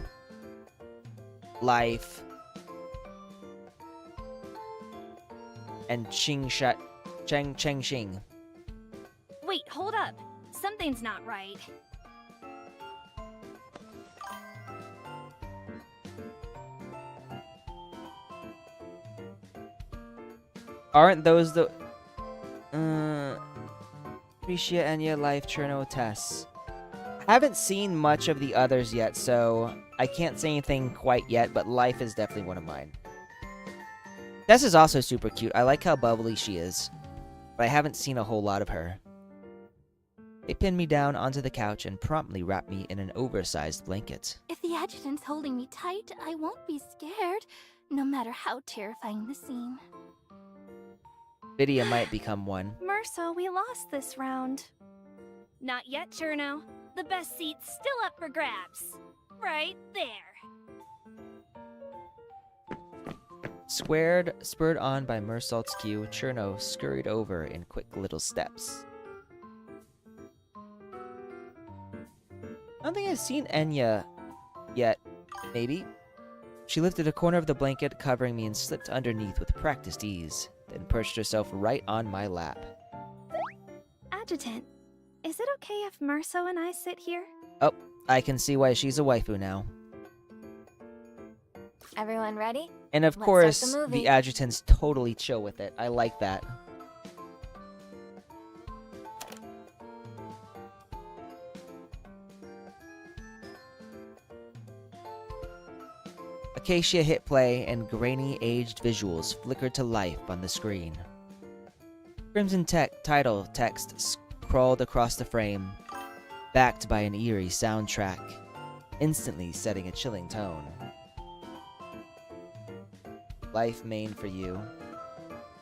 [SPEAKER 2] Life, and Cheng Xing.
[SPEAKER 13] Wait, hold up. Something's not right.
[SPEAKER 2] Aren't those the... Tricia, Enya, Life, Cherno, Tess. I haven't seen much of the others yet, so I can't say anything quite yet, but Life is definitely one of mine. Tess is also super cute. I like how bubbly she is, but I haven't seen a whole lot of her. They pinned me down onto the couch and promptly wrapped me in an oversized blanket.
[SPEAKER 10] If the adjutant's holding me tight, I won't be scared, no matter how terrifying the scene.
[SPEAKER 2] Vidya might become one.
[SPEAKER 13] Merso, we lost this round. Not yet, Cherno. The best seat's still up for grabs. Right there.
[SPEAKER 2] Spurred on by Mersault's cue, Cherno scurried over in quick little steps. I don't think I've seen Enya yet. Maybe. She lifted a corner of the blanket covering me and slipped underneath with practiced ease, then perched herself right on my lap.
[SPEAKER 13] Adjutant, is it okay if Merso and I sit here?
[SPEAKER 2] Oh, I can see why she's a waifu now.
[SPEAKER 12] Everyone ready?
[SPEAKER 2] And of
[SPEAKER 12] Let's
[SPEAKER 2] course,
[SPEAKER 12] start the movie.
[SPEAKER 2] the adjutant's totally chill with it. I like that. Acacia hit play, and grainy, aged visuals flickered to life on the screen. Crimson title text scrawled across the frame, backed by an eerie soundtrack, instantly setting a chilling tone. Life main for you.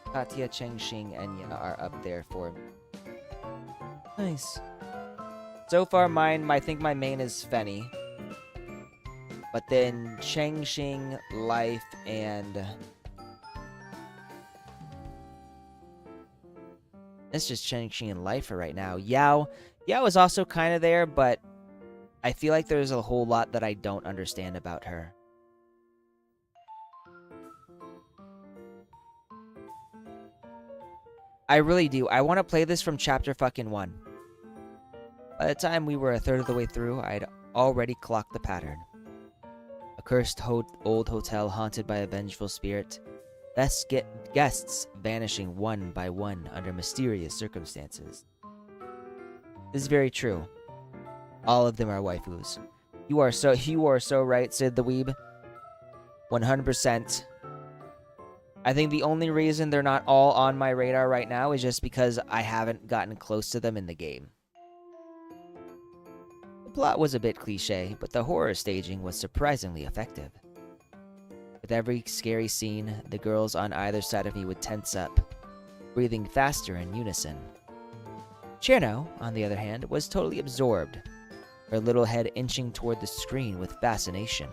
[SPEAKER 2] Katya, Cheng Xing, and Enya are up there for me. Nice. So far, I think my main is Fenny. But then Cheng Xing, Life, and... It's just Cheng Xing and Life for right now. Yao is also kind of there, but I feel like there's a whole lot that I don't understand about her. I really do. I want to play this from chapter fucking 1. By the time we were a third of the way through, I'd already clocked the pattern. A cursed old hotel haunted by a vengeful spirit. Guests vanishing one by one under mysterious circumstances. This is very true. All of them are waifus. You are so right, Sid the Weeb. 100%. I think the only reason they're not all on my radar right now is just because I haven't gotten close to them in the game. The plot was a bit cliche, but the horror staging was surprisingly effective. With every scary scene, the girls on either side of me would tense up, breathing faster in unison. Cherno, on the other hand, was totally absorbed, her little head inching toward the screen with fascination.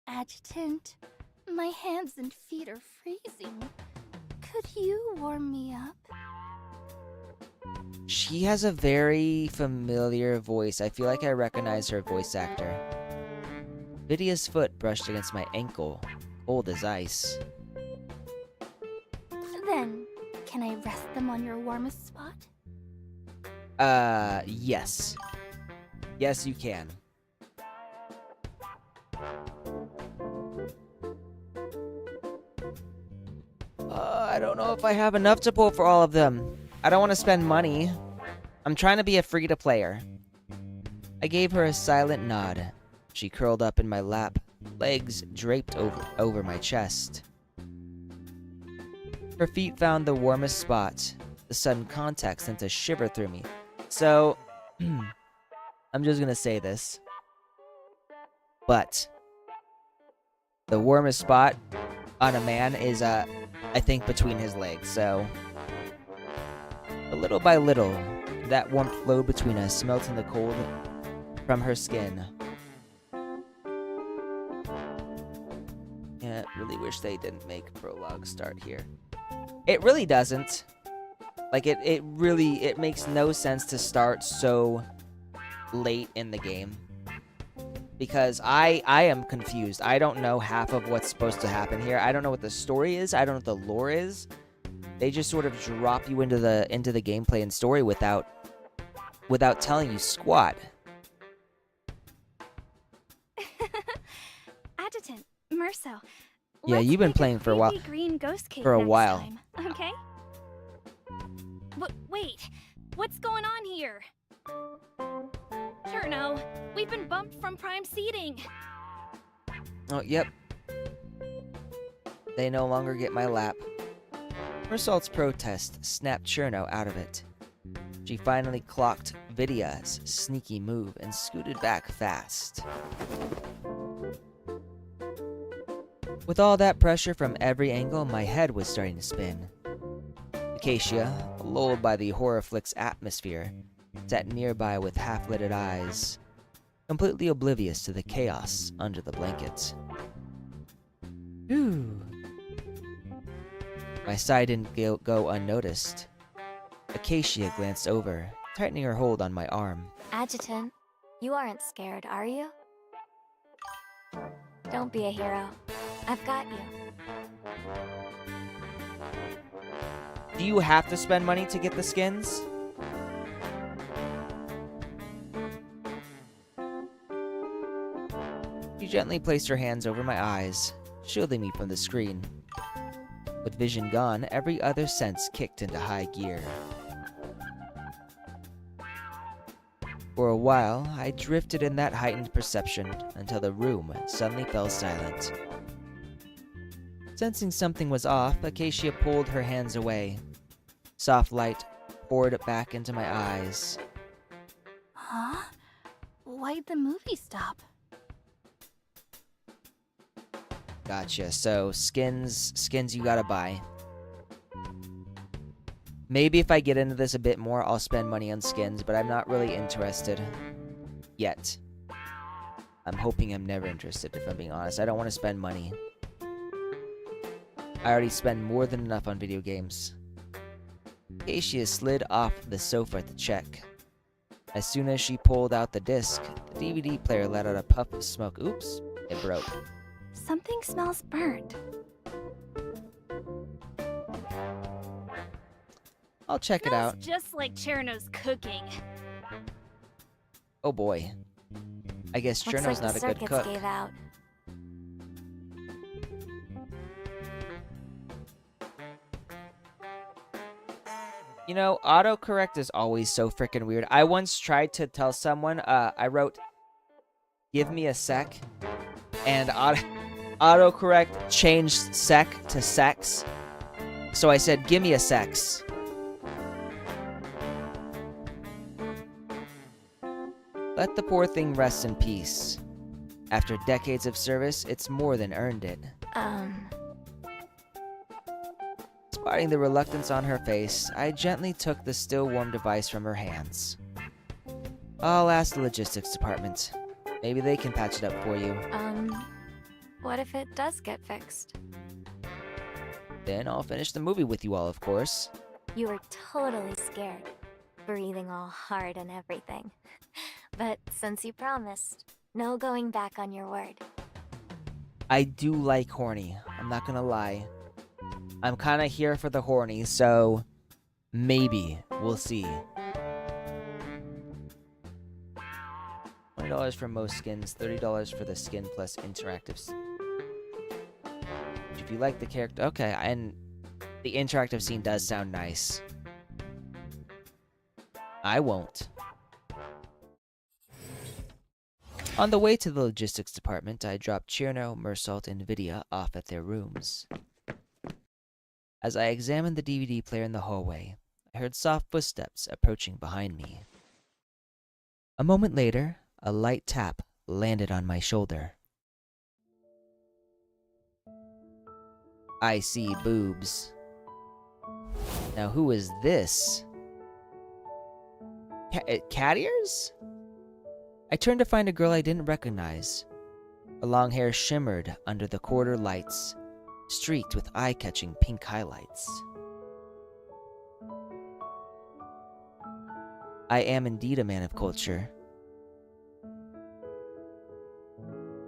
[SPEAKER 10] Adjutant, my hands and feet are freezing. Could you warm me up?
[SPEAKER 2] She has a very familiar voice. I feel like I recognize her voice actor. Vidia's foot brushed against my ankle, cold as ice.
[SPEAKER 10] Then, can I rest them on your warmest spot?
[SPEAKER 2] Yes. Yes, you can. I don't know if I have enough to pull for all of them. I don't want to spend money. I'm trying to be a free-to-player. I gave her a silent nod. She curled up in my lap, legs draped over my chest. Her feet found the warmest spot. The sudden contact sent a shiver through me. So, I'm just gonna say this. But the warmest spot on a man is, I think, between his legs. So, little by little, that warmth flowed between us, melting the cold from her skin. Yeah, really wish they didn't make prologue start here. It really doesn't. Like, it makes no sense to start so late in the game. Because I am confused. I don't know half of what's supposed to happen here. I don't know what the story is. I don't know what the lore is. They just sort of drop you into the gameplay and story without telling you squat.
[SPEAKER 13] Adjutant, Merso.
[SPEAKER 2] Yeah, you've been playing for a while.
[SPEAKER 13] Green ghost cave
[SPEAKER 2] For a
[SPEAKER 13] next
[SPEAKER 2] while.
[SPEAKER 13] time, okay? Wait, what's going on here? Sure, no. We've been bumped from prime seating.
[SPEAKER 2] Oh, yep. They no longer get my lap. Mersault's protest snapped Cherno out of it. She finally clocked Vidia's sneaky move and scooted back fast. With all that pressure from every angle, my head was starting to spin. Acacia, lulled by the horror flick's atmosphere, sat nearby with half-lidded eyes, completely oblivious to the chaos under the blanket. Ooh. My sigh didn't go unnoticed. Acacia glanced over, tightening her hold on my arm.
[SPEAKER 12] Adjutant, you aren't scared, are you? Don't be a hero. I've got you.
[SPEAKER 2] Do you have to spend money to get the skins? She gently placed her hands over my eyes, shielding me from the screen. With vision gone, every other sense kicked into high gear. For a while, I drifted in that heightened perception until the room suddenly fell silent. Sensing something was off, Acacia pulled her hands away. Soft light poured back into my eyes.
[SPEAKER 10] Huh? Why'd the movie stop?
[SPEAKER 2] Gotcha. So, skins you gotta buy. Maybe if I get into this a bit more, I'll spend money on skins, but I'm not really interested. Yet. I'm hoping I'm never interested, if I'm being honest. I don't want to spend money. I already spend more than enough on video games. Acacia slid off the sofa to check. As soon as she pulled out the disc, the DVD player let out a puff of smoke. Oops, it broke.
[SPEAKER 10] Something smells burnt.
[SPEAKER 2] I'll check it out.
[SPEAKER 13] Just like Cherno's cooking.
[SPEAKER 2] Oh boy. I guess
[SPEAKER 12] Looks
[SPEAKER 2] Cherno's
[SPEAKER 12] like
[SPEAKER 2] not a
[SPEAKER 12] the
[SPEAKER 2] good
[SPEAKER 12] circuits
[SPEAKER 2] cook.
[SPEAKER 12] gave out.
[SPEAKER 2] You know, autocorrect is always so freaking weird. I once tried to tell someone, I wrote, "Give me a sec," and autocorrect changed sec to sex. So I said, "Give me a sex." Let the poor thing rest in peace. After decades of service, it's more than earned it. Spotting the reluctance on her face, I gently took the still warm device from her hands. I'll ask the logistics department. Maybe they can patch it up for you.
[SPEAKER 12] What if it does get fixed?
[SPEAKER 2] Then I'll finish the movie with you all, of course.
[SPEAKER 12] You were totally scared. breathing all hard and everything. But since you promised, no going back on your word.
[SPEAKER 2] I do like horny. I'm not gonna lie. I'm kind of here for the horny, so maybe we'll see. $20 for most skins, $30 for the skin plus interactive. If you like the character, okay, and the interactive scene does sound nice. I won't. On the way to the logistics department, I dropped Cherno, Mersault, and Vidya off at their rooms. As I examined the DVD player in the hallway, I heard soft footsteps approaching behind me. A moment later, a light tap landed on my shoulder. I see boobs. Now who is this? Cat ears? I turned to find a girl I didn't recognize. Her long hair shimmered under the quarter lights, streaked with eye-catching pink highlights. I am indeed a man of culture.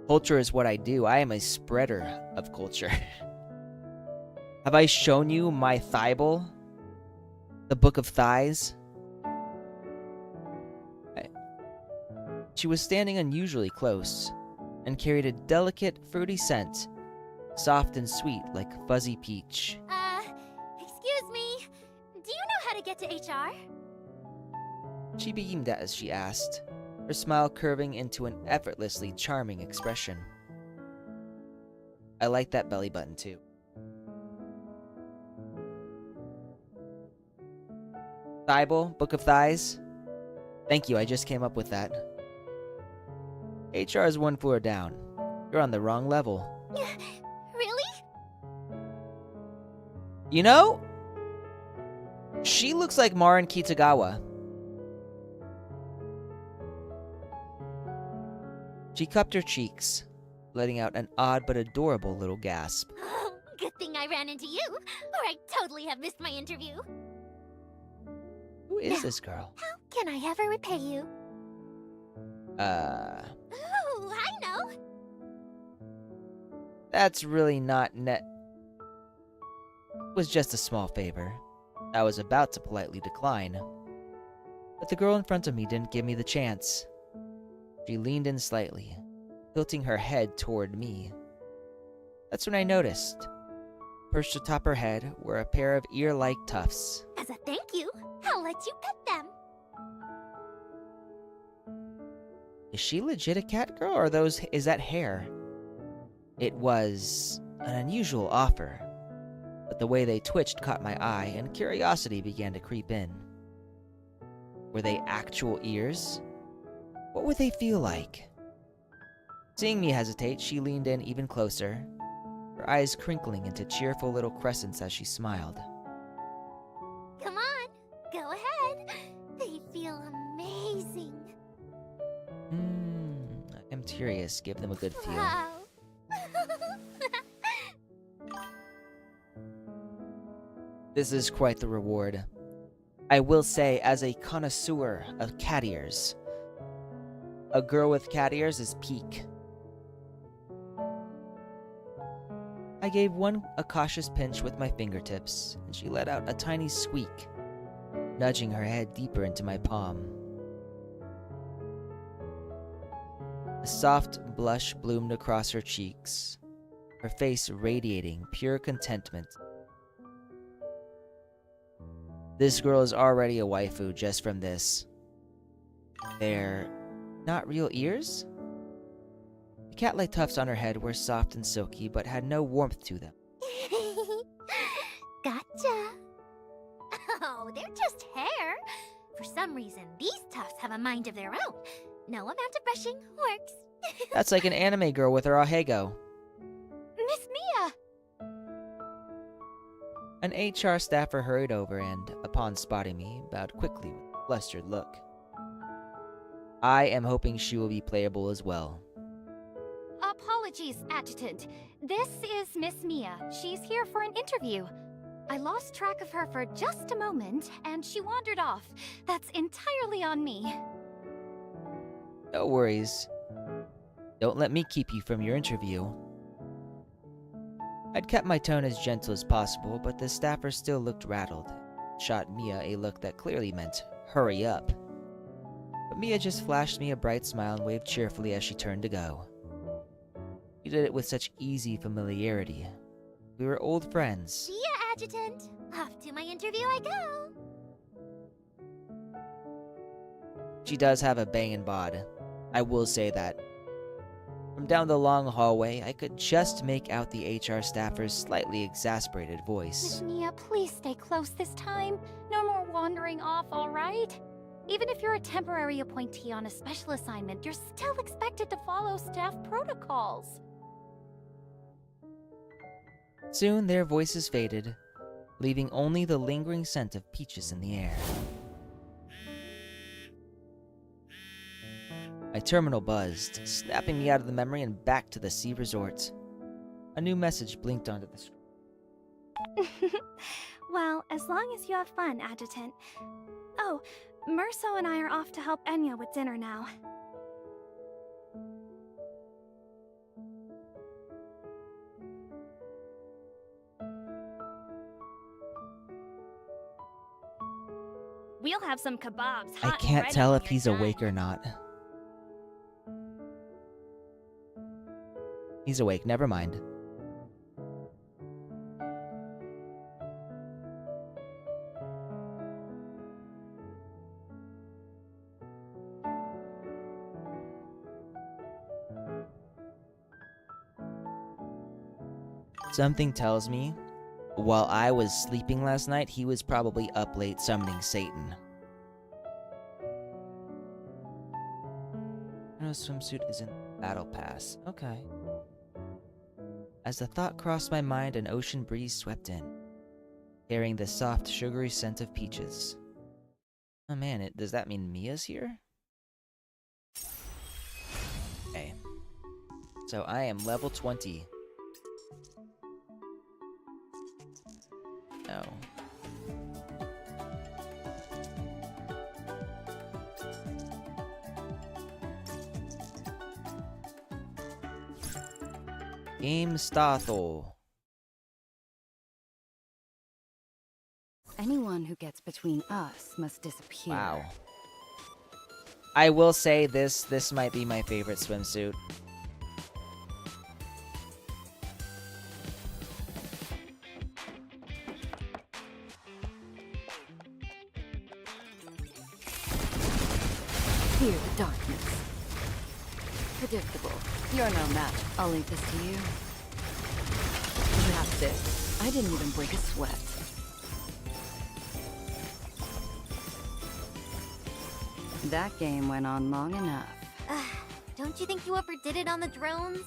[SPEAKER 2] Culture is what I do. I am a spreader of culture. Have I shown you my Thibel? The Book of Thighs? She was standing unusually close, and carried a delicate, fruity scent, soft and sweet like fuzzy peach.
[SPEAKER 10] Excuse me, do you know how to get to HR?
[SPEAKER 2] She beamed as she asked, her smile curving into an effortlessly charming expression. I like that belly button too. Thibel, Book of Thighs? Thank you, I just came up with that. HR is one floor down. You're on the wrong level.
[SPEAKER 10] Really?
[SPEAKER 2] You know, she looks like Marin Kitagawa. She cupped her cheeks, letting out an odd but adorable little gasp.
[SPEAKER 10] Oh, good thing I ran into you, or I'd totally have missed my interview.
[SPEAKER 2] Who is this girl?
[SPEAKER 10] How can I ever repay you? Ooh, I know.
[SPEAKER 2] That's really not net. It was just a small favor. I was about to politely decline. But the girl in front of me didn't give me the chance. She leaned in slightly, tilting her head toward me. That's when I noticed. Perched atop her head were a pair of ear-like tufts.
[SPEAKER 10] As a thank you, I'll let you pet them.
[SPEAKER 2] Is she legit a cat girl, or is that hair? It was an unusual offer, but the way they twitched caught my eye, and curiosity began to creep in. Were they actual ears? What would they feel like? Seeing me hesitate, she leaned in even closer, her eyes crinkling into cheerful little crescents as she smiled.
[SPEAKER 10] Come on, go ahead. They feel amazing.
[SPEAKER 2] I'm curious. Give them a good feel.
[SPEAKER 10] Wow.
[SPEAKER 2] This is quite the reward. I will say, as a connoisseur of cat ears, a girl with cat ears is peak. I gave one a cautious pinch with my fingertips, and she let out a tiny squeak, nudging her head deeper into my palm. A soft blush bloomed across her cheeks, her face radiating pure contentment. This girl is already a waifu just from this. They're not real ears? The cat-like tufts on her head were soft and silky, but had no warmth to them.
[SPEAKER 10] Gotcha. Oh, they're just hair. For some reason, these tufts have a mind of their own. No amount of brushing works.
[SPEAKER 2] That's like an anime girl with her ahego.
[SPEAKER 10] Miss Mia!
[SPEAKER 2] An HR staffer hurried over and, upon spotting me, bowed quickly with a flustered look. I am hoping she will be playable as well.
[SPEAKER 6] Apologies, Adjutant. This is Miss Mia. She's here for an interview.
[SPEAKER 10] I lost track of her for just a moment, and she wandered off. That's entirely on me.
[SPEAKER 2] No worries. Don't let me keep you from your interview. I'd kept my tone as gentle as possible, but the staffer still looked rattled. Shot Mia a look that clearly meant, hurry up. But Mia just flashed me a bright smile and waved cheerfully as she turned to go. She did it with such easy familiarity. We were old friends.
[SPEAKER 7] See ya, Adjutant. Off to my interview I go.
[SPEAKER 2] She does have a bangin' bod. I will say that. From down the long hallway, I could just make out the HR staffer's slightly exasperated voice.
[SPEAKER 10] Miss Mia, please stay close this time. No more wandering off, all right? Even if you're a temporary appointee on a special assignment, you're still expected to follow staff protocols.
[SPEAKER 2] Soon their voices faded, leaving only the lingering scent of peaches in the air. My terminal buzzed, snapping me out of the memory and back to the sea resort. A new message blinked onto the screen.
[SPEAKER 13] Well, as long as you have fun, Adjutant. Oh, Merso and I are off to help Enya with dinner now. We'll have some kebabs.
[SPEAKER 2] I can't tell if he's awake or not. He's awake, never mind. Something tells me, while I was sleeping last night, he was probably up late summoning Satan. No swimsuit is in Battle Pass. Okay. As the thought crossed my mind, an ocean breeze swept in, carrying the soft, sugary scent of peaches. Oh man, does that mean Mia's here? Okay. So I am level 20. No. Game started.
[SPEAKER 11] Anyone who gets between us must disappear.
[SPEAKER 2] Wow. I will say this might be my favorite swimsuit.
[SPEAKER 11] Fear the darkness. Predictable. You're no match. I'll leave this to you. That's it. I didn't even break a sweat. That game went on long enough.
[SPEAKER 7] Don't you think you overdid it on the drones?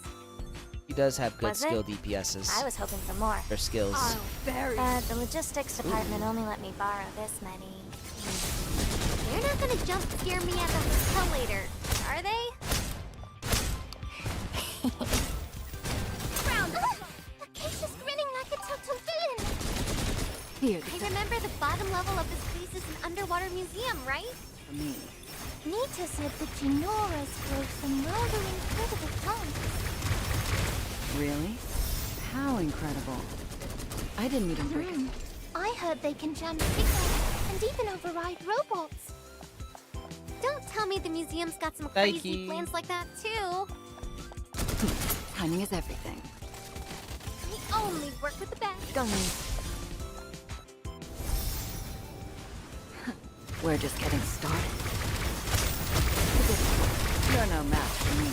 [SPEAKER 2] He does have good
[SPEAKER 12] Was it?
[SPEAKER 2] skill DPSs.
[SPEAKER 12] I was hoping for more.
[SPEAKER 2] Their skills.
[SPEAKER 12] Oh, very. The logistics department only let me borrow this many.
[SPEAKER 7] They're not gonna jump scare me at the hotel later, are they?
[SPEAKER 10] The case is grinning like a total villain!
[SPEAKER 11] Fear the
[SPEAKER 7] I remember the bottom level of this place is an underwater museum, right?
[SPEAKER 11] for me.
[SPEAKER 10] Nita said the Ginoras drove some rather incredible cars.
[SPEAKER 11] Really? How incredible. I didn't even break a
[SPEAKER 10] I heard they can jam signals and even override robots.
[SPEAKER 7] Don't tell me the museum's got some
[SPEAKER 2] Thank
[SPEAKER 7] crazy
[SPEAKER 2] you.
[SPEAKER 7] plans like that, too.
[SPEAKER 11] Timing is everything.
[SPEAKER 7] We only work with the best.
[SPEAKER 11] Go me. We're just getting started. You're no match for me.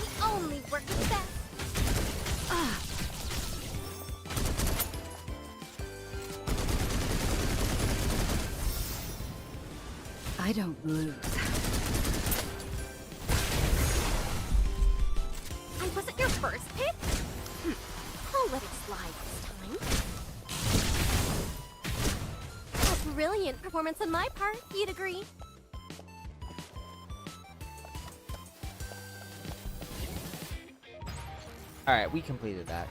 [SPEAKER 7] We only work with the best.
[SPEAKER 11] I don't lose.
[SPEAKER 7] I wasn't your first pick? I'll let it slide this time. A brilliant performance on my part, you'd agree.
[SPEAKER 2] Alright, we completed that.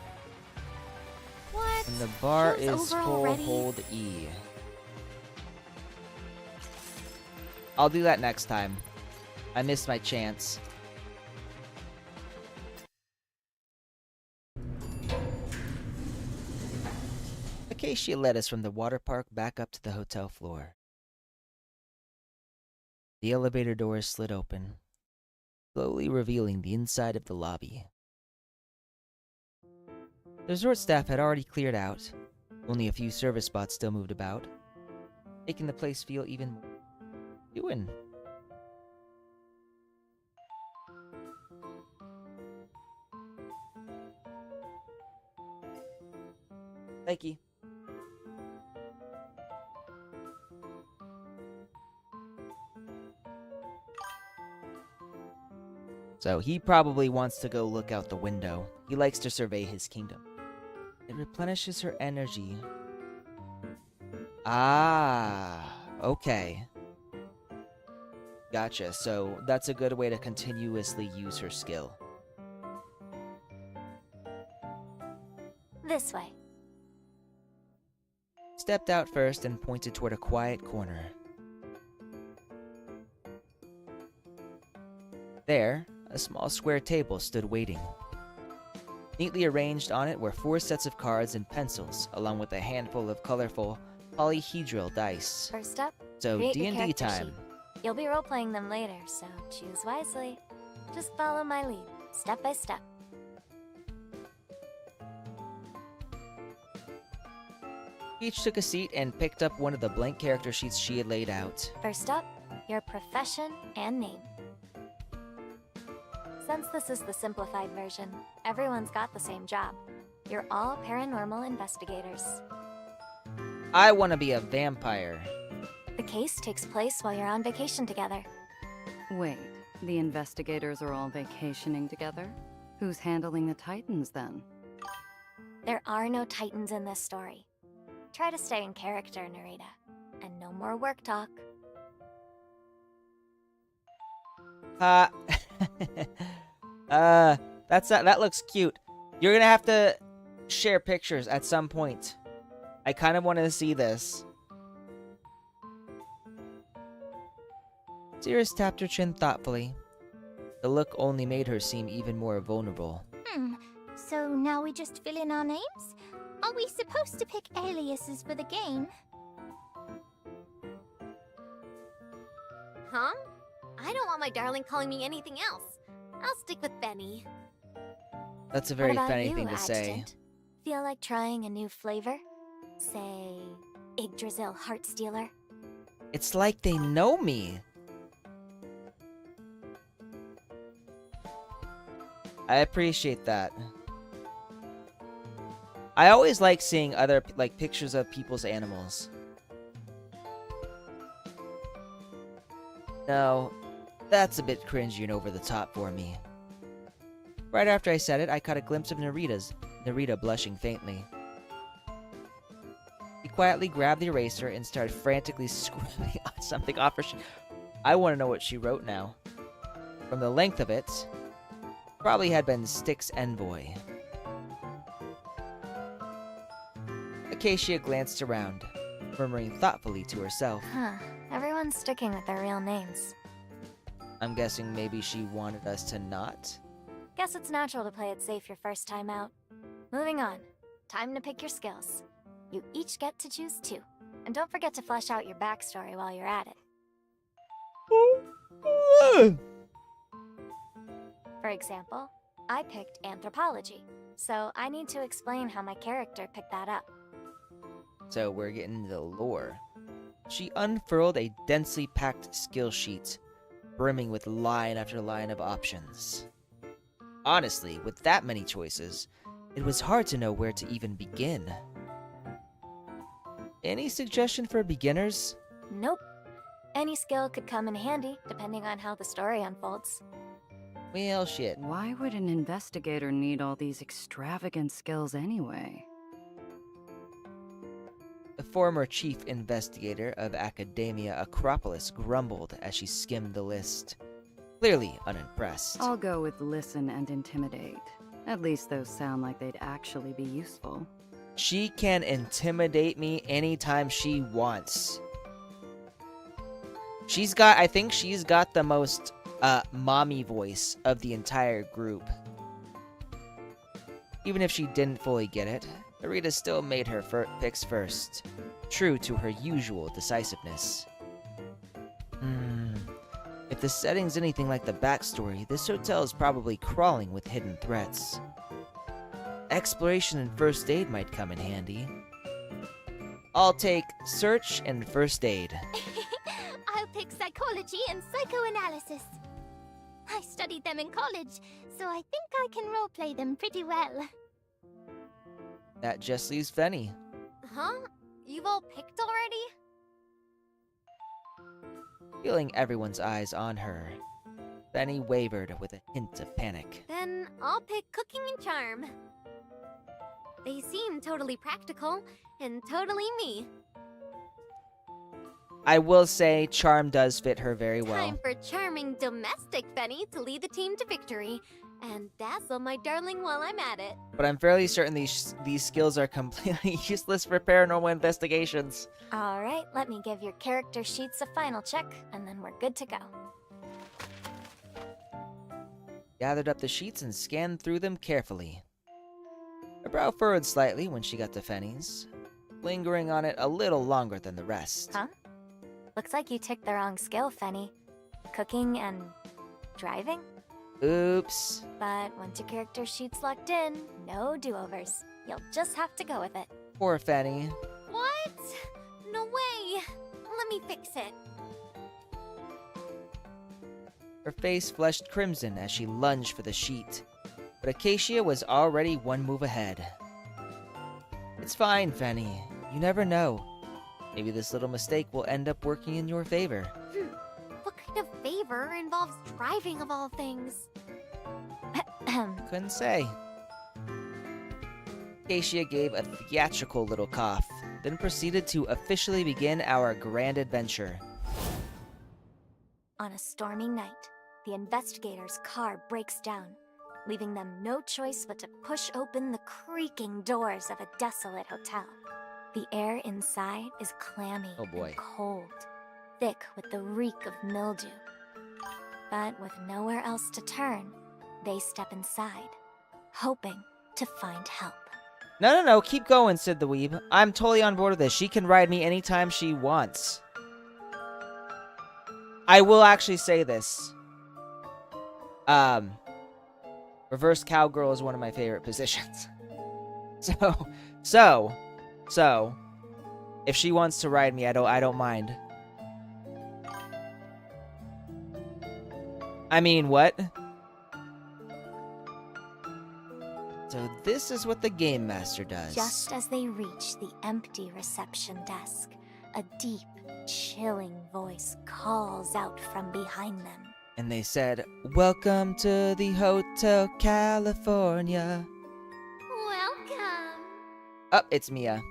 [SPEAKER 10] What?
[SPEAKER 2] And the bar
[SPEAKER 10] Show's
[SPEAKER 2] is
[SPEAKER 10] over
[SPEAKER 2] full,
[SPEAKER 10] already?
[SPEAKER 2] hold E. I'll do that next time. I missed my chance. Acacia led us from the water park back up to the hotel floor. The elevator doors slid open, slowly revealing the inside of the lobby. The resort staff had already cleared out. Only a few service spots still moved about, making the place feel even more doing. Thank you. So he probably wants to go look out the window. He likes to survey his kingdom. It replenishes her energy. Ah, okay. Gotcha, so that's a good way to continuously use her skill.
[SPEAKER 12] This way.
[SPEAKER 2] Stepped out first and pointed toward a quiet corner. There, a small square table stood waiting. Neatly arranged on it were 4 sets of cards and pencils, along with a handful of colorful polyhedral dice.
[SPEAKER 12] First up,
[SPEAKER 2] So
[SPEAKER 12] create your
[SPEAKER 2] D&D
[SPEAKER 12] character
[SPEAKER 2] time.
[SPEAKER 12] sheet. You'll be role-playing them later, so choose wisely. Just follow my lead, step by step.
[SPEAKER 2] Each took a seat and picked up one of the blank character sheets she had laid out.
[SPEAKER 12] First up, your profession and name. Since this is the simplified version, everyone's got the same job. You're all paranormal investigators.
[SPEAKER 2] I want to be a vampire.
[SPEAKER 12] The case takes place while you're on vacation together.
[SPEAKER 11] Wait, the investigators are all vacationing together? Who's handling the Titans then?
[SPEAKER 12] There are no titans in this story. Try to stay in character, Narita. And no more work talk.
[SPEAKER 2] That looks cute. You're gonna have to share pictures at some point. I kind of want to see this. Cirrus tapped her chin thoughtfully. The look only made her seem even more vulnerable.
[SPEAKER 4] So now we just fill in our names? Are we supposed to pick aliases for the game?
[SPEAKER 7] Huh? I don't want my darling calling me anything else. I'll stick with Benny.
[SPEAKER 2] That's a very
[SPEAKER 12] What about
[SPEAKER 2] funny
[SPEAKER 12] you,
[SPEAKER 2] thing to say.
[SPEAKER 12] Adjutant? Feel like trying a new flavor? Say, Yggdrasil Heartstealer?
[SPEAKER 2] It's like they know me. I appreciate that. I always like seeing other pictures of people's animals. No, that's a bit cringy and over the top for me. Right after I said it, I caught a glimpse of Narita blushing faintly. He quietly grabbed the eraser and started frantically scribbling something off her sheet. I want to know what she wrote now. From the length of it, probably had been Styx Envoy. Acacia glanced around, murmuring thoughtfully to herself.
[SPEAKER 12] Huh. Everyone's sticking with their real names.
[SPEAKER 2] I'm guessing maybe she wanted us to not?
[SPEAKER 12] Guess it's natural to play it safe your first time out. Moving on. Time to pick your skills. You each get to choose 2. And don't forget to flesh out your backstory while you're at it. For example, I picked anthropology, so I need to explain how my character picked that up.
[SPEAKER 2] So we're getting into the lore. She unfurled a densely packed skill sheet, brimming with line after line of options. Honestly, with that many choices, it was hard to know where to even begin. Any suggestion for beginners?
[SPEAKER 12] Nope. Any skill could come in handy, depending on how the story unfolds.
[SPEAKER 2] Well, shit.
[SPEAKER 11] Why would an investigator need all these extravagant skills anyway?
[SPEAKER 2] The former chief investigator of Academia Acropolis grumbled as she skimmed the list, clearly unimpressed.
[SPEAKER 11] I'll go with listen and intimidate. At least those sound like they'd actually be useful.
[SPEAKER 2] She can intimidate me anytime she wants. I think she's got the most mommy voice of the entire group. Even if she didn't fully get it, Narita still made her picks first, true to her usual decisiveness. If the setting's anything like the backstory, this hotel is probably crawling with hidden threats. Exploration and first aid might come in handy. I'll take search and first aid.
[SPEAKER 12] I'll pick psychology and psychoanalysis. I studied them in college, so I think I can roleplay them pretty well.
[SPEAKER 2] That just leaves Fenny.
[SPEAKER 7] Huh? You've all picked already?
[SPEAKER 2] Feeling everyone's eyes on her, Fenny wavered with a hint of panic.
[SPEAKER 7] Then I'll pick cooking and charm. They seem totally practical and totally me.
[SPEAKER 2] I will say charm does fit her very well.
[SPEAKER 7] Time for charming domestic Fenny to lead the team to victory and dazzle my darling while I'm at it.
[SPEAKER 2] But I'm fairly certain these skills are completely useless for paranormal investigations.
[SPEAKER 12] Alright, let me give your character sheets a final check, and then we're good to go.
[SPEAKER 2] Gathered up the sheets and scanned through them carefully. Her brow furrowed slightly when she got to Fenny's, lingering on it a little longer than the rest.
[SPEAKER 12] Huh? Looks like you ticked the wrong skill, Fenny. Cooking and driving?
[SPEAKER 2] Oops.
[SPEAKER 12] But once your character sheet's locked in, no do-overs. You'll just have to go with it.
[SPEAKER 2] Poor Fenny.
[SPEAKER 7] What? No way! Let me fix it.
[SPEAKER 2] Her face flushed crimson as she lunged for the sheet, but Acacia was already one move ahead. It's fine, Fenny. You never know. Maybe this little mistake will end up working in your favor.
[SPEAKER 7] What kind of favor involves driving of all things?
[SPEAKER 2] Couldn't say. Acacia gave a theatrical little cough, then proceeded to officially begin our grand adventure.
[SPEAKER 12] On a stormy night, the investigator's car breaks down, leaving them no choice but to push open the creaking doors of a desolate hotel. The air inside is clammy and cold, thick with the reek of mildew. But with nowhere else to turn, they step inside, hoping to find help.
[SPEAKER 2] No, keep going, said the weeb. I'm totally on board with this. She can ride me anytime she wants. I will actually say this. Reverse cowgirl is one of my favorite positions. So, if she wants to ride me, I don't mind. I mean, what? So this is what the Game Master does.
[SPEAKER 12] Just as they reach the empty reception desk, a deep, chilling voice calls out from behind them.
[SPEAKER 2] And they said, "Welcome to the Hotel California."
[SPEAKER 7] Welcome.
[SPEAKER 2] Oh, it's Mia.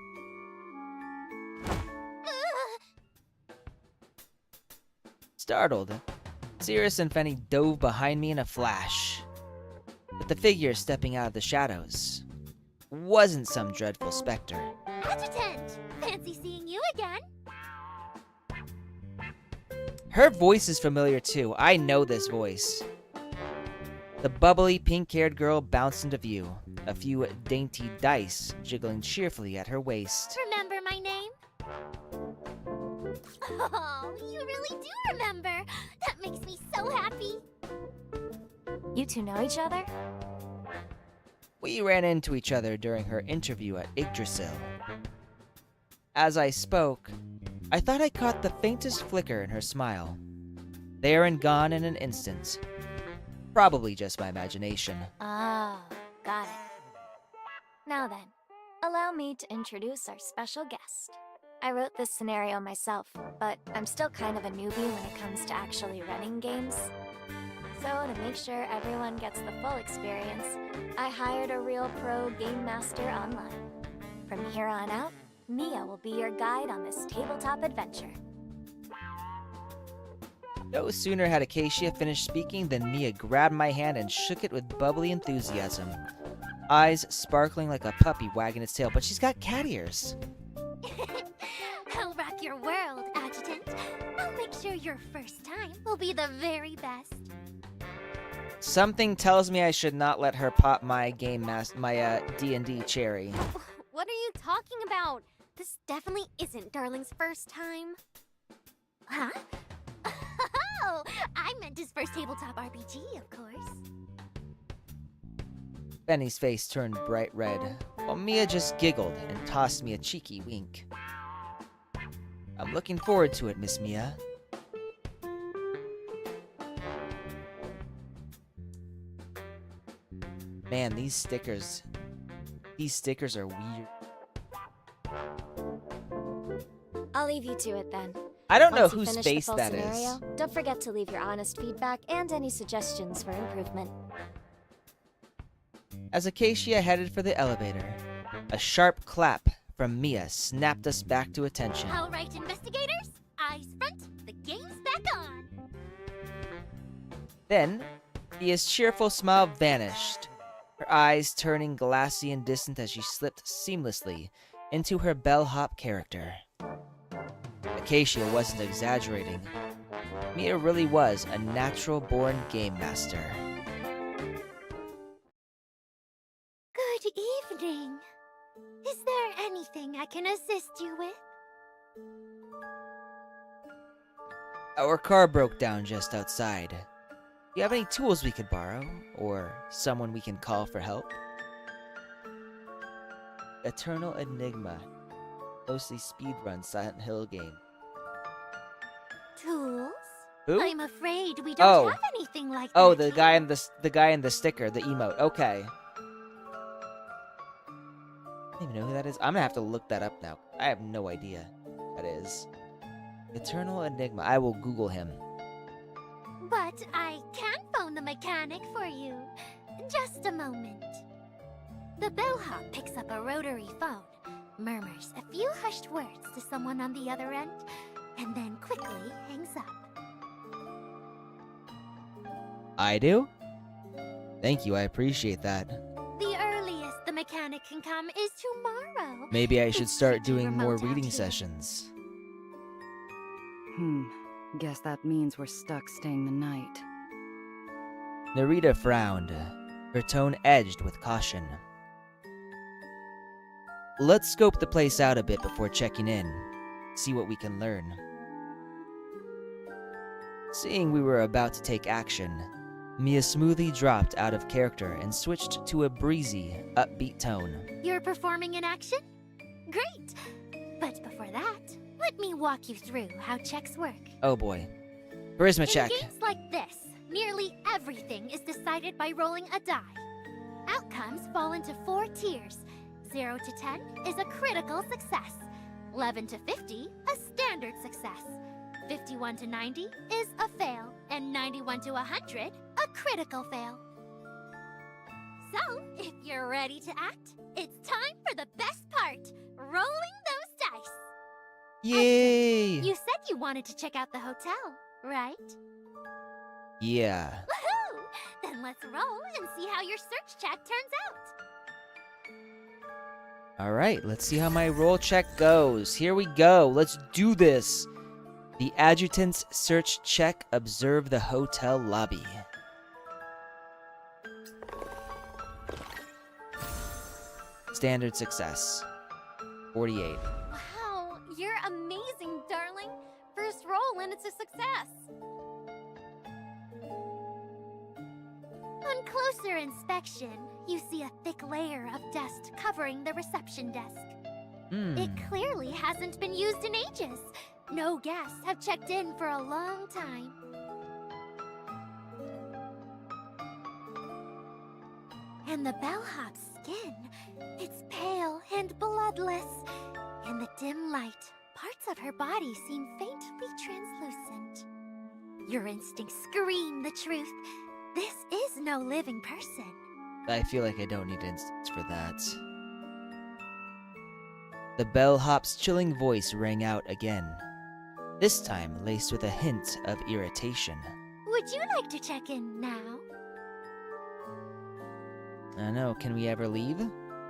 [SPEAKER 2] Startled, Cirrus and Fenny dove behind me in a flash. But the figure stepping out of the shadows wasn't some dreadful specter.
[SPEAKER 7] Adjutant! Fancy seeing you again.
[SPEAKER 2] Her voice is familiar too. I know this voice. The bubbly, pink-haired girl bounced into view, a few dainty dice jiggling cheerfully at her waist.
[SPEAKER 7] Remember my name? Oh, you really do remember. That makes me so happy.
[SPEAKER 12] You two know each other?
[SPEAKER 2] We ran into each other during her interview at Yggdrasil. As I spoke, I thought I caught the faintest flicker in her smile. There and gone in an instant. Probably just my imagination.
[SPEAKER 12] Oh, got it. Now then, allow me to introduce our special guest. I wrote this scenario myself, but I'm still kind of a newbie when it comes to actually running games. So to make sure everyone gets the full experience, I hired a real pro game master online. From here on out, Mia will be your guide on this tabletop adventure.
[SPEAKER 2] No sooner had Acacia finished speaking than Mia grabbed my hand and shook it with bubbly enthusiasm. eyes sparkling like a puppy wagging its tail, but she's got cat ears.
[SPEAKER 7] I'll rock your world, Adjutant. I'll make sure your first time will be the very best.
[SPEAKER 2] Something tells me I should not let her pop my D&D cherry.
[SPEAKER 7] What are you talking about? This definitely isn't Darling's first time. Huh? Oh, I meant his first tabletop RPG, of course.
[SPEAKER 2] Benny's face turned bright red, while Mia just giggled and tossed me a cheeky wink. I'm looking forward to it, Miss Mia. Man, these stickers are weird.
[SPEAKER 12] I'll leave you to it then.
[SPEAKER 2] I don't know
[SPEAKER 12] Once you
[SPEAKER 2] whose
[SPEAKER 12] finish
[SPEAKER 2] face
[SPEAKER 12] the full
[SPEAKER 2] that
[SPEAKER 12] scenario,
[SPEAKER 2] is.
[SPEAKER 12] don't forget to leave your honest feedback and any suggestions for improvement.
[SPEAKER 2] As Acacia headed for the elevator, a sharp clap from Mia snapped us back to attention.
[SPEAKER 7] All right, investigators, eyes front, the game's back on.
[SPEAKER 2] Then, Mia's cheerful smile vanished, her eyes turning glassy and distant as she slipped seamlessly into her bellhop character. Acacia wasn't exaggerating. Mia really was a natural-born game master.
[SPEAKER 7] Good evening. Is there anything I can assist you with?
[SPEAKER 2] Our car broke down just outside. Do you have any tools we could borrow? Or someone we can call for help? Eternal Enigma. Mostly speedrun Silent Hill game.
[SPEAKER 7] Tools?
[SPEAKER 2] Who?
[SPEAKER 7] I'm afraid we don't have anything like that.
[SPEAKER 2] Oh, the guy in the sticker, the emote. Okay. I don't even know who that is. I'm gonna have to look that up now. I have no idea who that is. Eternal Enigma. I will Google him.
[SPEAKER 7] But I can phone the mechanic for you. Just a moment. The bellhop picks up a rotary phone, murmurs a few hushed words to someone on the other end, and then quickly hangs up.
[SPEAKER 2] I do? Thank you, I appreciate that.
[SPEAKER 7] The earliest the mechanic can come is tomorrow.
[SPEAKER 2] Maybe I should
[SPEAKER 7] It's
[SPEAKER 2] start
[SPEAKER 7] pretty
[SPEAKER 2] doing more
[SPEAKER 7] remote out
[SPEAKER 2] reading
[SPEAKER 7] here.
[SPEAKER 2] sessions.
[SPEAKER 11] Guess that means we're stuck staying the night.
[SPEAKER 2] Narita frowned, her tone edged with caution. Let's scope the place out a bit before checking in, see what we can learn. Seeing we were about to take action, Mia smoothly dropped out of character and switched to a breezy, upbeat tone.
[SPEAKER 7] You're performing in action? Great! But before that, let me walk you through how checks work.
[SPEAKER 2] Oh boy. Charisma check.
[SPEAKER 7] In games like this, nearly everything is decided by rolling a die. Outcomes fall into 4 tiers. 0 to 10 is a critical success. 11 to 50, a standard success. 51 to 90 is a fail. And 91 to 100, a critical fail. So, if you're ready to act, it's time for the best part, rolling those dice.
[SPEAKER 2] Yay!
[SPEAKER 7] You said you wanted to check out the hotel, right?
[SPEAKER 2] Yeah.
[SPEAKER 7] Woohoo! Then let's roll and see how your search check turns out.
[SPEAKER 2] Alright, let's see how my roll check goes. Here we go. Let's do this. The adjutant's search check. Observe the hotel lobby. Standard success. 48.
[SPEAKER 7] Wow, you're amazing, darling. First roll and it's a success. On closer inspection, you see a thick layer of dust covering the reception desk. It clearly hasn't been used in ages. No guests have checked in for a long time. And the bellhop's skin, it's pale and bloodless. In the dim light, parts of her body seem faintly translucent. Your instincts scream the truth. This is no living person.
[SPEAKER 2] I feel like I don't need instincts for that. The bellhop's chilling voice rang out again, this time laced with a hint of irritation.
[SPEAKER 7] Would you like to check in now?
[SPEAKER 2] I know, can we ever leave?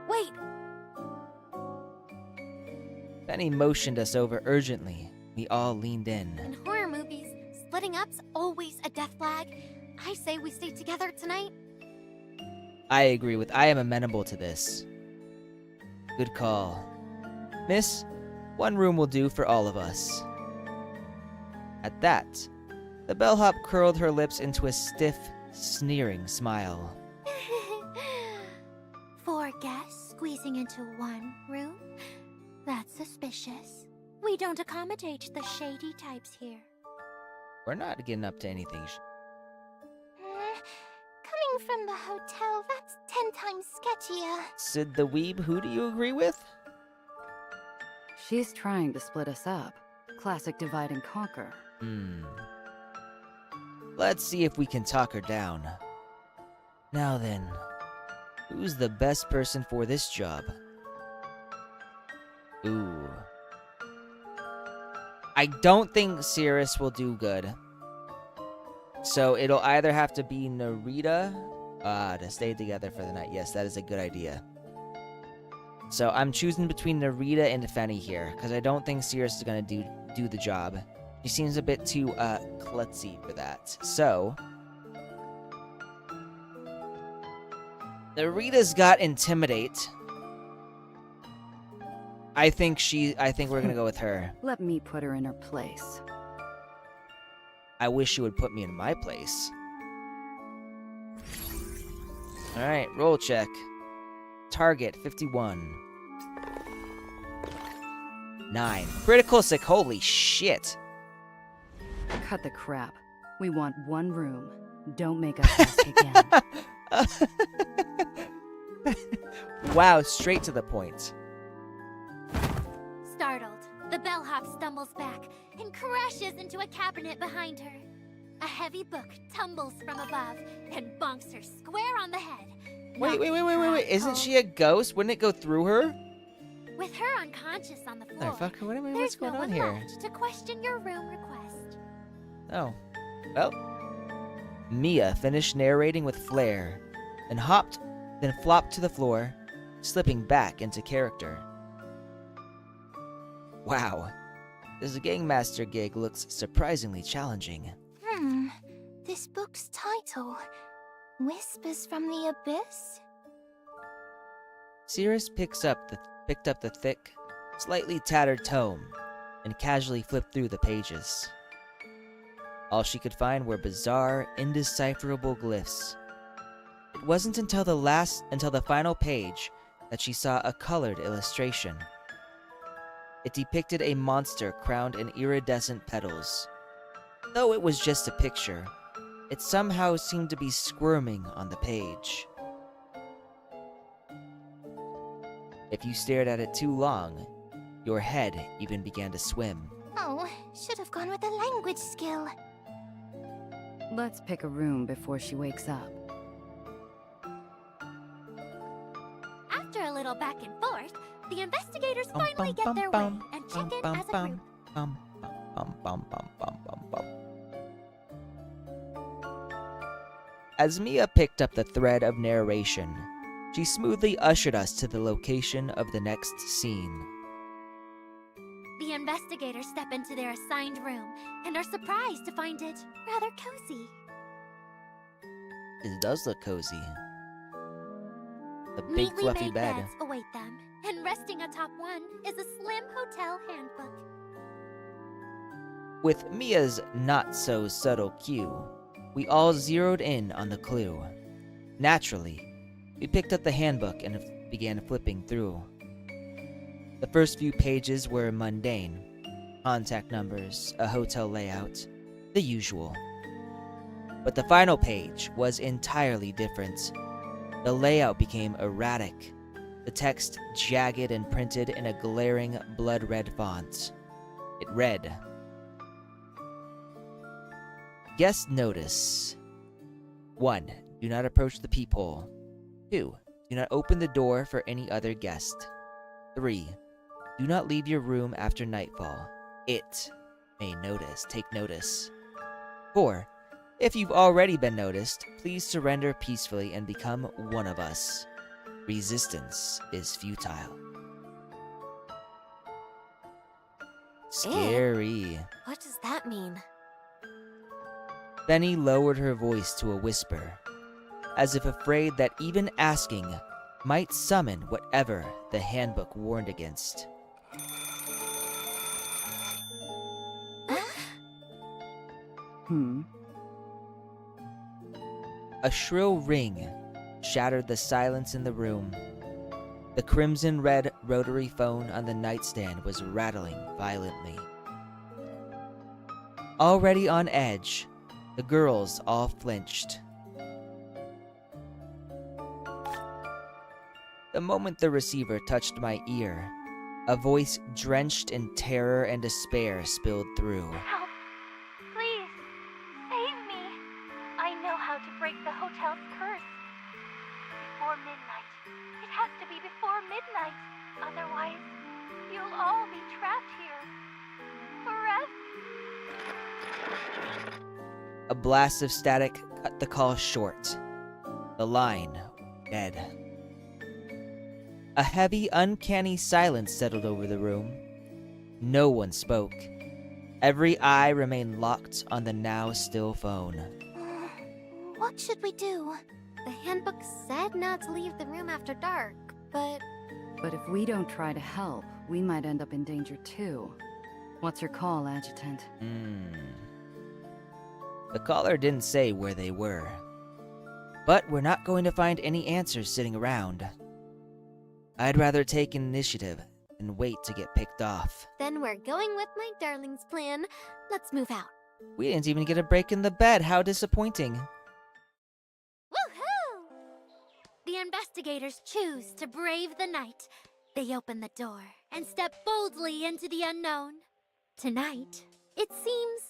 [SPEAKER 7] Wait,
[SPEAKER 2] Benny motioned us over urgently. We all leaned in.
[SPEAKER 7] in horror movies, splitting up's always a death flag. I say we stay together tonight.
[SPEAKER 2] I am amenable to this. Good call. Miss, one room will do for all of us. At that, the bellhop curled her lips into a stiff, sneering smile.
[SPEAKER 12] 4 guests squeezing into one room? That's suspicious. We don't accommodate the shady types here.
[SPEAKER 2] We're not getting up to anything.
[SPEAKER 12] Coming from the hotel, that's 10 times sketchier.
[SPEAKER 2] Sid the Weeb, who do you agree with?
[SPEAKER 11] She's trying to split us up. Classic divide and conquer.
[SPEAKER 2] Let's see if we can talk her down. Now then, who's the best person for this job? Ooh. I don't think Cirrus will do good. So it'll either have to be Narita to stay together for the night. Yes, that is a good idea. So I'm choosing between Narita and Fenny here, because I don't think Cirrus is going to do the job. She seems a bit too klutzy for that. So Narita's got Intimidate. I think we're gonna go with her.
[SPEAKER 11] Let me put her in her place.
[SPEAKER 2] I wish you would put me in my place. Alright, roll check. Target 51. 9. Critical sick, holy shit.
[SPEAKER 11] Cut the crap. We want one room. Don't make us ask again.
[SPEAKER 2] Wow, straight to the point.
[SPEAKER 12] Startled, the bellhop stumbles back and crashes into a cabinet behind her. A heavy book tumbles from above and bonks her square on the head.
[SPEAKER 2] Wait. Isn't
[SPEAKER 12] cold.
[SPEAKER 2] she a ghost? Wouldn't it go through her?
[SPEAKER 12] With her unconscious on the floor,
[SPEAKER 2] Motherfucker, what's
[SPEAKER 12] there's
[SPEAKER 2] going
[SPEAKER 12] no
[SPEAKER 2] on
[SPEAKER 12] one
[SPEAKER 2] here?
[SPEAKER 12] left to question your room request.
[SPEAKER 2] Oh. Well. Mia finished narrating with flair, then flopped to the floor, slipping back into character. Wow. This gangmaster gig looks surprisingly challenging.
[SPEAKER 12] This book's title, Whispers from the Abyss?
[SPEAKER 2] Cirrus picked up the thick, slightly tattered tome and casually flipped through the pages. All she could find were bizarre, indecipherable glyphs. It wasn't until the final page that she saw a colored illustration. It depicted a monster crowned in iridescent petals. Though it was just a picture, it somehow seemed to be squirming on the page. If you stared at it too long, your head even began to swim.
[SPEAKER 12] Oh, should have gone with the language skill.
[SPEAKER 11] Let's pick a room before she wakes up.
[SPEAKER 12] After a little back and forth, the investigators finally get their way and check in as a group.
[SPEAKER 2] As Mia picked up the thread of narration, she smoothly ushered us to the location of the next scene.
[SPEAKER 12] The investigators step into their assigned room and are surprised to find it rather cozy.
[SPEAKER 2] It does look cozy. The big
[SPEAKER 12] Neatly
[SPEAKER 2] fluffy
[SPEAKER 12] made
[SPEAKER 2] bed.
[SPEAKER 12] beds await them, and resting atop one is a slim hotel handbook.
[SPEAKER 2] With Mia's not-so-subtle cue, we all zeroed in on the clue. Naturally, we picked up the handbook and began flipping through. The first few pages were mundane. Contact numbers, a hotel layout, the usual. But the final page was entirely different. The layout became erratic, the text jagged and printed in a glaring blood-red font. It read, Guest notice. 1. Do not approach the peephole. 2. Do not open the door for any other guest. 3. Do not leave your room after nightfall. It may take notice. 4. If you've already been noticed, please surrender peacefully and become one of us. Resistance is futile. Scary.
[SPEAKER 7] What does that mean?
[SPEAKER 2] Benny lowered her voice to a whisper, as if afraid that even asking might summon whatever the handbook warned against. A shrill ring shattered the silence in the room. The crimson-red rotary phone on the nightstand was rattling violently. Already on edge, the girls all flinched. The moment the receiver touched my ear, a voice drenched in terror and despair spilled through.
[SPEAKER 10] Help! Please! Save me! I know how to break the hotel's curse. Before midnight. It has to be before midnight. Otherwise, you'll all be trapped here. Forever.
[SPEAKER 2] A blast of static cut the call short. The line dead. A heavy, uncanny silence settled over the room. No one spoke. Every eye remained locked on the now still phone.
[SPEAKER 12] What should we do?
[SPEAKER 7] The handbook said not to leave the room after dark, but...
[SPEAKER 11] But if we don't try to help, we might end up in danger too. What's your call, Adjutant?
[SPEAKER 2] The caller didn't say where they were. But we're not going to find any answers sitting around. I'd rather take initiative than wait to get picked off.
[SPEAKER 7] Then we're going with my darling's plan. Let's move out.
[SPEAKER 2] We didn't even get a break in the bed. How disappointing.
[SPEAKER 7] Woohoo! The investigators choose to brave the night. They open the door and step boldly into the unknown. Tonight, it seems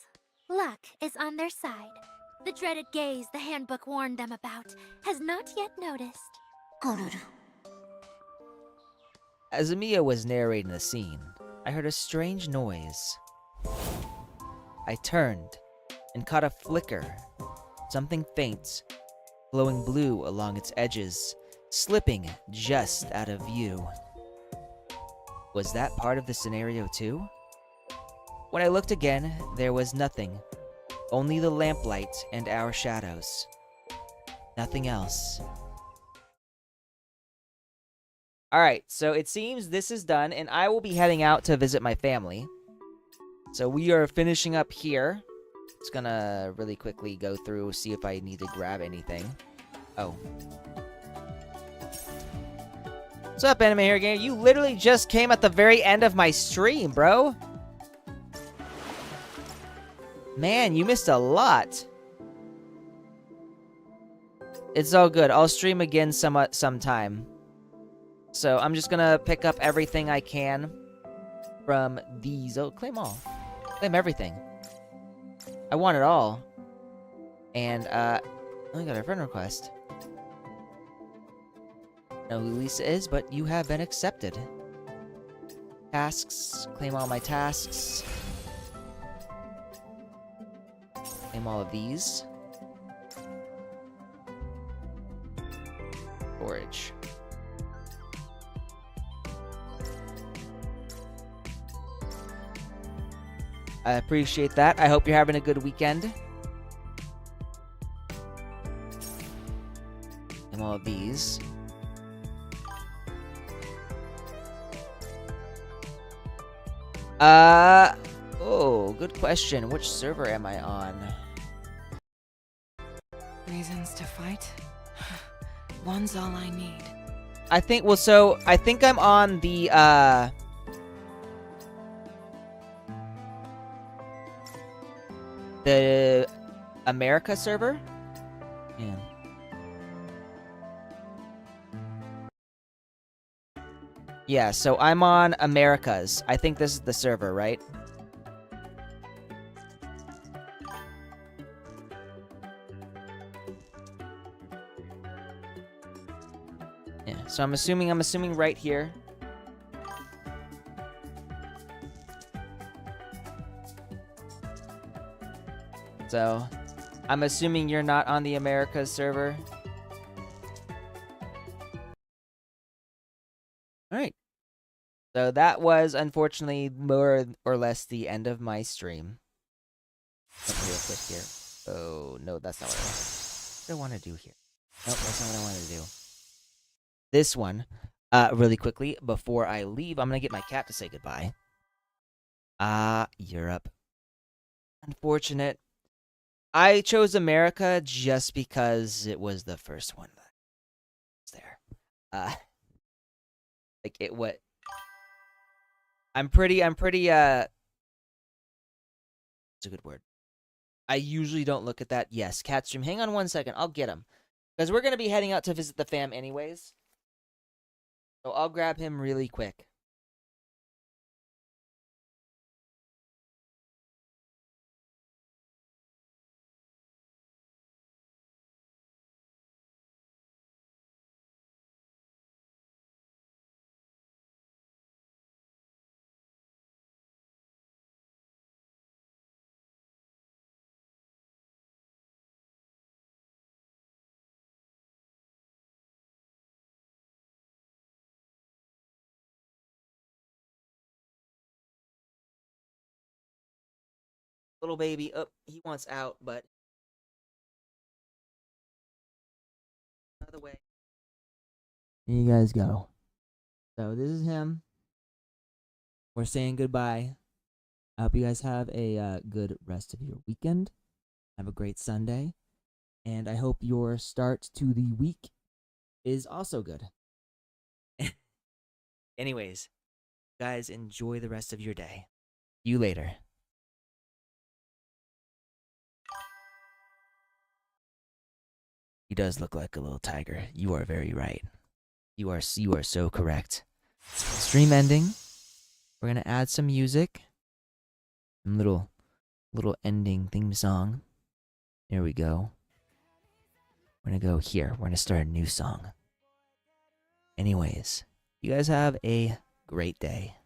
[SPEAKER 7] luck is on their side. The dreaded gaze the handbook warned them about has not yet noticed.
[SPEAKER 2] As Amiya was narrating the scene, I heard a strange noise. I turned and caught a flicker, something faint, glowing blue along its edges, slipping just out of view. Was that part of the scenario too? When I looked again, there was nothing, only the lamplight and our shadows. Nothing else. Alright, so it seems this is done, and I will be heading out to visit my family. So we are finishing up here. Just gonna really quickly go through, see if I need to grab anything. Oh. What's up, Anime Hero Gamer? You literally just came at the very end of my stream, bro. Man, you missed a lot. It's all good. I'll stream again sometime. So I'm just gonna pick up everything I can from these. Oh, claim all. Claim everything. I want it all. And, I got a friend request. Know who Lisa is, but you have been accepted. Tasks. Claim all my tasks. Claim all of these. Storage. I appreciate that. I hope you're having a good weekend. And all of these. Oh, good question. Which server am I on?
[SPEAKER 3] Reasons to fight? One's all I need.
[SPEAKER 2] I think, well, so, I think I'm on the America server? Yeah. Yeah, so I'm on Americas. I think this is the server, right? Yeah, so I'm assuming right here. So, I'm assuming you're not on the Americas server. Alright. So that was, unfortunately, more or less the end of my stream. Let me real quick here. Oh, no, that's not what I want to do here. Nope, that's not what I want to do. This one, really quickly, before I leave, I'm going to get my cat to say goodbye. Europe. Unfortunate. I chose America just because it was the first one that was there. Like, it what? I'm pretty, it's a good word. I usually don't look at that. Yes, cat stream. Hang on one second. I'll get him. Because we're going to be heading out to visit the fam anyways. So I'll grab him really quick. Little baby. Oh, he wants out, but another way. Here you guys go. So this is him. We're saying goodbye. I hope you guys have a good rest of your weekend. Have a great Sunday. And I hope your start to the week is also good. Anyways, guys, enjoy the rest of your day. See you later. He does look like a little tiger. You are very right. You are so correct. Stream ending. We're gonna add some music. Some little ending theme song. There we go. We're gonna go here. We're gonna start a new song. Anyways, you guys have a great day.